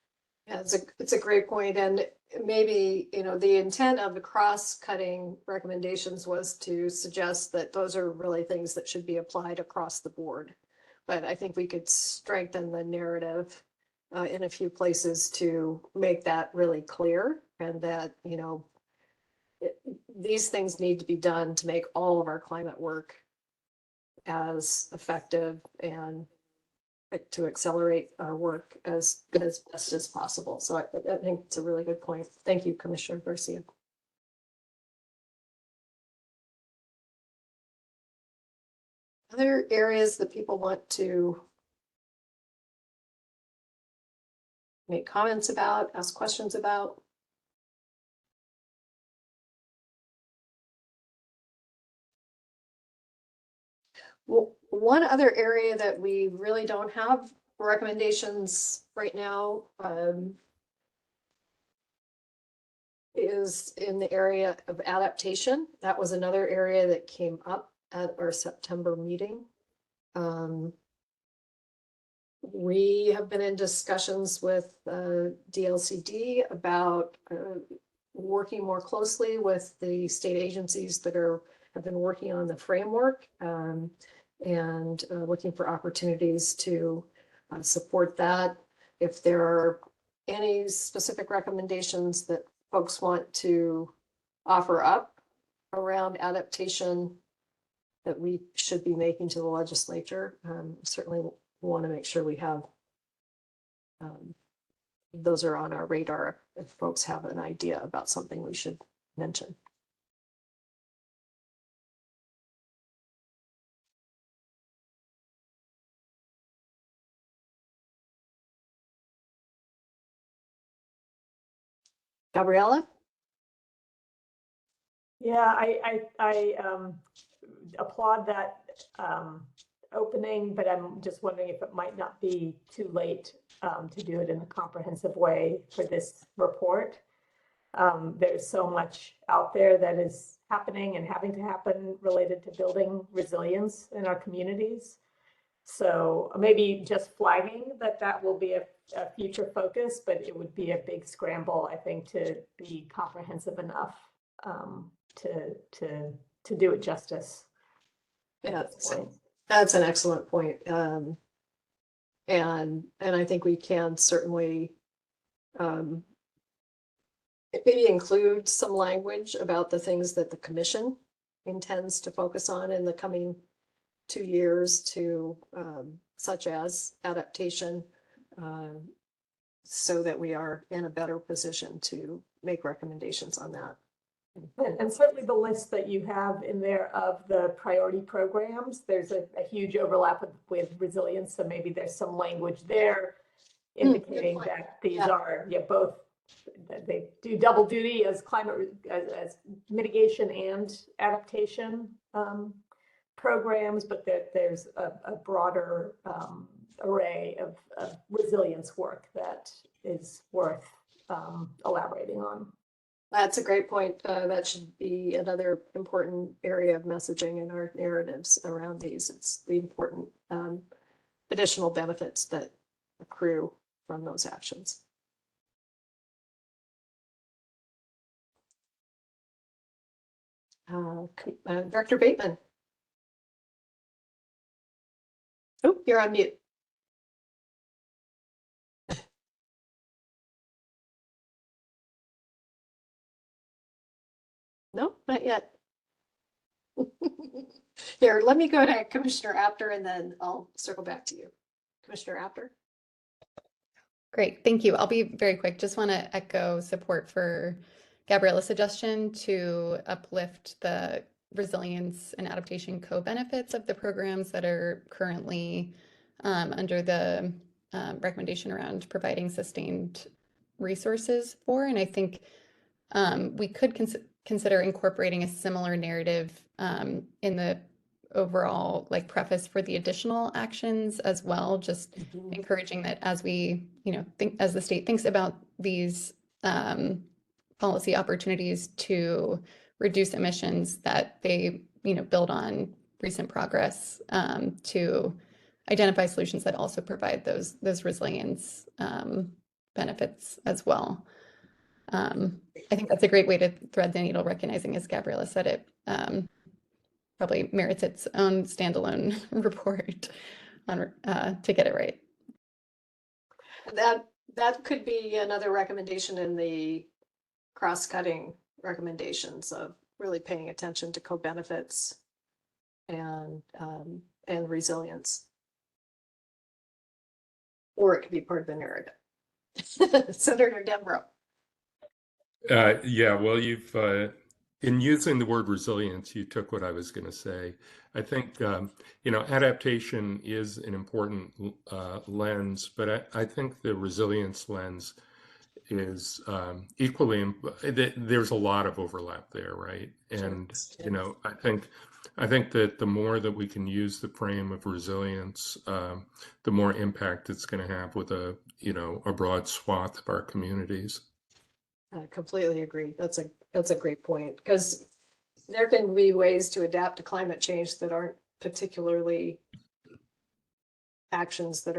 Speaker 1: Yeah, it's a great point, and maybe the intent of the cross-cutting recommendations was to suggest that those are really things that should be applied across the board. But I think we could strengthen the narrative in a few places to make that really clear, and that these things need to be done to make all of our climate work as effective and to accelerate our work as best as possible. So I think it's a really good point. Thank you, Commissioner Garcia. Other areas that people want to make comments about, ask questions about? Well, one other area that we really don't have recommendations right now is in the area of adaptation. That was another area that came up at our September meeting. We have been in discussions with DLCD about working more closely with the state agencies that have been working on the framework, and looking for opportunities to support that. If there are any specific recommendations that folks want to offer up around adaptation that we should be making to the legislature, certainly want to make sure we have those are on our radar if folks have an idea about something we should mention. Gabriella?
Speaker 5: Yeah, I applaud that opening, but I'm just wondering if it might not be too late to do it in a comprehensive way for this report. There's so much out there that is happening and having to happen related to building resilience in our communities. So maybe just flagging that will be a future focus, but it would be a big scramble, I think, to be comprehensive enough to do it justice.
Speaker 1: Yeah, that's an excellent point. And I think we can certainly maybe include some language about the things that the commission intends to focus on in the coming 2 years to, such as adaptation, so that we are in a better position to make recommendations on that.
Speaker 5: And certainly the list that you have in there of the priority programs, there's a huge overlap with resilience. So maybe there's some language there indicating that these are both, that they do double duty as climate, as mitigation and adaptation programs, but that there's a broader array of resilience work that is worth elaborating on.
Speaker 1: That's a great point. That should be another important area of messaging in our narratives around these. It's the important additional benefits that accrue from those actions. Director Bateman. Oh, you're on mute. No, not yet. Here, let me go to Commissioner Apter and then I'll circle back to you. Commissioner Apter.
Speaker 21: Great, thank you. I'll be very quick. Just want to echo support for Gabriella's suggestion to uplift the resilience and adaptation co-benefits of the programs that are currently under the recommendation around providing sustained resources for. And I think we could consider incorporating a similar narrative in the overall preface for the additional actions as well, just encouraging that as we, think as the state thinks about these policy opportunities to reduce emissions, that they, build on recent progress to identify solutions that also provide those resilience benefits as well. I think that's a great way to thread the needle, recognizing, as Gabriella said, it probably merits its own standalone report on to get it right.
Speaker 1: That could be another recommendation in the cross-cutting recommendations of really paying attention to co-benefits and resilience. Or it could be part of the narrative. Senator Dembro.
Speaker 12: Yeah, well, you've in using the word resilience, you took what I was going to say. I think adaptation is an important lens, but I think the resilience lens is equally. There's a lot of overlap there, right? And I think that the more that we can use the frame of resilience, the more impact it's going to have with a broad swath of our communities.
Speaker 1: I completely agree. That's a great point, because there can be ways to adapt to climate change that aren't particularly actions that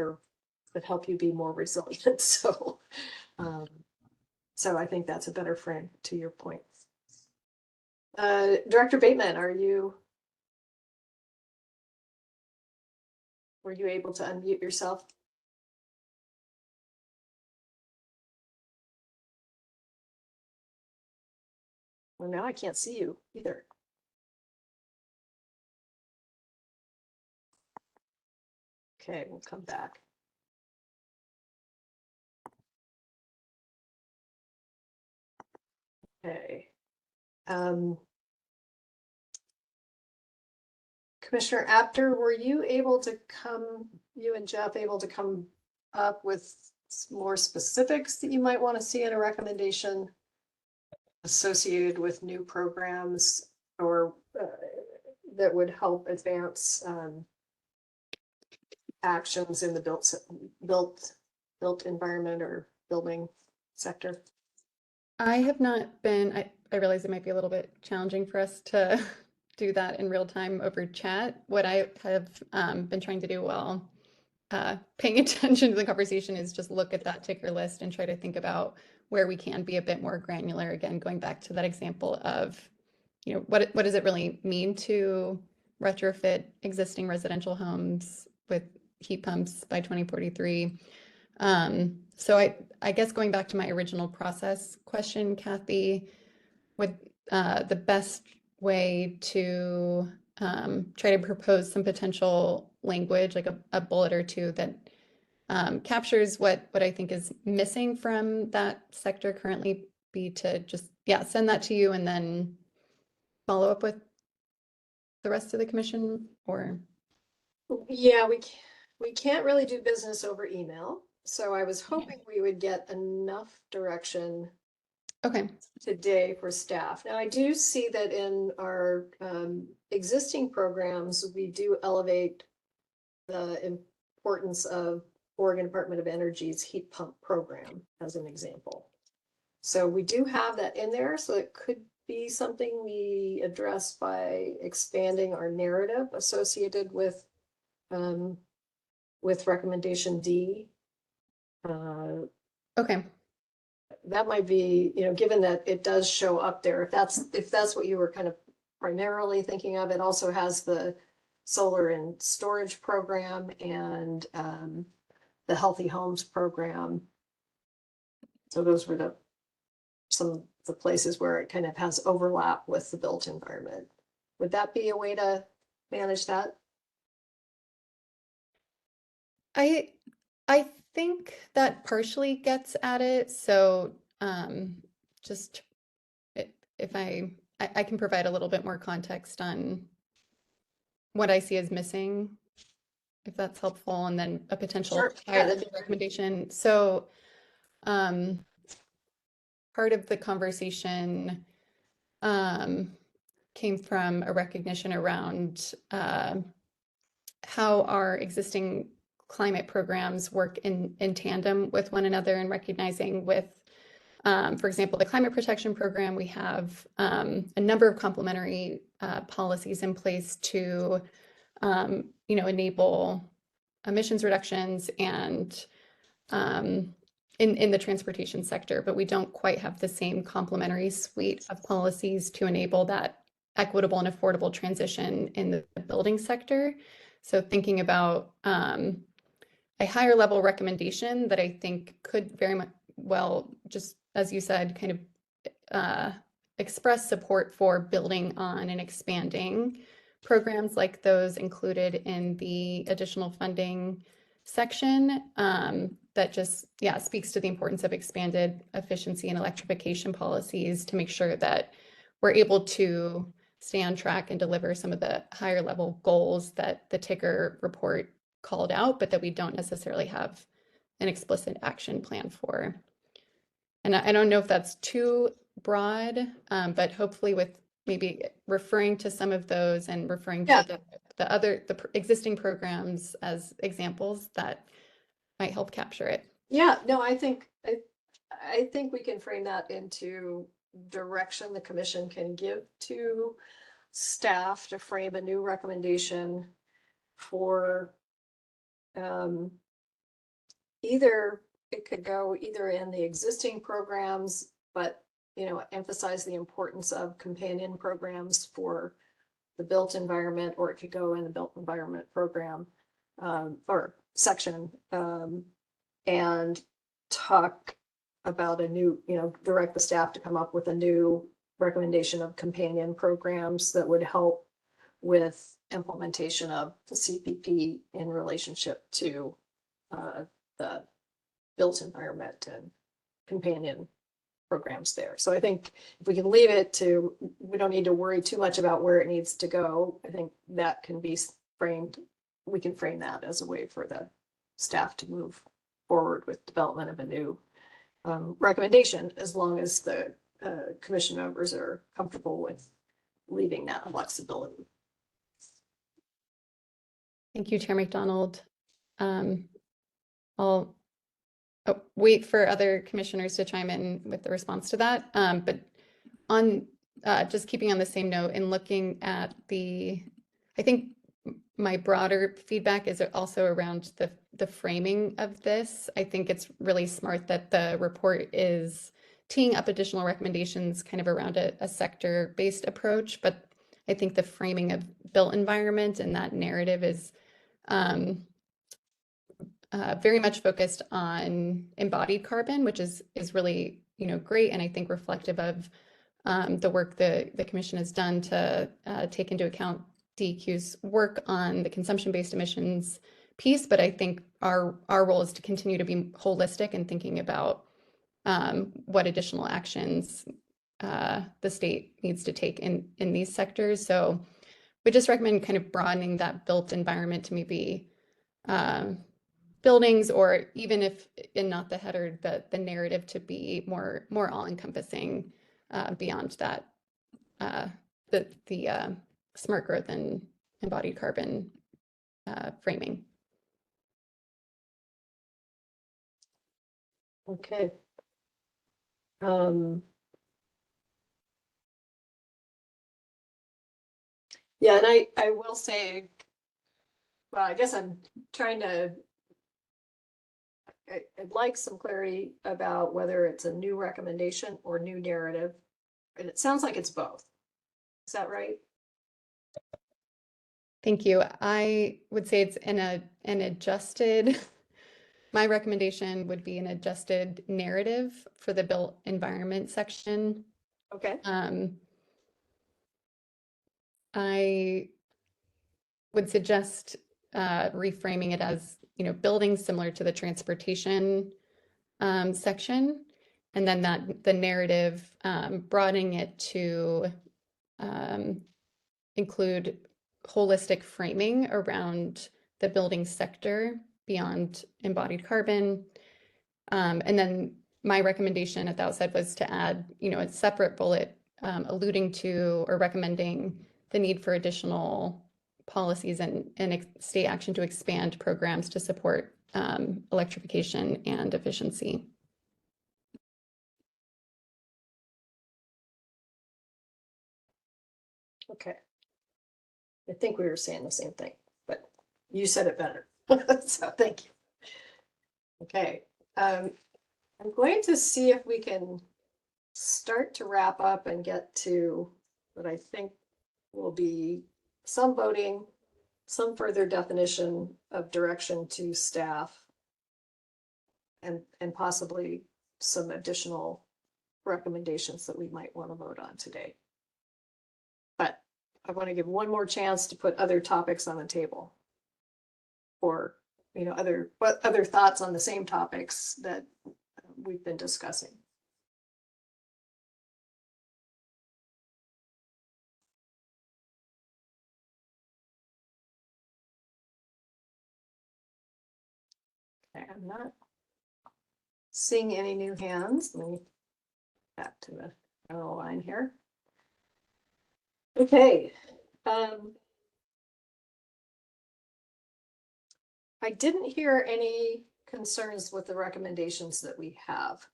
Speaker 1: help you be more resilient. So I think that's a better frame to your point. Director Bateman, were you able to unmute yourself? Well, now I can't see you either. Okay, we'll come back. Okay. Commissioner Apter, were you and Jeff able to come up with more specifics that you might want to see in a recommendation associated with new programs or that would help advance actions in the built environment or building sector?
Speaker 21: I have not been, I realize it might be a little bit challenging for us to do that in real time over chat. What I have been trying to do while paying attention to the conversation is just look at that ticker list and try to think about where we can be a bit more granular. Again, going back to that example of, what does it really mean to retrofit existing residential homes with heat pumps by 2043? So I guess going back to my original process question, Kathy, would the best way to try to propose some potential language, like a bullet or two that captures what I think is missing from that sector currently, be to just, yeah, send that to you and then follow up with the rest of the commission, or?
Speaker 1: Yeah, we can't really do business over email. So I was hoping we would get enough direction
Speaker 21: Okay.
Speaker 1: today for staff. Now, I do see that in our existing programs, we do elevate the importance of Oregon Department of Energy's heat pump program as an example. So we do have that in there, so it could be something we address by expanding our narrative associated with recommendation D.
Speaker 21: Okay.
Speaker 1: That might be, given that it does show up there, if that's what you were kind of primarily thinking of, it also has the solar and storage program and the Healthy Homes program. So those were some of the places where it kind of has overlap with the built environment. Would that be a way to manage that?
Speaker 21: I think that partially gets at it. So just if I can provide a little bit more context on what I see as missing, if that's helpful, and then a potential
Speaker 1: Sure.
Speaker 21: higher
Speaker 1: Yeah.
Speaker 21: level recommendation. So part of the conversation came from a recognition around how our existing climate programs work in tandem with one another, and recognizing with, for example, the climate protection program, we have a number of complementary policies in place to, enable emissions reductions and in the transportation sector, but we don't quite have the same complementary suite of policies to enable that equitable and affordable transition in the building sector. So thinking about a higher level recommendation that I think could very much well, just as you said, kind of express support for building on and expanding programs like those included in the additional funding section, that just, yeah, speaks to the importance of expanded efficiency and electrification policies to make sure that we're able to stay on track and deliver some of the higher level goals that the Tigger report called out, but that we don't necessarily have an explicit action plan for. And I don't know if that's too broad, but hopefully with maybe referring to some of those and referring to the existing programs as examples, that might help capture it.
Speaker 1: Yeah, no, I think we can frame that into direction the commission can give to staff to frame a new recommendation for either, it could go either in the existing programs, but emphasize the importance of companion programs for the built environment, or it could go in the built environment program or section, and talk about a new, direct the staff to come up with a new recommendation of companion programs that would help with implementation of the CPP in relationship to the built environment and companion programs there. So I think if we can leave it to, we don't need to worry too much about where it needs to go. I think that can be framed, we can frame that as a way for the staff to move forward with development of a new recommendation, as long as the commission members are comfortable with leaving that flexibility.
Speaker 21: Thank you, Chair McDonald. I'll wait for other commissioners to chime in with the response to that. But on just keeping on the same note, in looking at I think my broader feedback is also around the framing of this. I think it's really smart that the report is teeing up additional recommendations kind of around a sector-based approach, but I think the framing of built environment and that narrative is very much focused on embodied carbon, which is really great, and I think reflective of the work the commission has done to take into account DEQ's work on the consumption-based emissions piece, but I think our role is to continue to be holistic and thinking about what additional actions the state needs to take in these sectors. So we just recommend kind of broadening that built environment to maybe buildings, or even if in not the header, the narrative to be more all-encompassing beyond that, the smart growth and embodied carbon framing.
Speaker 1: Okay. Yeah, and I will say, well, I guess I'm trying to, I'd like some clarity about whether it's a new recommendation or new narrative. And it sounds like it's both. Is that right?
Speaker 21: Thank you. I would say it's an adjusted, my recommendation would be an adjusted narrative for the built environment section.
Speaker 1: Okay.
Speaker 21: I would suggest reframing it as, buildings similar to the transportation section, and then the narrative, broadening it to include holistic framing around the building sector beyond embodied carbon. And then my recommendation at the outset was to add, a separate bullet alluding to or recommending the need for additional policies and state action to expand programs to support electrification and efficiency.
Speaker 1: Okay. I think we were saying the same thing, but you said it better. So thank you. Okay. I'm going to see if we can start to wrap up and get to what I think will be some voting, some further definition of direction to staff, and possibly some additional recommendations that we might want to vote on today. But I want to give one more chance to put other topics on the table, or other thoughts on the same topics that we've been discussing. Okay, I'm not seeing any new hands. Let me back to the yellow line here. Okay. I didn't hear any concerns with the recommendations that we have.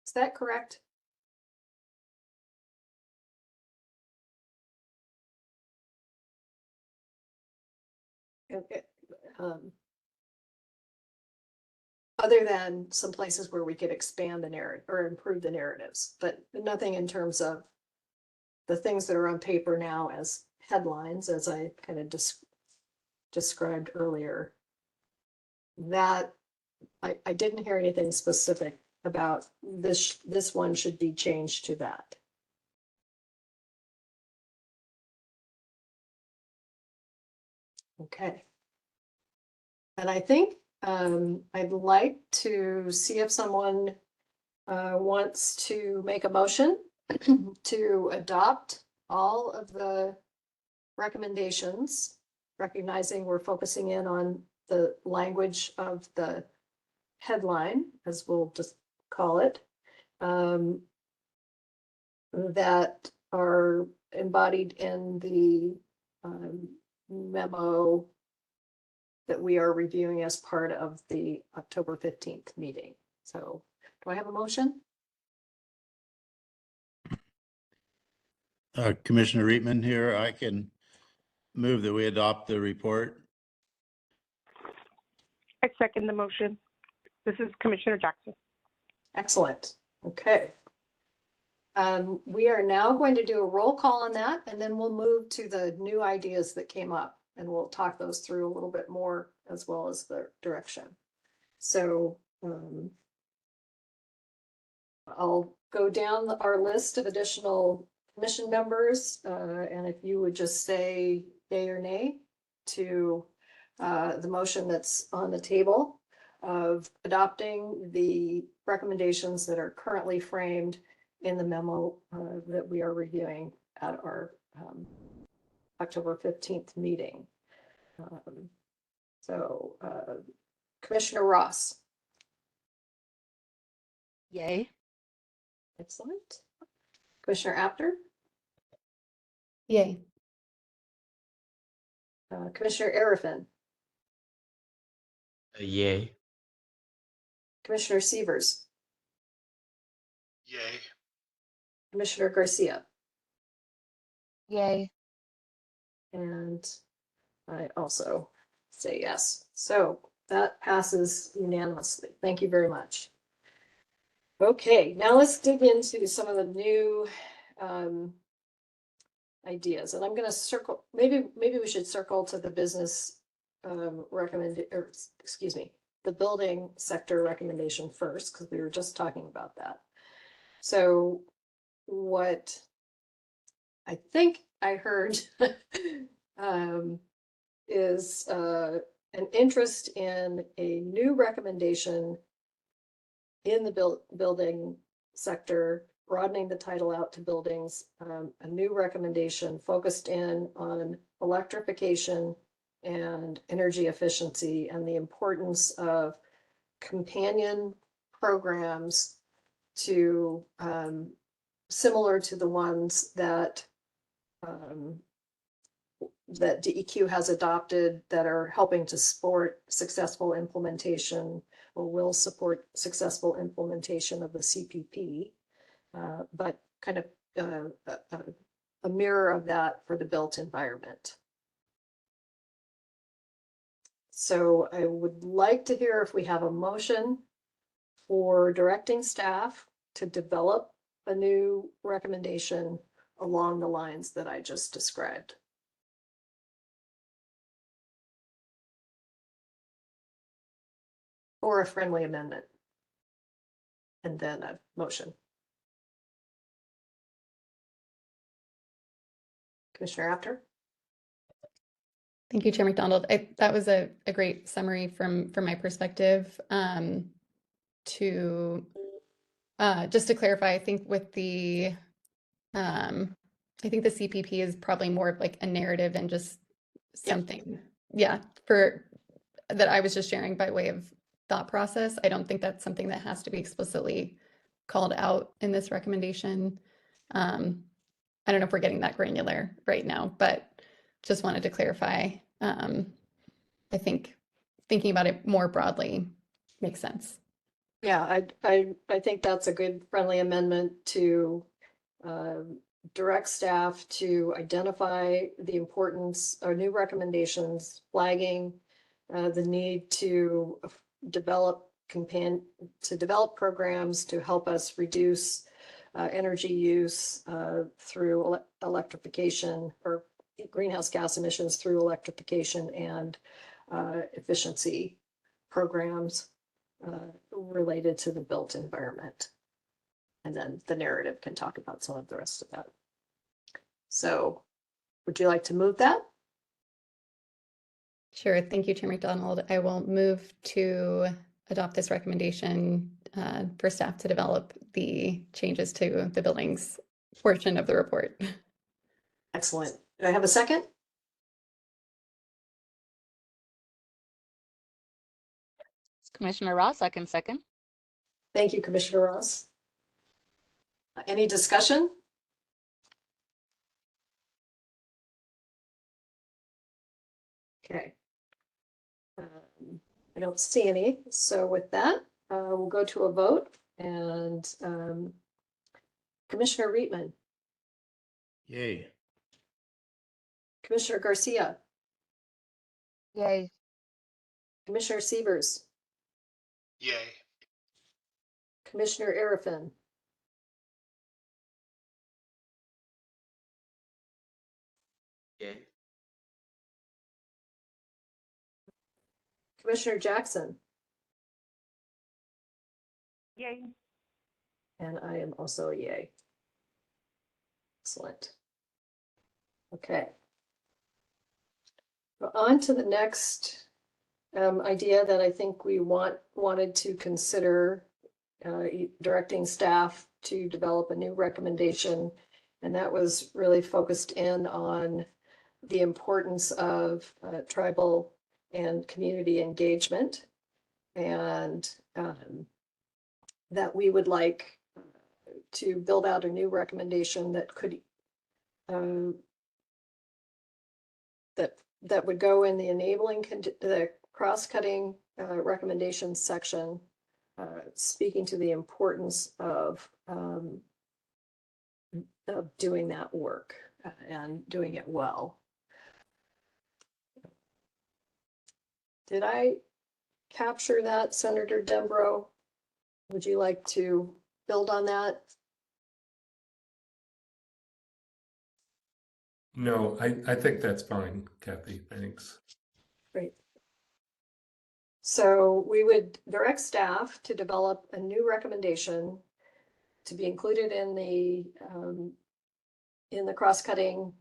Speaker 1: Is that correct? Okay. Other than some places where we could expand the narrative or improve the narratives, but nothing in terms of the things that are on paper now as headlines, as I kind of described earlier. That I didn't hear anything specific about this one should be changed to that. Okay. And I think I'd like to see if someone wants to make a motion to adopt all of the recommendations, recognizing we're focusing in on the language of the headline, as we'll just call it, that are embodied in the memo that we are reviewing as part of the October 15th meeting. So do I have a motion?
Speaker 14: Commissioner Reitman here. I can move that we adopt the report.
Speaker 20: I second the motion. This is Commissioner Jackson.
Speaker 1: Excellent. Okay. We are now going to do a roll call on that, and then we'll move to the new ideas that came up, and we'll talk those through a little bit more, as well as the direction. So I'll go down our list of additional commission members, and if you would just say yay or nay to the motion that's on the table of adopting the recommendations that are currently framed in the memo that we are reviewing at our October 15th meeting. So Commissioner Ross.
Speaker 7: Yay.
Speaker 1: Excellent. Commissioner Apter.
Speaker 21: Yay.
Speaker 1: Commissioner Arifin.
Speaker 8: Yay.
Speaker 1: Commissioner Sievers.
Speaker 8: Yay.
Speaker 1: Commissioner Garcia.
Speaker 7: Yay.
Speaker 1: And I also say yes. So that passes unanimously. Thank you very much. Okay, now let's dig into some of the new ideas. And I'm going to circle, maybe we should circle to the business the building sector recommendation first, because we were just talking about that. So what I think I heard is an interest in a new recommendation in the building sector, broadening the title out to buildings, a new recommendation focused in on electrification and energy efficiency and the importance of companion programs to similar to the ones that that DEQ has adopted that are helping to support successful implementation or will support successful implementation of the CPP, but kind of a mirror of that for the built environment. So I would like to hear if we have a motion for directing staff to develop a new recommendation along the lines that I just described. Or a friendly amendment. And then a motion. Commissioner Apter?
Speaker 21: Thank you, Chair McDonald. That was a great summary from my perspective. Just to clarify, I think with the I think the CPP is probably more of like a narrative and just something, for that I was just sharing by way of thought process. I don't think that's something that has to be explicitly called out in this recommendation. I don't know if we're getting that granular right now, but just wanted to clarify. I think thinking about it more broadly makes sense.
Speaker 1: Yeah, I think that's a good friendly amendment to direct staff to identify the importance or new recommendations, flagging the need to develop programs to help us reduce energy use through electrification or greenhouse gas emissions through electrification and efficiency programs related to the built environment. And then the narrative can talk about some of the rest of that. So would you like to move that?
Speaker 21: Sure. Thank you, Chair McDonald. I will move to adopt this recommendation for staff to develop the changes to the buildings portion of the report.
Speaker 1: Excellent. Do I have a second?
Speaker 7: Commissioner Ross, I can second.
Speaker 1: Thank you, Commissioner Ross. Any discussion? Okay. I don't see any. So with that, we'll go to a vote. And Commissioner Reitman.
Speaker 14: Yay.
Speaker 1: Commissioner Garcia.
Speaker 7: Yay.
Speaker 1: Commissioner Sievers.
Speaker 8: Yay.
Speaker 1: Commissioner Arifin.
Speaker 8: Yay.
Speaker 1: Commissioner Jackson.
Speaker 5: Yay.
Speaker 1: And I am also a yay. Excellent. Okay. On to the next idea that I think we wanted to consider directing staff to develop a new recommendation. And that was really focused in on the importance of tribal and community engagement, and that we would like to build out a new recommendation that could that would go in the enabling the cross-cutting recommendations section, speaking to the importance of doing that work and doing it well. Did I capture that, Senator Dembro? Would you like to build on that?
Speaker 12: No, I think that's fine, Kathy. Thanks.
Speaker 1: Great. So we would direct staff to develop a new recommendation to be included in the cross-cutting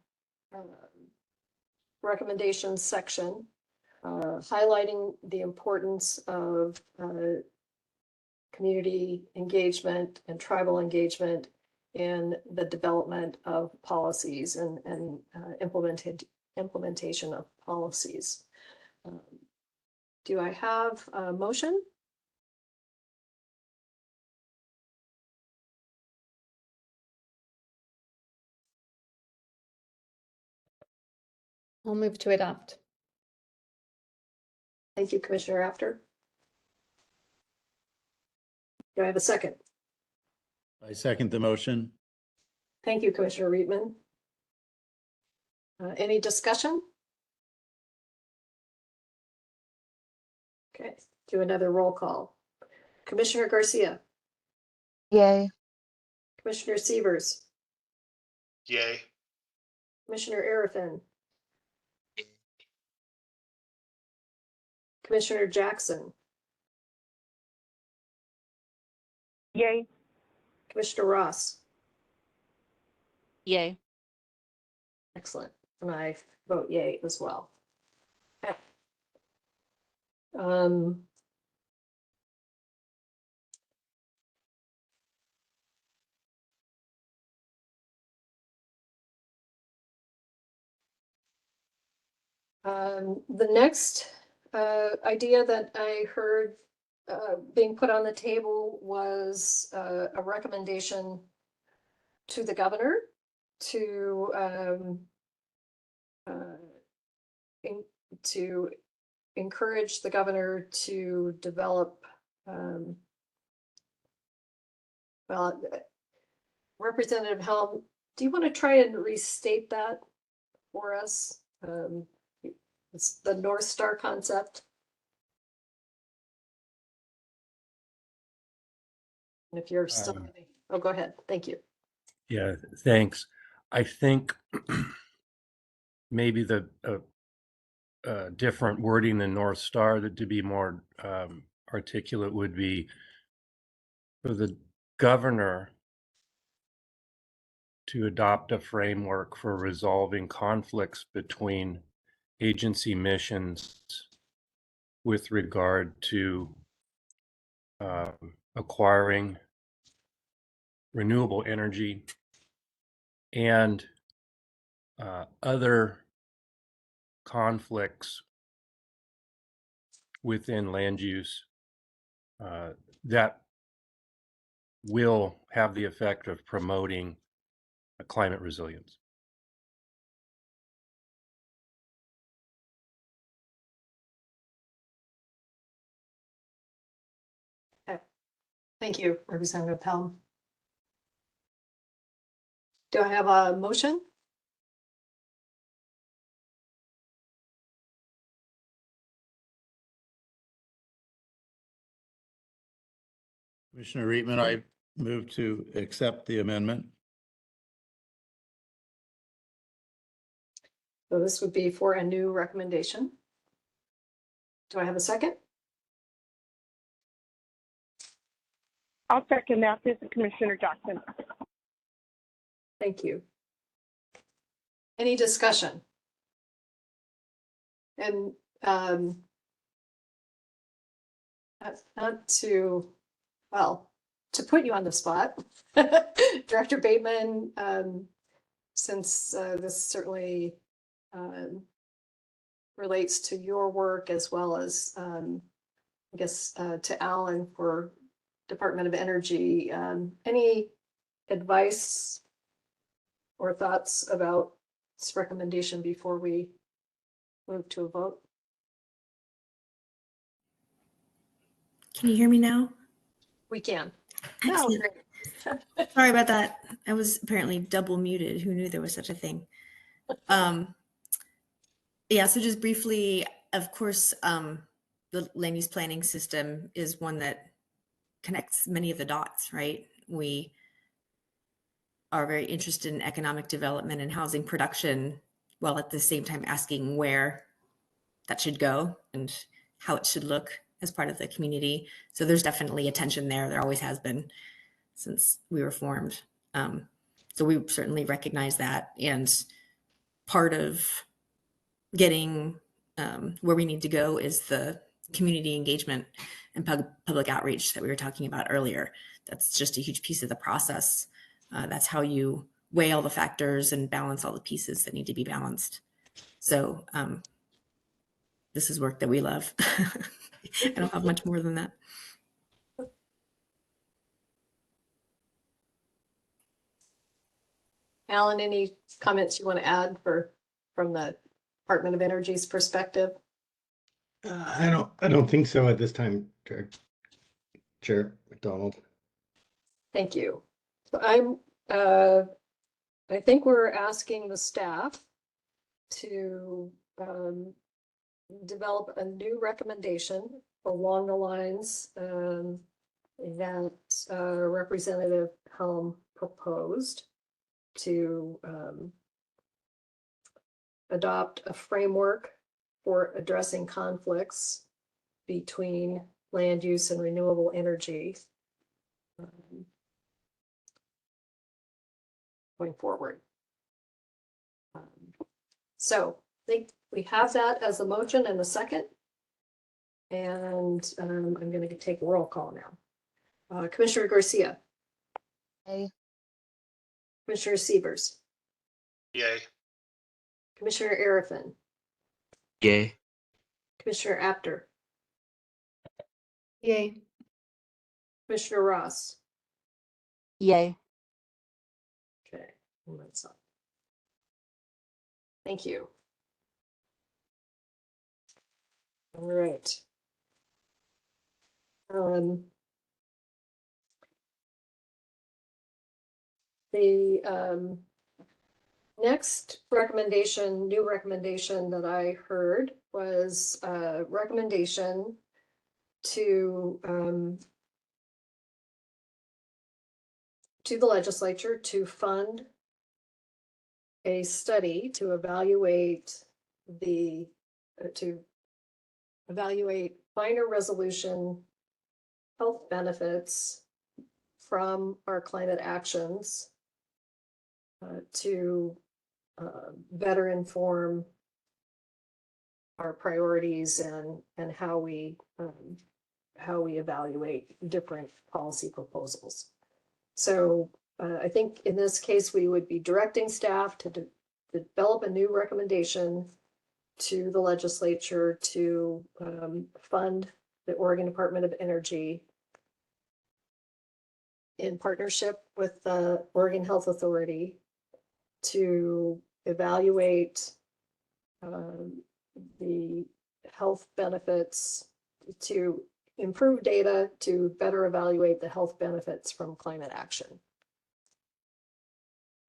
Speaker 1: recommendations section, highlighting the importance of community engagement and tribal engagement in the development of policies and implementation of policies. Do I have a motion?
Speaker 21: I'll move to adopt.
Speaker 1: Thank you, Commissioner After. Do I have a second?
Speaker 14: I second the motion.
Speaker 1: Thank you, Commissioner Reitman. Any discussion? Okay, do another roll call. Commissioner Garcia,
Speaker 7: Yay.
Speaker 1: Commissioner Sievers,
Speaker 8: Yay.
Speaker 1: Commissioner Arifin, Commissioner Jackson,
Speaker 20: Yay.
Speaker 1: Commissioner Ross.
Speaker 7: Yay.
Speaker 1: Excellent. And I vote yay as well. Okay. The next idea that I heard being put on the table was a recommendation to the governor to to encourage the governor to develop well, Representative Helm, do you want to try and restate that for us? It's the North Star concept. And if you're still, oh, go ahead. Thank you.
Speaker 3: Yeah, thanks. I think maybe the different wording than North Star, that to be more articulate, would be for the governor to adopt a framework for resolving conflicts between agency missions with regard to acquiring renewable energy and other conflicts within land use that will have the effect of promoting climate resilience.
Speaker 1: Okay. Thank you, Representative Helm. Do I have a motion?
Speaker 14: Commissioner Reitman, I move to accept the amendment.
Speaker 1: So this would be for a new recommendation. Do I have a second?
Speaker 20: I'll second that. This is Commissioner Jackson.
Speaker 1: Thank you. Any discussion? And not to, well, to put you on the spot, Director Bateman, since this certainly relates to your work as well as, I guess, to Alan for Department of Energy, any advice or thoughts about this recommendation before we move to a vote?
Speaker 10: Can you hear me now?
Speaker 1: We can.
Speaker 10: Excellent.
Speaker 1: No,
Speaker 10: Sorry about that. I was apparently double muted. Who knew there was such a thing? Yeah, so just briefly, of course, the land use planning system is one that connects many of the dots, right? We are very interested in economic development and housing production, while at the same time asking where that should go and how it should look as part of the community. So there's definitely a tension there. There always has been since we were formed. So we certainly recognize that. And part of getting where we need to go is the community engagement and public outreach that we were talking about earlier. That's just a huge piece of the process. That's how you weigh all the factors and balance all the pieces that need to be balanced. So this is work that we love. I don't have much more than that.
Speaker 1: Alan, any comments you want to add from the Department of Energy's perspective?
Speaker 6: I don't think so at this time, Chair McDonald.
Speaker 1: Thank you. So I think we're asking the staff to develop a new recommendation along the lines that Representative Helm proposed to adopt a framework for addressing conflicts between land use and renewable energy going forward. So I think we have that as a motion and a second. And I'm going to take a roll call now. Commissioner Garcia.
Speaker 7: Aye.
Speaker 1: Commissioner Sievers.
Speaker 8: Yay.
Speaker 1: Commissioner Arifin.
Speaker 22: Yay.
Speaker 1: Commissioner Apter.
Speaker 21: Yay.
Speaker 1: Commissioner Ross.
Speaker 7: Yay.
Speaker 1: Okay, that's up. Thank you. All right. The next recommendation, new recommendation that I heard was a recommendation to the legislature to fund a study to evaluate minor resolution health benefits from our climate actions to better inform our priorities and how we evaluate different policy proposals. So I think in this case, we would be directing staff to develop a new recommendation to the legislature to fund the Oregon Department of Energy in partnership with the Oregon Health Authority to evaluate the health benefits, to improve data to better evaluate the health benefits from climate action.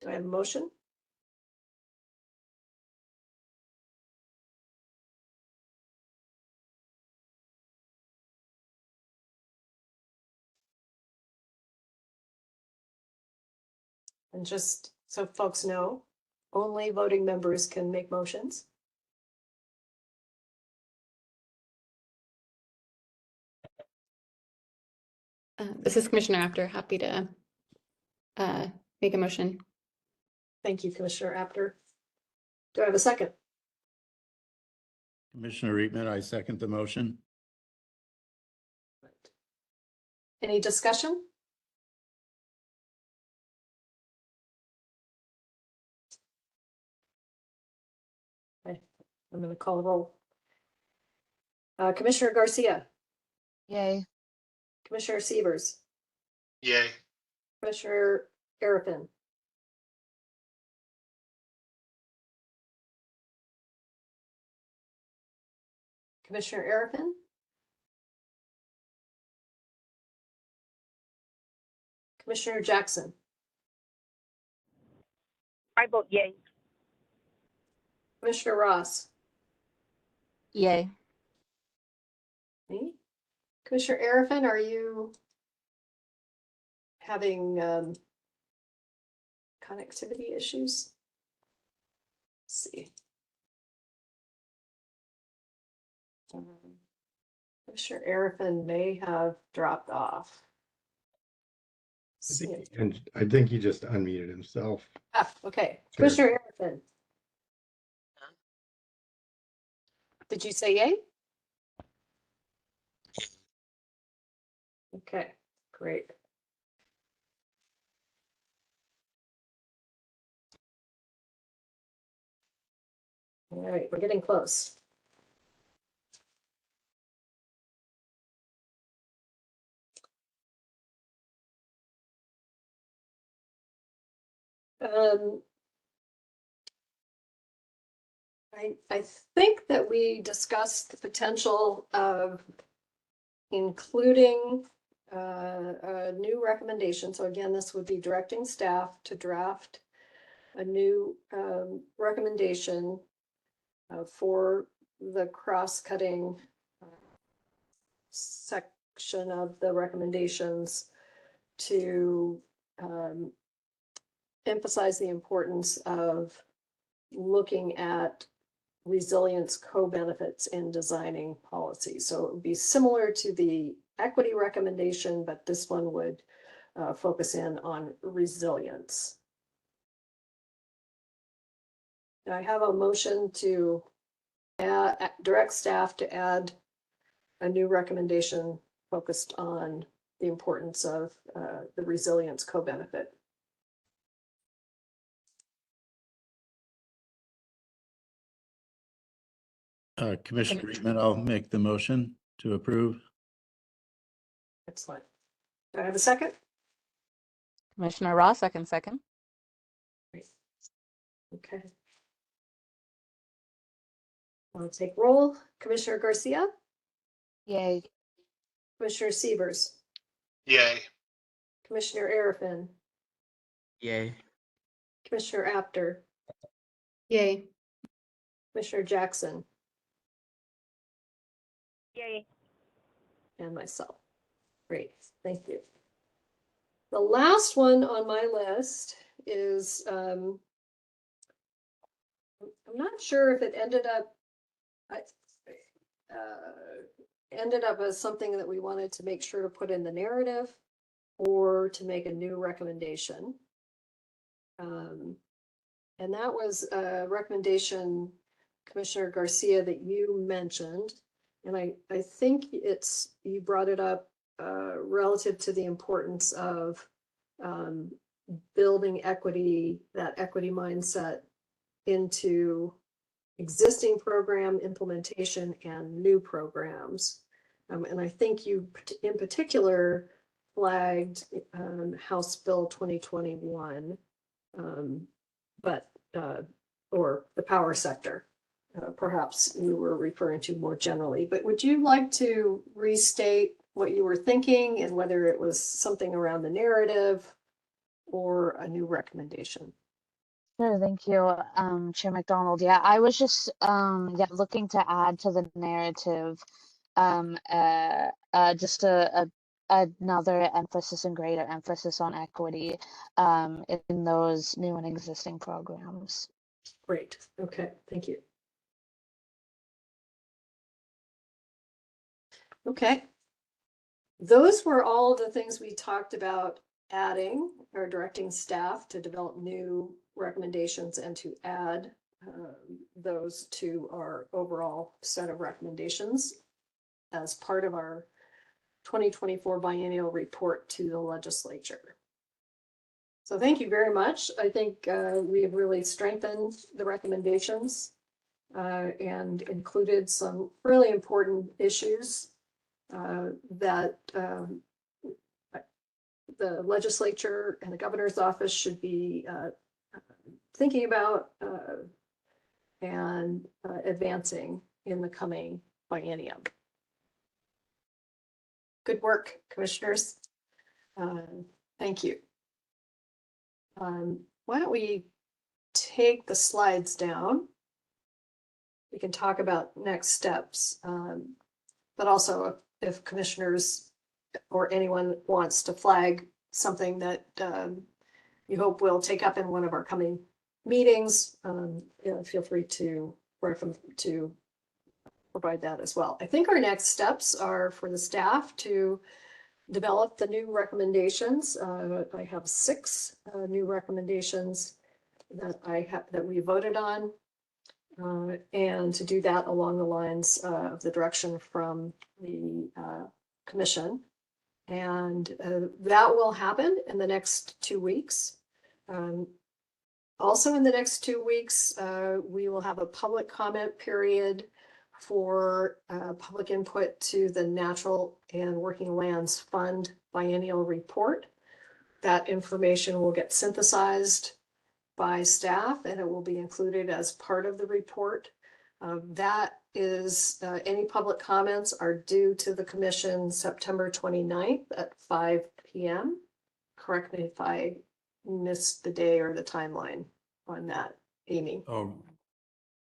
Speaker 1: Do I have a motion? And just so folks know, only voting members can make motions.
Speaker 21: This is Commissioner Apter, happy to make a motion.
Speaker 1: Thank you, Commissioner Apter. Do I have a second?
Speaker 14: Commissioner Reitman, I second the motion.
Speaker 1: Any discussion? Okay, I'm going to call the roll. Commissioner Garcia,
Speaker 7: Yay.
Speaker 1: Commissioner Sievers,
Speaker 8: Yay.
Speaker 1: Commissioner Arifin, Commissioner Arifin, Commissioner Jackson,
Speaker 20: I vote yay.
Speaker 1: Commissioner Ross,
Speaker 7: Yay.
Speaker 1: me. Commissioner Arifin, are you having connectivity issues? Let's see. Commissioner Arifin may have dropped off.
Speaker 6: And I think he just unmuted himself.
Speaker 1: Okay.
Speaker 6: Sure.
Speaker 1: Commissioner Arifin. Did you say yay? Okay, great. All right, we're getting close. I think that we discussed the potential of including a new recommendation. So again, this would be directing staff to draft a new recommendation for the cross-cutting section of the recommendations to emphasize the importance of looking at resilience co-benefits in designing policy. So it would be similar to the equity recommendation, but this one would focus in on resilience. I have a motion to direct staff to add a new recommendation focused on the importance of the resilience co-benefit.
Speaker 14: Commissioner Reitman, I'll make the motion to approve.
Speaker 1: Excellent. Do I have a second?
Speaker 11: Commissioner Ross, I can second.
Speaker 1: Okay. I'll take roll. Commissioner Garcia,
Speaker 7: Yay.
Speaker 1: Commissioner Sievers,
Speaker 8: Yay.
Speaker 1: Commissioner Arifin,
Speaker 22: Yay.
Speaker 1: Commissioner Apter,
Speaker 21: Yay.
Speaker 1: Commissioner Jackson,
Speaker 20: Yay.
Speaker 1: and myself. Great, thank you. The last one on my list is, I'm not sure if it ended up as something that we wanted to make sure to put in the narrative or to make a new recommendation. And that was a recommendation, Commissioner Garcia, that you mentioned. And I think you brought it up relative to the importance of building equity, that equity mindset into existing program implementation and new programs. And I think you in particular flagged House Bill 2021, or the power sector. Perhaps you were referring to more generally, but would you like to restate what you were thinking and whether it was something around the narrative or a new recommendation?
Speaker 7: Sure, thank you, Chair McDonald. Yeah, I was just looking to add to the narrative just another emphasis and greater emphasis on equity in those new and existing programs.
Speaker 1: Great. Okay, thank you. Okay. those were all the things we talked about adding or directing staff to develop new recommendations and to add those to our overall set of recommendations as part of our 2024 biennial report to the legislature. So thank you very much. I think we have really strengthened the recommendations and included some really important issues that the legislature and the governor's office should be thinking about and advancing in the coming biennium. Good work, commissioners. Thank you. Why don't we take the slides down? We can talk about next steps, but also if commissioners or anyone wants to flag something that you hope we'll take up in one of our coming meetings, feel free to provide that as well. I think our next steps are for the staff to develop the new recommendations. I have 6 new recommendations that we voted on, and to do that along the lines of the direction from the commission. And that will happen in the next 2 weeks. Also in the next 2 weeks, we will have a public comment period for public input to the Natural and Working Lands Fund biennial report. That information will get synthesized by staff and it will be included as part of the report. That is, any public comments are due to the commission September 29th at 5 p.m. Correct me if I missed the day or the timeline on that, Amy.
Speaker 14: Oh,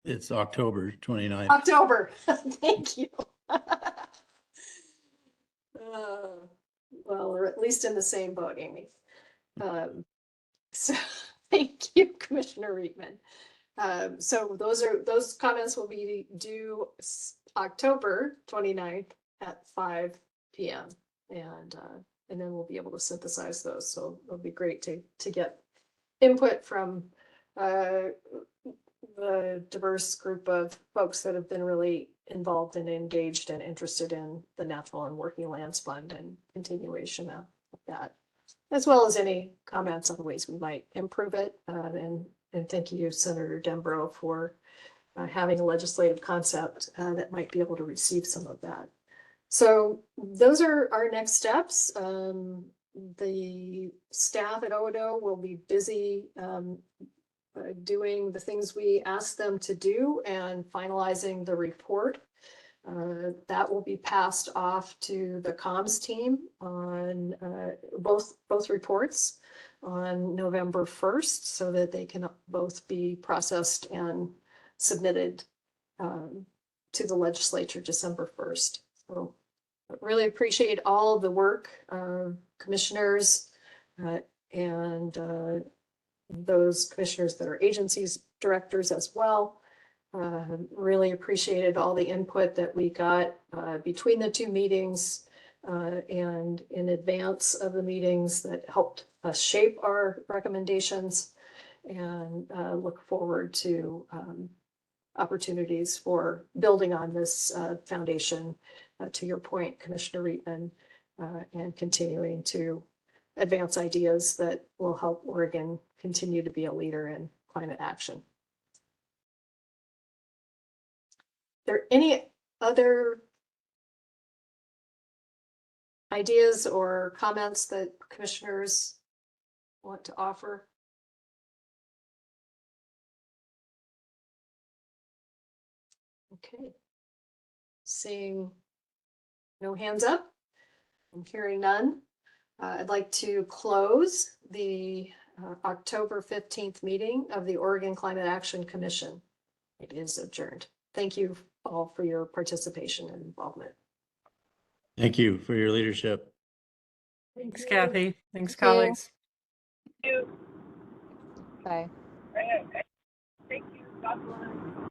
Speaker 14: it's October 29th.
Speaker 1: October. Thank you. Well, we're at least in the same boat, Amy. So thank you, Commissioner Reitman. So those comments will be due October 29th at 5 p.m. And then we'll be able to synthesize those. So it'll be great to get input from the diverse group of folks that have been really involved and engaged and interested in the Natural and Working Lands Fund and continuation of that, as well as any comments on the ways we might improve it. And thank you, Senator Dembro, for having a legislative concept that might be able to receive some of that. So those are our next steps. The staff at ODO will be busy doing the things we asked them to do and finalizing the report. That will be passed off to the comms team on both reports on November 1st so that they can both be processed and submitted to the legislature December 1st. So I really appreciate all of the work commissioners and those commissioners that are agencies directors as well. Really appreciated all the input that we got between the 2 meetings and in advance of the meetings that helped us shape our recommendations, and look forward to opportunities for building on this foundation, to your point, Commissioner Reitman, and continuing to advance ideas that will help Oregon continue to be a leader in climate action. Are there any other ideas or comments that commissioners want to offer? Okay. Seeing no hands up, I'm hearing none. I'd like to close the October 15th meeting of the Oregon Climate Action Commission. It is adjourned. Thank you all for your participation and involvement.
Speaker 14: Thank you for your leadership.
Speaker 4: Thanks, Kathy. Thanks,
Speaker 21: Thank you.
Speaker 4: colleagues.
Speaker 11: Bye.
Speaker 20: Thank you. God bless.